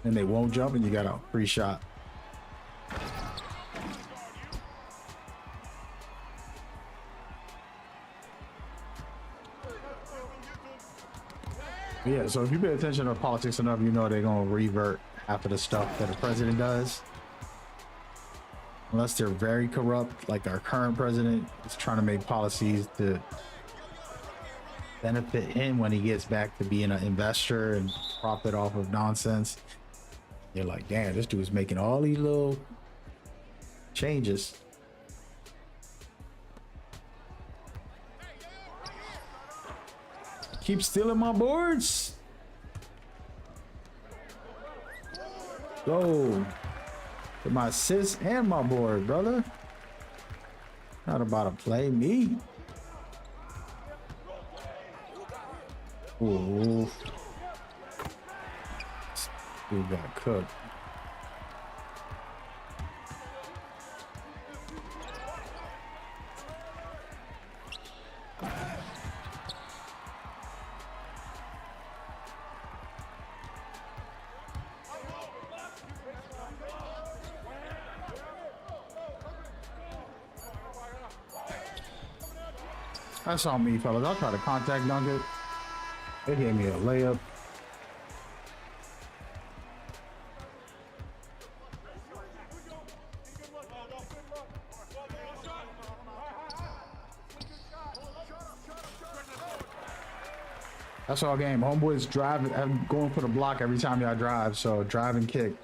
And they won't jump and you got a free shot. Yeah, so if you pay attention to politics enough, you know they're gonna revert after the stuff that the president does. Unless they're very corrupt, like our current president is trying to make policies to benefit him when he gets back to being an investor and profit off of nonsense. You're like, damn, this dude's making all these little changes. Keep stealing my boards. Go. Get my assist and my board, brother. Not about to play me. Ooh. Dude got cooked. That's on me, fellas. I'll try to contact dunk it. They gave me a layup. That's all game. Homeboys drive. I'm going for the block every time y'all drive. So drive and kick.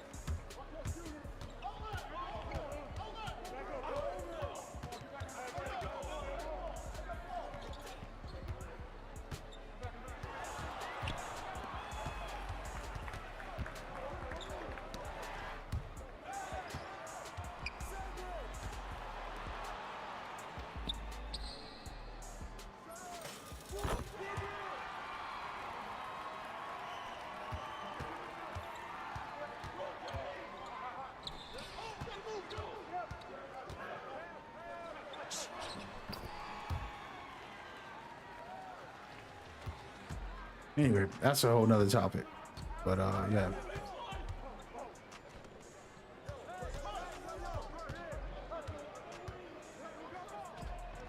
Anyway, that's a whole nother topic. But yeah.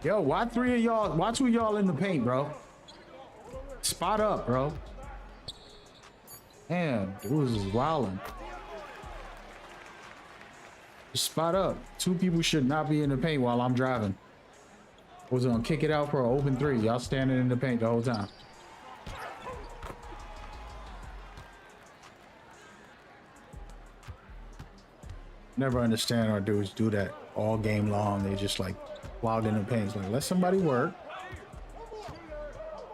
Yo, why three of y'all? Why two of y'all in the paint, bro? Spot up, bro. Damn, dude was wilding. Spot up. Two people should not be in the paint while I'm driving. I was gonna kick it out for an open three. Y'all standing in the paint the whole time. Never understand our dudes do that all game long. They just like logged in the paint. It's like, let somebody work.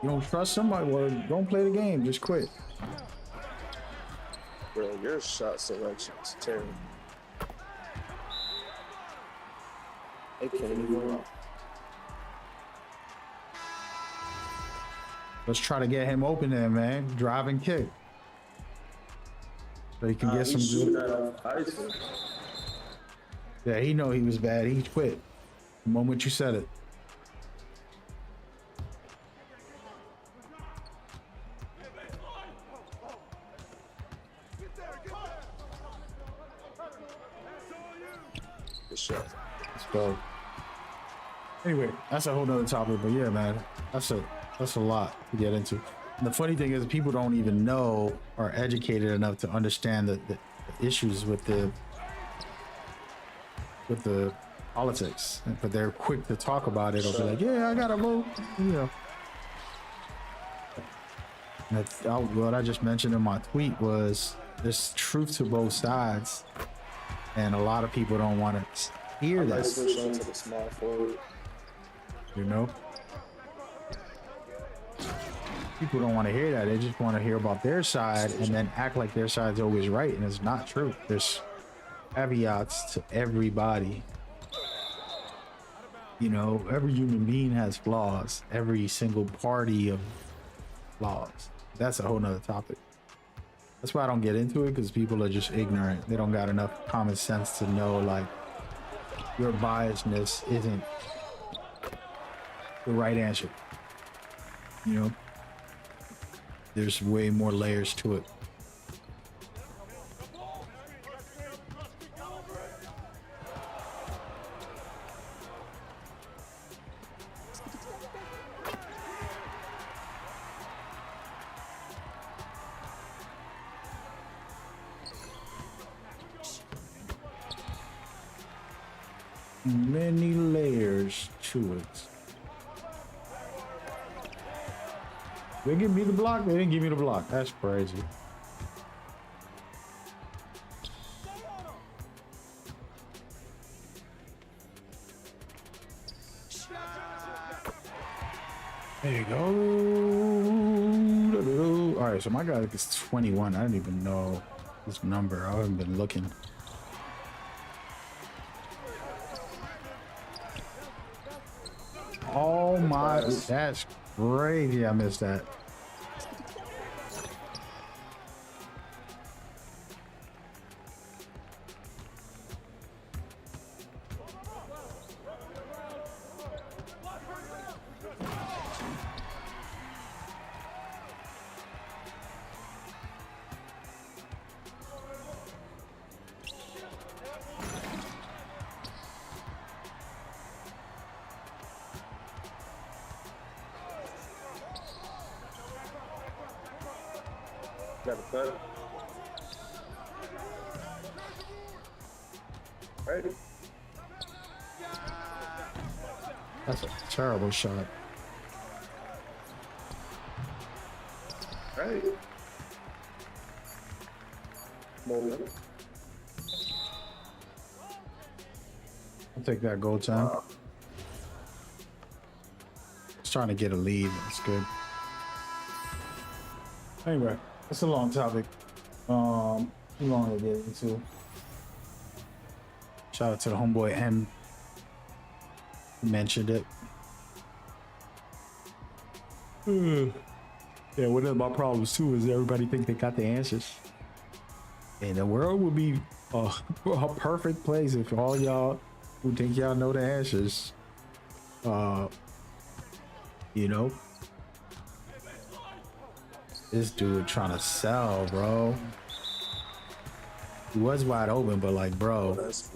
You don't trust somebody, well, don't play the game. Just quit. Bro, your shot selection is terrible. They can't even. Let's try to get him open there, man. Drive and kick. So he can get some good. Yeah, he know he was bad. He quit the moment you said it. Good shot. Let's go. Anyway, that's a whole nother topic, but yeah, man, that's a lot to get into. And the funny thing is, people don't even know or educated enough to understand the issues with the politics, but they're quick to talk about it or be like, yeah, I gotta vote, you know. And what I just mentioned in my tweet was there's truth to both sides, and a lot of people don't want to hear that. Switch on to the small forward. You know, people don't want to hear that. They just want to hear about their side and then act like their side's always right, and it's not true. There's caveats to everybody. You know, every human being has flaws. Every single party of flaws. That's a whole nother topic. That's why I don't get into it, because people are just ignorant. They don't got enough common sense to know, like, your biasness isn't the right answer. You know, there's way more layers to it. Many layers to it. They give me the block. They didn't give me the block. That's crazy. There you go. All right, so my guy is 21. I didn't even know his number. I haven't been looking. Oh my, that's crazy. I missed that. Got a cut. Right. That's a terrible shot. Right. Moment. I'll take that goal time. Just trying to get a lead. That's good. Anyway, it's a long topic. Too long to get into. Shout out to the homeboy M who mentioned it. Yeah, one of my problems too is everybody think they got the answers. And the world would be a perfect place if all y'all who think y'all know the answers, you know, this dude trying to sell, bro. He was wide open, but like, bro. That's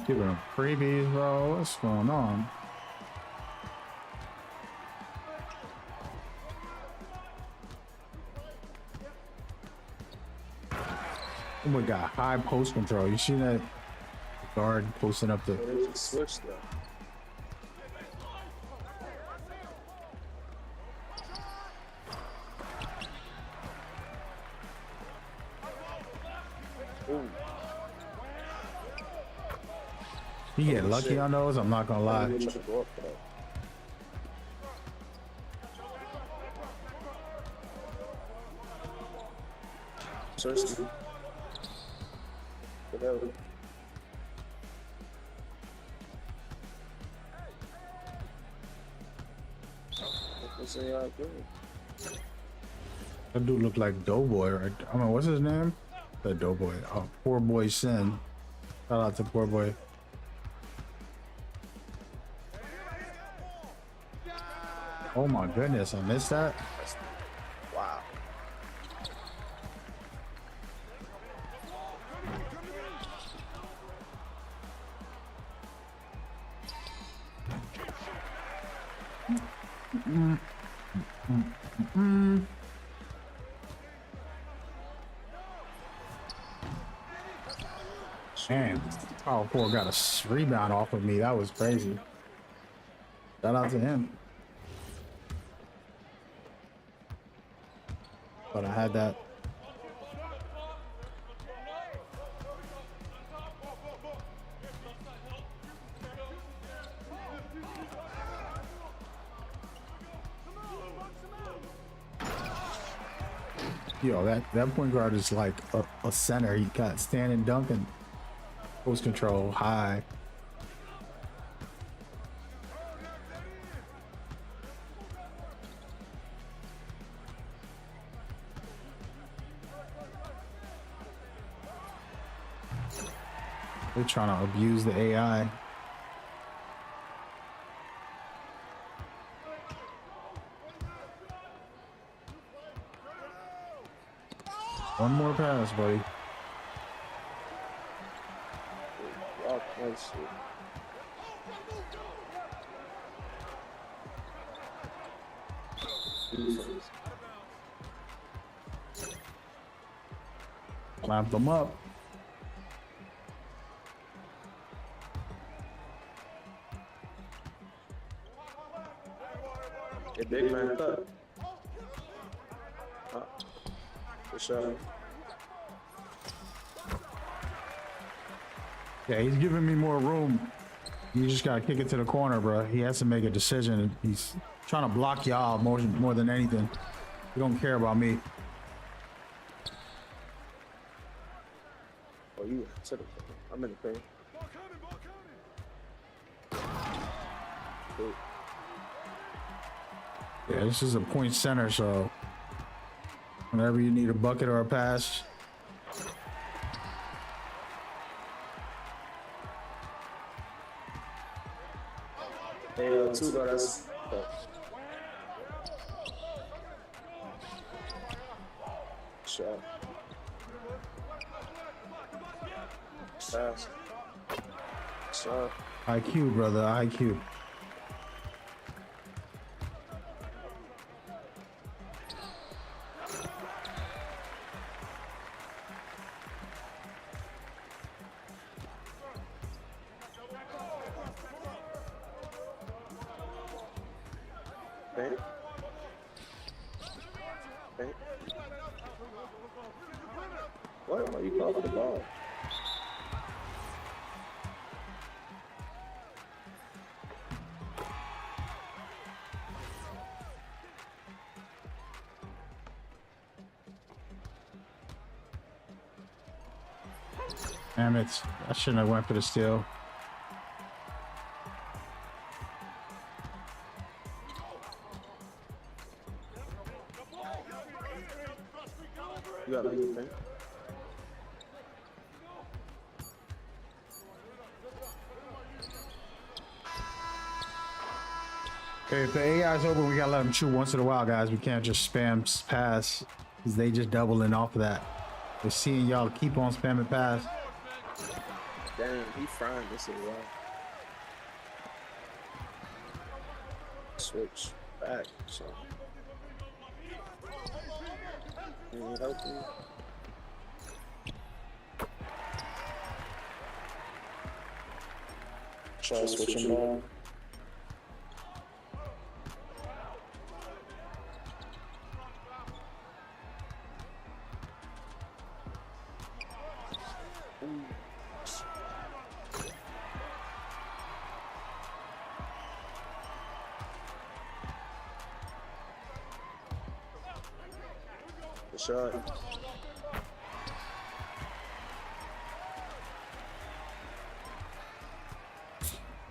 Giving them freebies, bro. What's going on? We got high post control. You see that guard posting up the. They just switched though. Ooh. You get lucky on those. I'm not gonna lie. Try to go up for that. Seriously. Whatever. What's AI doing? That dude looked like Doughboy, right? I mean, what's his name? The Doughboy. Oh, Poor Boy Sin. Shout out to Poor Boy. Oh my goodness, I missed that. Wow. Man, Power 4 got a rebound off of me. That was crazy. Shout out to him. But I had that. Yo, that point guard is like a center. He got standing dunk and post control high. They're trying to abuse the AI. One more pass, buddy. Y'all can't shoot. Defense. Clamp them up. A big man cut. For sure. Yeah, he's giving me more room. You just gotta kick it to the corner, bro. He has to make a decision. He's trying to block y'all more than anything. He don't care about me. Oh, you to the I'm in the paint. Cool. Yeah, this is a point center, so whenever you need a bucket or a pass, Hey, two guys. Shot. Pass. Shot. IQ, brother, IQ. Paint. Paint. What? Why you call for the ball? Damn it. I shouldn't have went for the steal. You got anything? Okay, if the AI's open, we gotta let them shoot once in a while, guys. We can't just spam pass because they just doubling off of that. We're seeing y'all keep on spamming pass. Damn, he frying this as well. Switch back, so. Need help me? Try switching back. Good shot.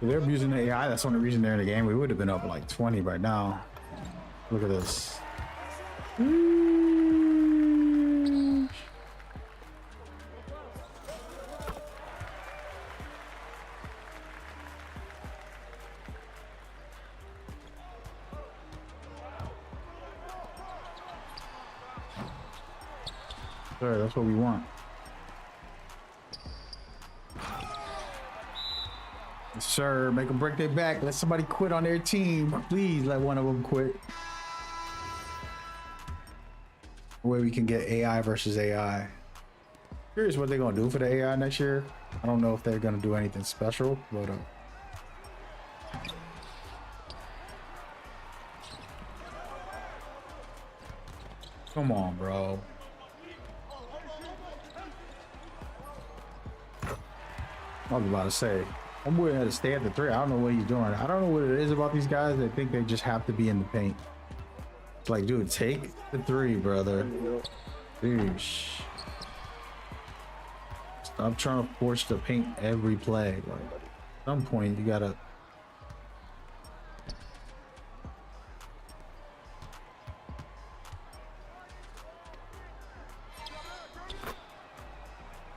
If they're abusing the AI, that's the only reason they're in the game. We would have been up like 20 right now. Look at this. Sure, that's what we want. Yes, sir, make them break their back. Let somebody quit on their team. Please let one of them quit. Where we can get AI versus AI. Curious what they're gonna do for the AI next year. I don't know if they're gonna do anything special, but come on, bro. I was about to say, I'm going to stay at the 3. I don't know what he's doing. I don't know what it is about these guys. They think they just have to be in the paint. It's like, dude, take the 3, brother. Douche. Stop trying to force the paint every play. Like, at some point, you gotta.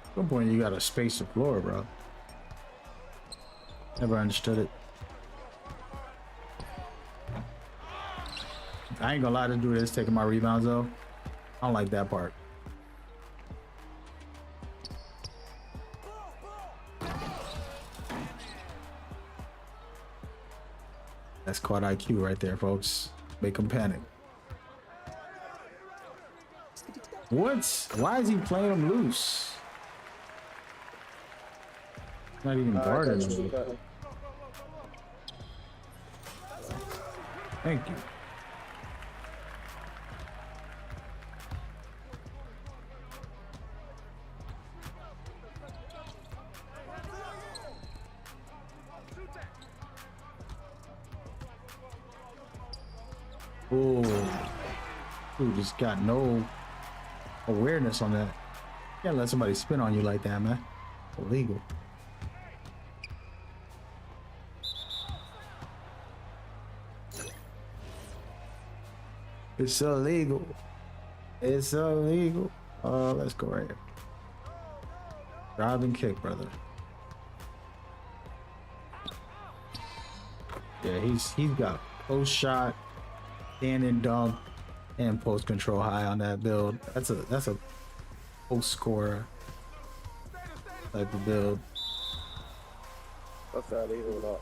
At some point, you gotta space the floor, bro. Never understood it. I ain't gonna lie to do this, taking my rebounds though. I don't like that part. That's quad IQ right there, folks. Make them panic. What? Why is he playing him loose? Not even guarding him. Thank you. Oh, dude just got no awareness on that. Can't let somebody spin on you like that, man. Illegal. It's illegal. It's illegal. Oh, let's go right here. Drive and kick, brother. Yeah, he's got post shot, stand and dunk, and post control high on that build. That's a post scorer type of build. That's how they hold up.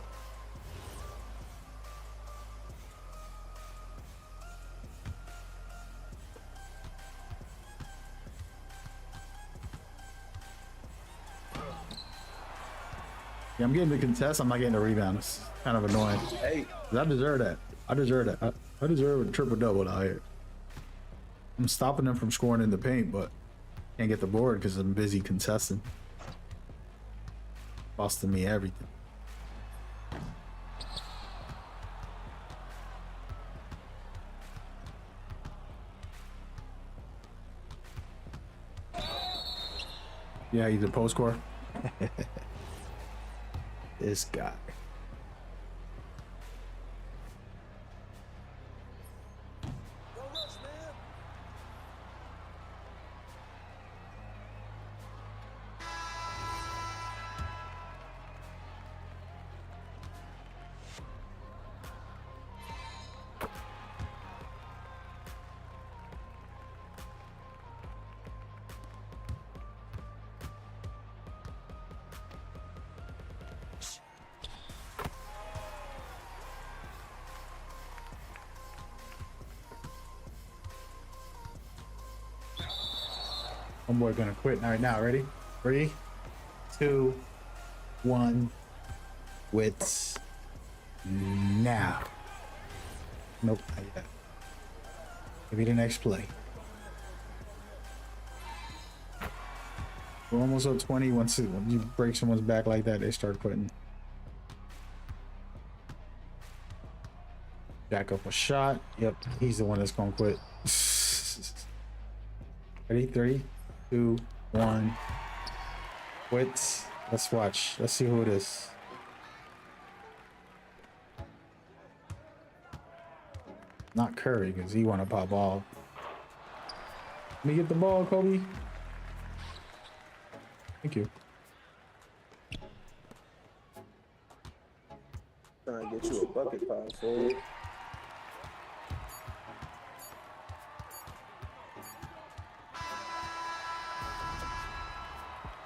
Yeah, I'm getting the contest. I'm not getting the rebound. It's kind of annoying. Hey, I deserve that. I deserve that. I deserve a triple double out here. I'm stopping them from scoring in the paint, but can't get the board because I'm busy contesting. Costing me everything. Yeah, he's a post scorer. This guy. Homeboy gonna quit right now. Ready? 3, 2, 1. Quits now. Nope, not yet. Maybe the next play. We're almost up 20. When you break someone's back like that, they start quitting. Jack up a shot. Yep, he's the one that's gonna quit. Ready? 3, 2, 1. Quits. Let's watch. Let's see who it is. Not Curry, because he want to pop off. Let me get the ball, Kobe. Thank you. Trying to get you a bucket pile, fool.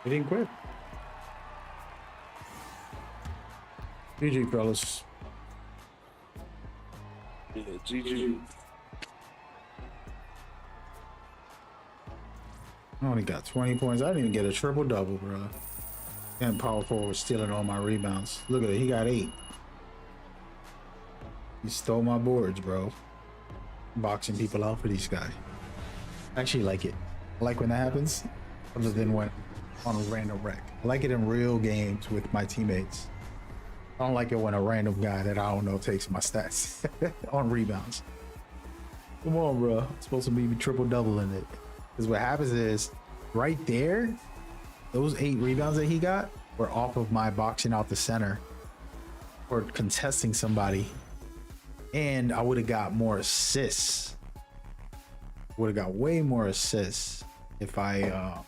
He didn't quit. GG, fellas. Yeah, GG. I only got 20 points. I didn't even get a triple-double, bro. And power forward stealing all my rebounds. Look at it. He got 8. He stole my boards, bro. Boxing people out for these guys. I actually like it. I like when that happens, other than when on a random wreck. I like it in real games with my teammates. I don't like it when a random guy that I don't know takes my stats on rebounds. Come on, bro. I'm supposed to be triple-double in it. Because what happens is, right there, those 8 rebounds that he got were off of my boxing out the center or contesting somebody. And I would have got more assists. Would have got way more assists if I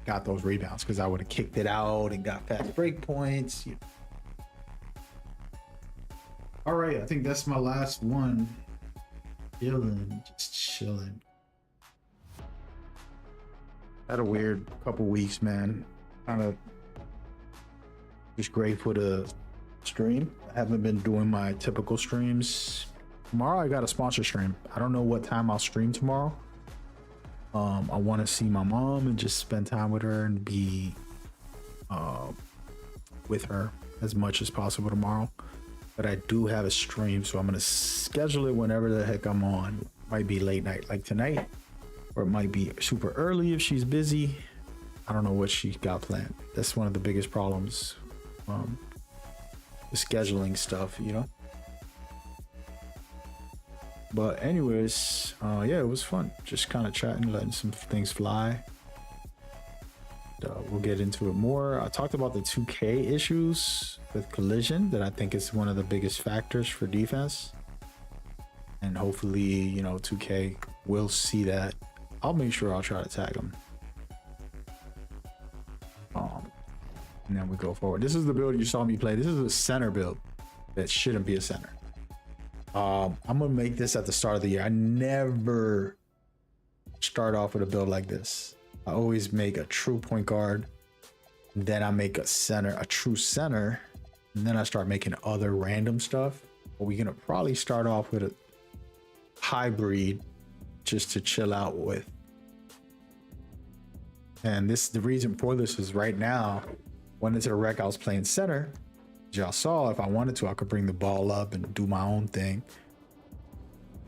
got those rebounds, because I would have kicked it out and got fast break points. All right, I think that's my last one. Chilling, just chilling. Had a weird couple weeks, man. Kind of just grateful to stream. I haven't been doing my typical streams. Tomorrow I got a sponsor stream. I don't know what time I'll stream tomorrow. I want to see my mom and just spend time with her and be with her as much as possible tomorrow. But I do have a stream, so I'm gonna schedule it whenever the heck I'm on. Might be late night like tonight, or it might be super early if she's busy. I don't know what she got planned. That's one of the biggest problems, the scheduling stuff, you know. But anyways, yeah, it was fun. Just kind of chatting, letting some things fly. We'll get into it more. I talked about the 2K issues with collision that I think is one of the biggest factors for defense. And hopefully, you know, 2K will see that. I'll make sure I'll try to tag them. And then we go forward. This is the build you saw me play. This is a center build that shouldn't be a center. I'm gonna make this at the start of the year. I never start off with a build like this. I always make a true point guard, then I make a center, a true center, and then I start making other random stuff. But we're gonna probably start off with a hybrid just to chill out with. And this, the reason for this is right now, went into the rec, I was playing center. As y'all saw, if I wanted to, I could bring the ball up and do my own thing.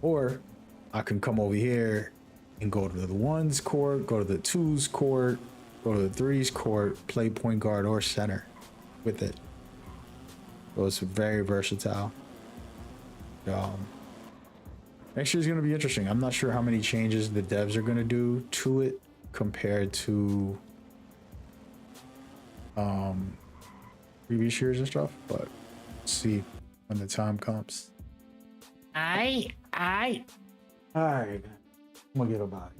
Or I can come over here and go to the 1s court, go to the 2s court, go to the 3s court, play point guard or center with it. So it's very versatile. Next year's gonna be interesting. I'm not sure how many changes the devs are gonna do to it compared to previous years and stuff, but we'll see when the time comes. All right. I'm gonna get a body.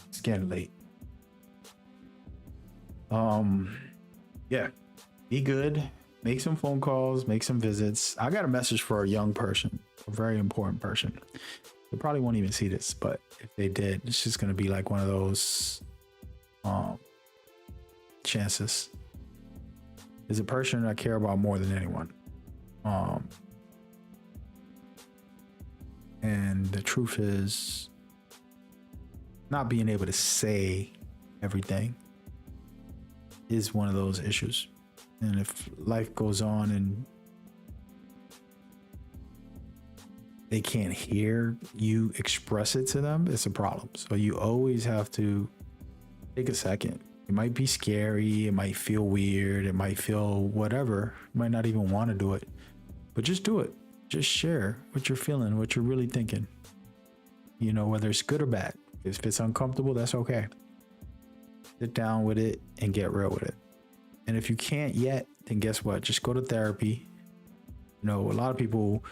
It's getting late. Yeah, be good. Make some phone calls, make some visits. I got a message for a young person, a very important person. They probably won't even see this, but if they did, it's just gonna be like one of those chances. Is a person I care about more than anyone. And the truth is, not being able to say everything is one of those issues. And if life goes on and they can't hear you express it to them, it's a problem. So you always have to take a second. It might be scary, it might feel weird, it might feel whatever. You might not even want to do it, but just do it. Just share what you're feeling, what you're really thinking. You know, whether it's good or bad. If it's uncomfortable, that's okay. Sit down with it and get real with it. And if you can't yet, then guess what? Just go to therapy. You know, a lot of people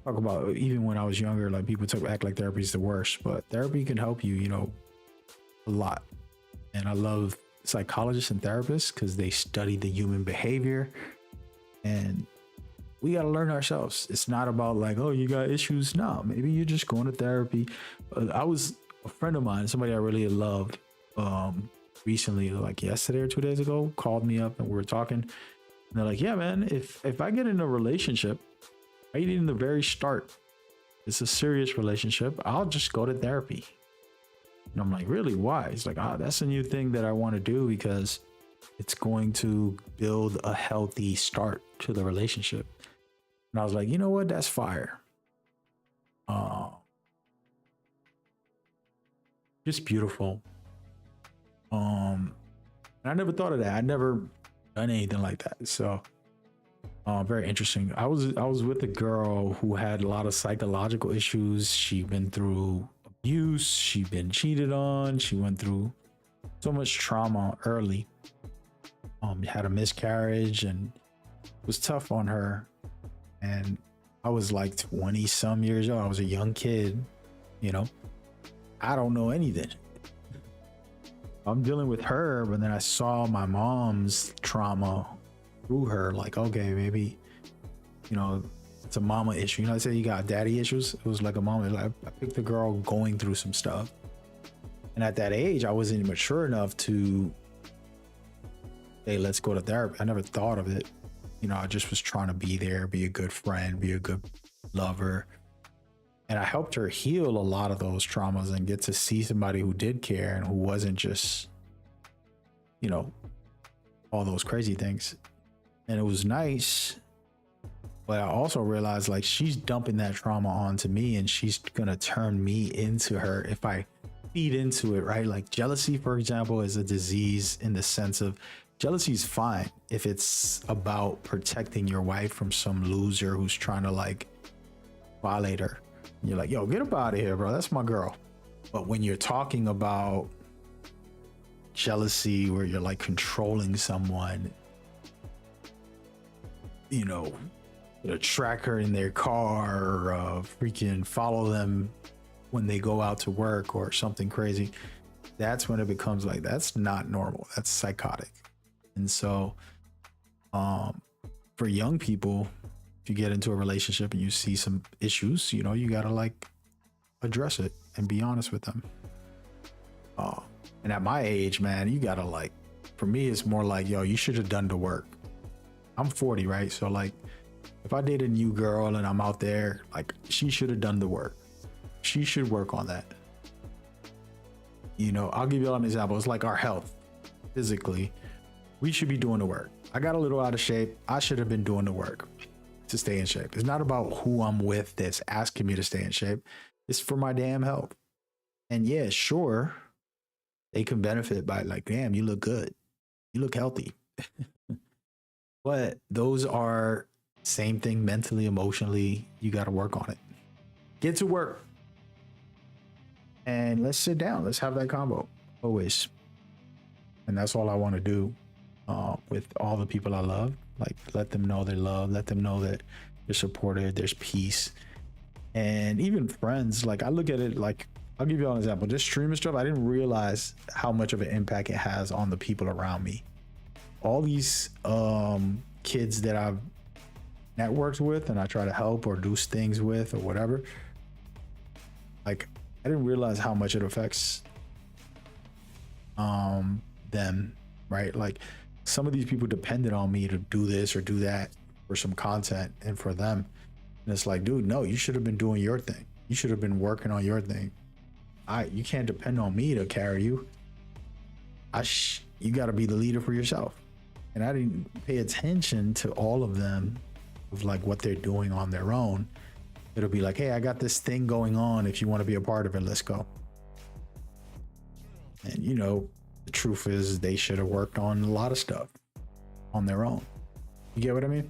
talk about, even when I was younger, like people act like therapy is the worst, but therapy can help you, you know, a lot. And I love psychologists and therapists because they study the human behavior, and we got to learn ourselves. It's not about like, oh, you got issues. No, maybe you're just going to therapy. A friend of mine, somebody I really loved, recently, like yesterday or 2 days ago, called me up and we were talking. And they're like, yeah, man, if I get in a relationship, right in the very start, it's a serious relationship, I'll just go to therapy. And I'm like, really? Why? He's like, that's a new thing that I want to do because it's going to build a healthy start to the relationship. And I was like, you know what? That's fire. Just beautiful. And I never thought of that. I never done anything like that. So very interesting. I was with a girl who had a lot of psychological issues. She'd been through abuse, she'd been cheated on, she went through so much trauma early. Had a miscarriage, and it was tough on her. And I was like 20 some years old. I was a young kid, you know. I don't know anything. I'm dealing with her, but then I saw my mom's trauma through her. Like, okay, maybe, you know, it's a mama issue. You know, I say you got daddy issues. It was like a mama. Like, I picked a girl going through some stuff, and at that age, I wasn't mature enough to say, let's go to therapy. I never thought of it. You know, I just was trying to be there, be a good friend, be a good lover. And I helped her heal a lot of those traumas and get to see somebody who did care and who wasn't just, you know, all those crazy things. And it was nice. But I also realized, like, she's dumping that trauma onto me, and she's going to turn me into her if I feed into it, right? Like jealousy, for example, is a disease in the sense of jealousy is fine if it's about protecting your wife from some loser who's trying to like violate her. You're like, yo, get up out of here, bro. That's my girl. But when you're talking about jealousy where you're like controlling someone, you know, track her in their car or freaking follow them when they go out to work or something crazy, that's when it becomes like, that's not normal. That's psychotic. And so for young people, if you get into a relationship and you see some issues, you know, you gotta like address it and be honest with them. And at my age, man, you gotta like, for me, it's more like, yo, you should have done the work. I'm 40, right? So like, if I date a new girl and I'm out there, like, she should have done the work. She should work on that. You know, I'll give you an example. It's like our health physically. We should be doing the work. I got a little out of shape. I should have been doing the work to stay in shape. It's not about who I'm with that's asking me to stay in shape. It's for my damn health. And yeah, sure, they can benefit by like, damn, you look good. You look healthy. But those are same thing mentally, emotionally. You got to work on it. Get to work. And let's sit down. Let's have that combo always. And that's all I want to do with all the people I love. Like, let them know they're loved. Let them know that they're supported. There's peace. And even friends, like I look at it like, I'll give you an example. This streaming stuff, I didn't realize how much of an impact it has on the people around me. All these kids that I've networked with and I try to help or do things with or whatever, like I didn't realize how much it affects them, right? Like some of these people depended on me to do this or do that for some content and for them. And it's like, dude, no, you should have been doing your thing. You should have been working on your thing. You can't depend on me to carry you. you got to be the leader for yourself. And I didn't pay attention to all of them of like what they're doing on their own. It'll be like, hey, I got this thing going on. If you want to be a part of it, let's go. And you know, the truth is they should have worked on a lot of stuff on their own. You get what I mean?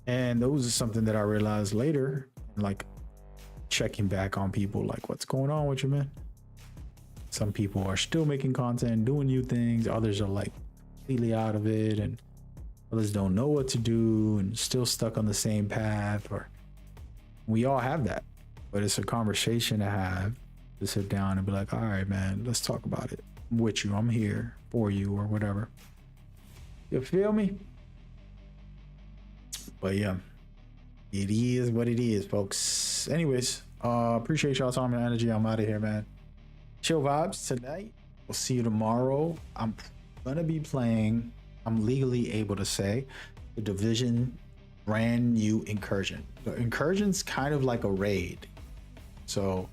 And those are something that I realized later, like checking back on people, like, what's going on with you, man? Some people are still making content, doing new things. Others are like completely out of it, and others don't know what to do and still stuck on the same path. Or we all have that, but it's a conversation to have, to sit down and be like, all right, man, let's talk about it. I'm with you. I'm here for you, or whatever. You feel me? But yeah, it is what it is, folks. Anyways, appreciate y'all time and energy. I'm out of here, man. Chill vibes tonight. We'll see you tomorrow. I'm gonna be playing, I'm legally able to say, the Division brand new incursion. The incursion's kind of like a raid, so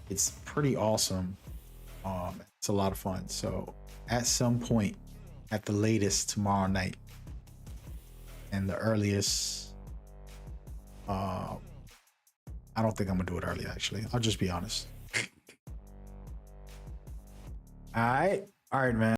it's pretty awesome. It's a lot of fun. So at some point, at the latest tomorrow night, and the earliest, I don't think I'm gonna do it early, actually. I'll just be honest. All right, man.